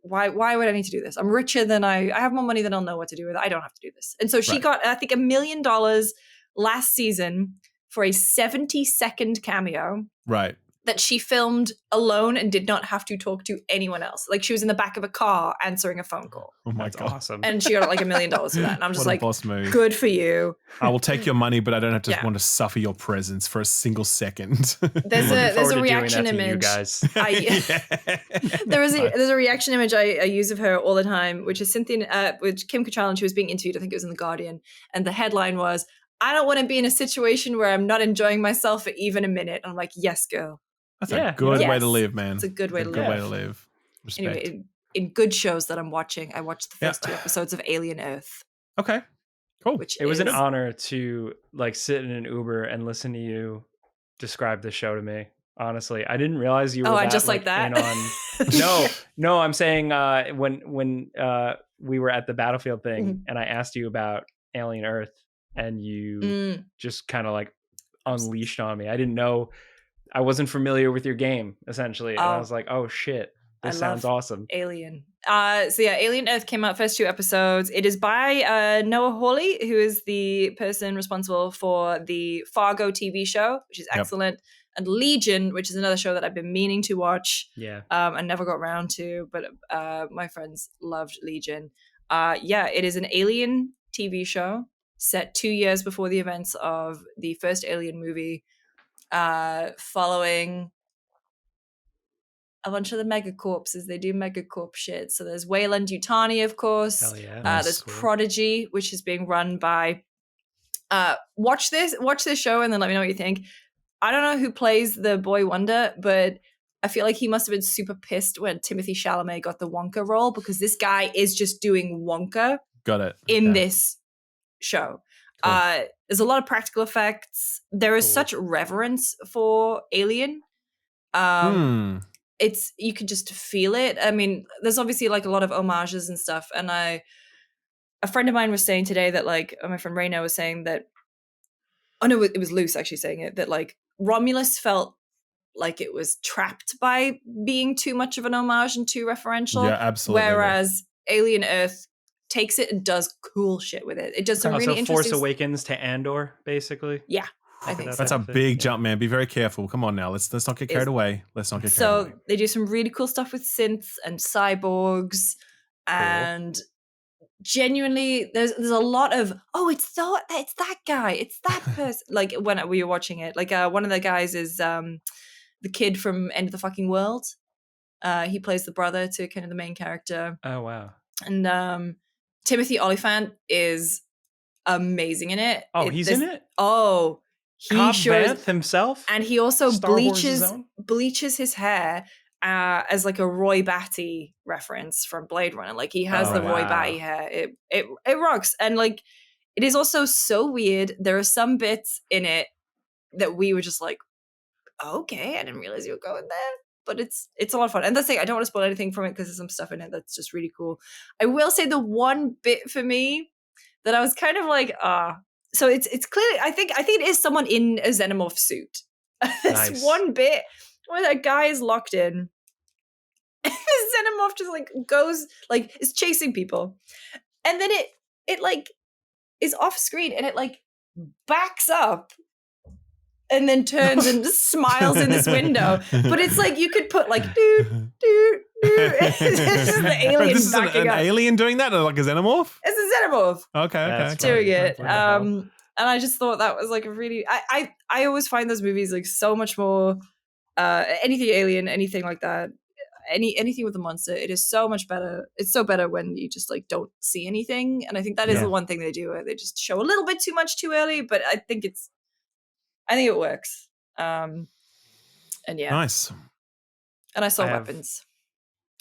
why would I need to do this? I'm richer than I have more money than I'll know what to do with it. I don't have to do this. And so she got, I think, $1 million last season for a 70-second cameo. Right. That she filmed alone and did not have to talk to anyone else. Like she was in the back of a car answering a phone call. Oh my God. Awesome. And she got like $1 million for that. And I'm just like, boss move. Good for you. I will take your money, but I don't have to want to suffer your presence for a single second. There's a reaction image. You guys. There's a reaction image I use of her all the time, which is which Kim Cattrall, and she was being interviewed. I think it was in The Guardian, and the headline was, "I don't want to be in a situation where I'm not enjoying myself for even a minute." And I'm like, yes, girl. That's a good way to live, man. It's a good way to live. Respect. Anyway, in good shows that I'm watching, I watched the first 2 episodes of Alien Earth. Okay, cool. It was an honor to like sit in an Uber and listen to you describe the show to me. Honestly, I didn't realize you were. I just like that. No, I'm saying when we were at the Battlefield thing and I asked you about Alien Earth and you just kind of like unleashed on me. I didn't know, I wasn't familiar with your game essentially. And I was like, oh shit, this sounds awesome. Alien. Alien Earth came out first 2 episodes. It is by Noah Hawley, who is the person responsible for the Fargo TV show, which is excellent, and Legion, which is another show that I've been meaning to watch. I never got around to, but my friends loved Legion. It is an alien TV show set 2 years before the events of the first Alien movie, following a bunch of the megacorps as they do megacorp shit. So there's Wayland Yutani, of course. Hell yeah. There's Prodigy, which is being run by watch this show and then let me know what you think. I don't know who plays the boy Wonder, but I feel like he must have been super pissed when Timothée Chalamet got the Wonka role, because this guy is just doing Wonka in this show. Cool. There's a lot of practical effects. There is such reverence for Alien. It's, you can just feel it. I mean, there's obviously like a lot of homages and stuff. And a friend of mine was saying today that like, my friend Raina was saying that, oh no, it was Luce actually saying it, that like Romulus felt like it was trapped by being too much of an homage and too referential. Yeah, absolutely. Whereas Alien Earth takes it and does cool shit with it. It does some really interesting... Force Awakens to Andor, basically. Yeah. I think that's a big jump, man. Be very careful. Come on now. Let's not get carried away. So they do some really cool stuff with synths and cyborgs, and genuinely, there's a lot of it's that guy, it's that person. Like when we were watching it, like one of the guys is the kid from End of the Fucking World. He plays the brother to kind of the main character. Oh wow! And Timothy Olyphant is amazing in it. He's in it. Oh. He shows himself, and he also bleaches his hair as like a Roy Batty reference from Blade Runner. Like he has Roy Batty hair. It rocks, and like it is also so weird. There are some bits in it that we were just like, okay, I didn't realize you were going there. But it's a lot of fun. And that's it. I don't want to spoil anything from it because there's some stuff in it that's just really cool. I will say the one bit for me that I was kind of like, so it's clearly, I think it is someone in a xenomorph suit. There's one bit where that guy is locked in. The xenomorph just like goes, like is chasing people. And then it like is off screen and it like backs up and then turns and just smiles in this window. But it's like you could put like it's just the alien backing up. An alien doing that, or like a xenomorph? It's a xenomorph. Okay. Doing it. And I just thought that was like a really, I always find those movies like so much more, anything alien, anything like that, anything with a monster, it is so much better. It's so better when you just like don't see anything. And I think that is the one thing they do, where they just show a little bit too much too early, but I think it works. And yeah. Nice. And I saw Weapons.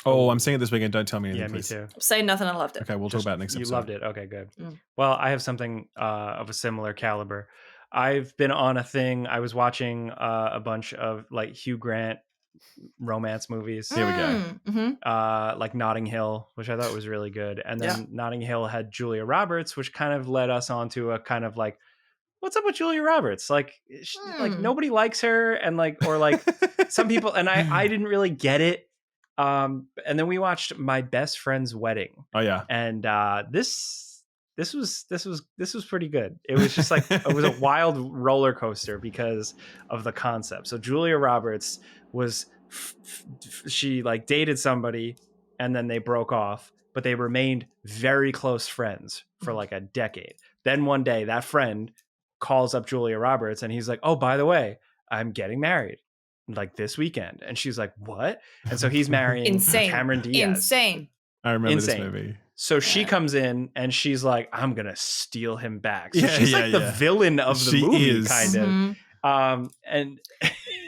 Oh, I'm seeing it this weekend. Don't tell me anything, please. Me too. I'm saying nothing. I loved it. Okay, we'll talk about it next episode. You loved it. Okay, good. Well, I have something of a similar caliber. I've been on a thing. I was watching a bunch of like Hugh Grant romance movies. Here we go. Like Notting Hill, which I thought was really good. And then Notting Hill had Julia Roberts, which kind of led us onto a kind of like, what's up with Julia Roberts? Like, like nobody likes her, and like, or like some people, and I didn't really get it. And then we watched My Best Friend's Wedding. Oh yeah. And this was pretty good. It was just like it was a wild roller coaster because of the concept. So Julia Roberts was she like dated somebody and then they broke off, but they remained very close friends for like a decade. Then one day that friend calls up Julia Roberts and he's like, "Oh, by the way, I'm getting married like this weekend." And she's like, "What?" And so he's marrying Cameron Diaz. Insane. I remember this movie. So she comes in and she's like, "I'm gonna steal him back." So she's like the villain of the movie, kind of. And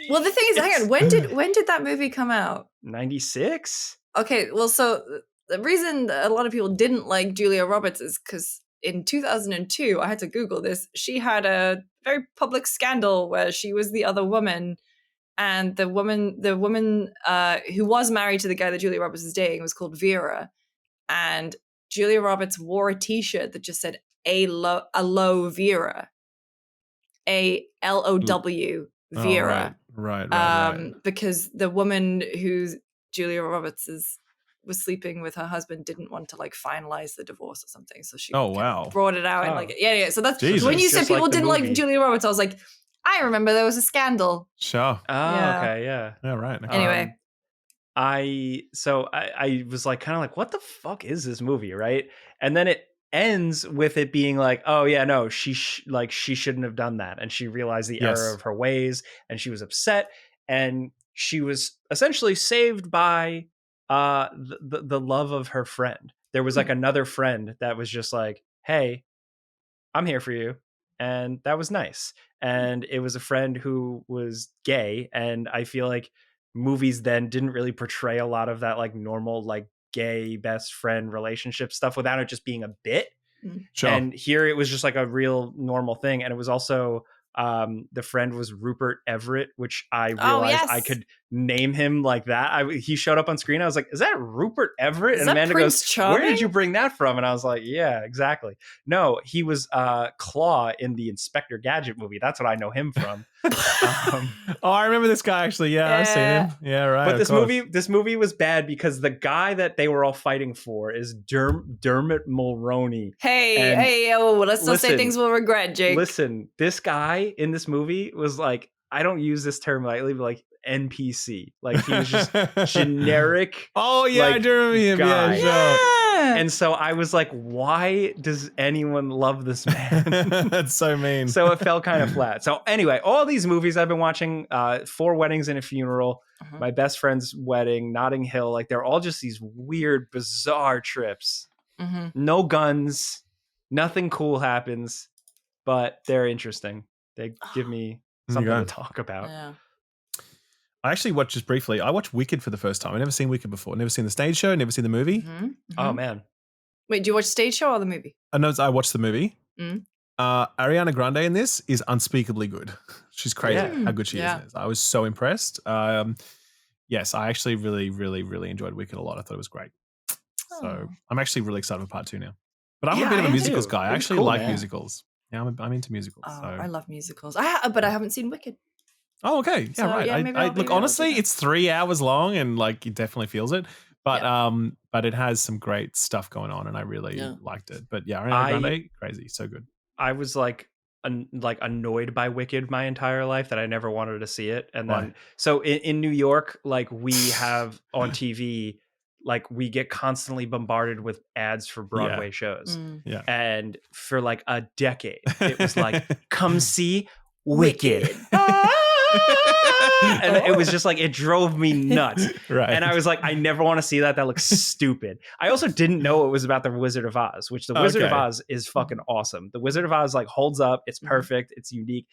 well, the thing is, hang on, when did that movie come out? 96. Okay, well, so the reason a lot of people didn't like Julia Roberts is because in 2002, I had to Google this. She had a very public scandal where she was the other woman. And the woman who was married to the guy that Julia Roberts is dating was called Vera. And Julia Roberts wore a T-shirt that just said aloe vera, ALOW Vera. Oh, right. Because the woman who Julia Roberts was sleeping with her husband didn't want to like finalize the divorce or something, so she brought it out and like yeah. So that's when you said people didn't like Julia Roberts. I was like, I remember there was a scandal. Sure. Oh, okay, yeah. Yeah, right. Okay. Anyway, I was like kind of like, what the fuck is this movie, right? And then it ends with it being like, oh yeah, no, she shouldn't have done that, and she realized the error of her ways, and she was upset, and she was essentially saved by the love of her friend. There was like another friend that was just like, hey, I'm here for you, and that was nice. And it was a friend who was gay, and I feel like movies then didn't really portray a lot of that like normal like gay best friend relationship stuff without it just being a bit. Sure. And here it was just like a real normal thing, and it was also the friend was Rupert Everett, which I realized I could name him like that. He showed up on screen. I was like, is that Rupert Everett? And Amanda goes, where did you bring that from? And I was like, yeah, exactly. No, he was Claw in the Inspector Gadget movie. That's what I know him from. I remember this guy actually. Yeah, I've seen him. Yeah, right. But this movie was bad because the guy that they were all fighting for is Dermot Mulroney. Let's not say things we'll regret, Jake. Listen, this guy in this movie was like, I don't use this term lightly, but like NPC. Like he was just generic. Oh yeah, like, I do remember him. Guy. Yeah, sure. And so I was like, why does anyone love this man? That's so mean. So it fell kind of flat. So anyway, all these movies I've been watching, 4 Weddings and a Funeral, My Best Friend's Wedding, Notting Hill, like they're all just these weird, bizarre trips. No guns, nothing cool happens, but they're interesting. They give me something to talk about. Yeah. I actually watched just briefly. I watched Wicked for the first time. I've never seen Wicked before. Never seen the stage show. Never seen the movie. Oh man! Wait, do you watch the stage show or the movie? No, I watched the movie. Ariana Grande in this is unspeakably good. She's crazy how good she is in this. I was so impressed. Yes, I actually really, really, really enjoyed Wicked a lot. I thought it was great. So I'm actually really excited for part 2 now. But I'm a bit of a musicals guy. I actually like musicals. Yeah, I'm into musicals. Oh, so. I love musicals. But I haven't seen Wicked. Oh, okay. Yeah, so, right. Yeah, look, honestly, it's 3 hours long and like it definitely feels it. But it has some great stuff going on and I really liked it. But yeah, Ariana Grande, crazy, so good. I was like annoyed by Wicked my entire life that I never wanted to see it. And then so in New York, like we have on TV, like we get constantly bombarded with ads for Broadway shows. Yeah. And for like a decade, it was like, come see Wicked. And it was just like, it drove me nuts. Right. And I was like, I never want to see that. That looks stupid. I also didn't know it was about the Wizard of Oz, which the Wizard of Oz is fucking awesome. The Wizard of Oz like holds up. It's perfect. It's unique.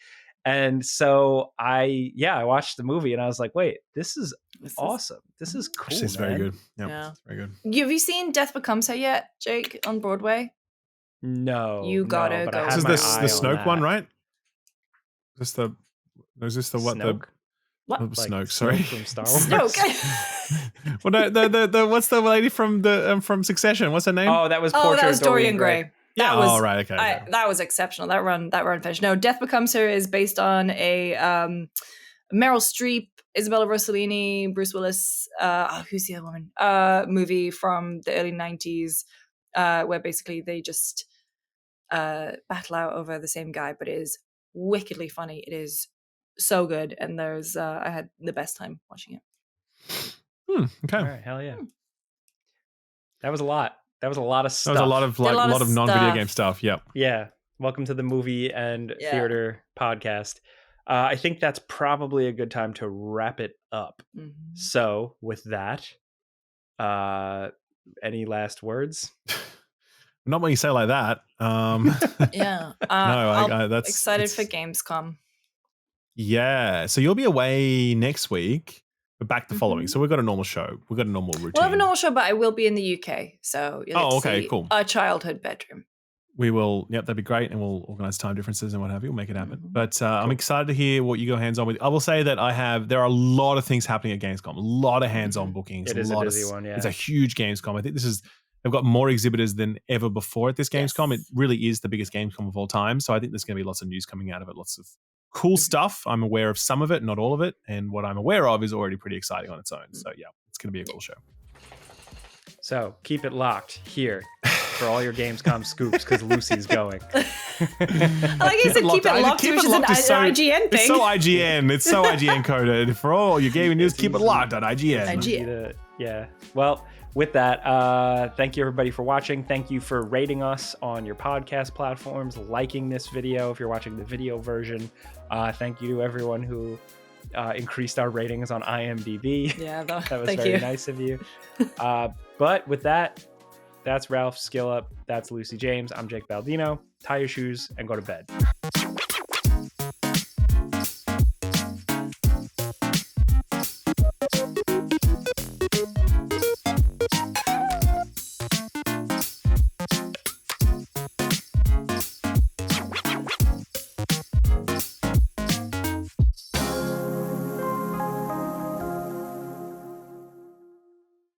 And so I watched the movie and I was like, wait, this is awesome. This is cool. This is very good. Yeah. It's very good. Have you seen Death Becomes Her yet, Jake, on Broadway? No. You gotta go. This is the Snoke one, right? Is this the what? Snoke? What? Like Snoke, sorry. From Star Wars. Snoke. Well, no, the what's the lady from from Succession? What's her name? Oh, that was Dorian Gray. Yeah. Right. Okay. That was exceptional. That run finished. No, Death Becomes Her is based on a Meryl Streep, Isabella Rossellini, Bruce Willis. Who's the other woman? Movie from the early 90s, where basically they just battle out over the same guy, but it is wickedly funny. It is so good, and I had the best time watching it. Okay. All right, hell yeah. That was a lot. That was a lot of stuff. That was a lot of non-video game stuff. Yep. Yeah. Welcome to the movie and theater podcast. I think that's probably a good time to wrap it up. So with that, any last words? Not when you say it like that. Yeah. That's excited for Gamescom. Yeah. So you'll be away next week, but back the following. So we've got a normal show. We've got a normal routine. We'll have a normal show, but I will be in the UK. So you'll see cool. A childhood bedroom. We will. Yep, that'd be great. And we'll organize time differences and what have you. We'll make it happen. But cool. I'm excited to hear what you go hands-on with. I will say that there are a lot of things happening at Gamescom. A lot of hands-on bookings. It is a busy one, yeah. It's a huge Gamescom. I think this is They've got more exhibitors than ever before at this Gamescom. Yes. It really is the biggest Gamescom of all time. So I think there's going to be lots of news coming out of it, lots of cool stuff. I'm aware of some of it, not all of it. And what I'm aware of is already pretty exciting on its own. So yeah, it's going to be a cool show. So keep it locked here for all your Gamescom scoops because Lucy's going. I like you said, keep it locked, which is an IGN thing. It's so IGN. It's so IGN coded. For all your gaming news, keep it locked on IGN. IGN. Yeah. Well, with that, thank you everybody for watching. Thank you for rating us on your podcast platforms, liking this video if you're watching the video version. Thank you to everyone who increased our ratings on IMDb. Yeah, that was very nice of you. But with that, that's Ralph Skillup. That's Lucy James. I'm Jake Baldino. Tie your shoes and go to bed.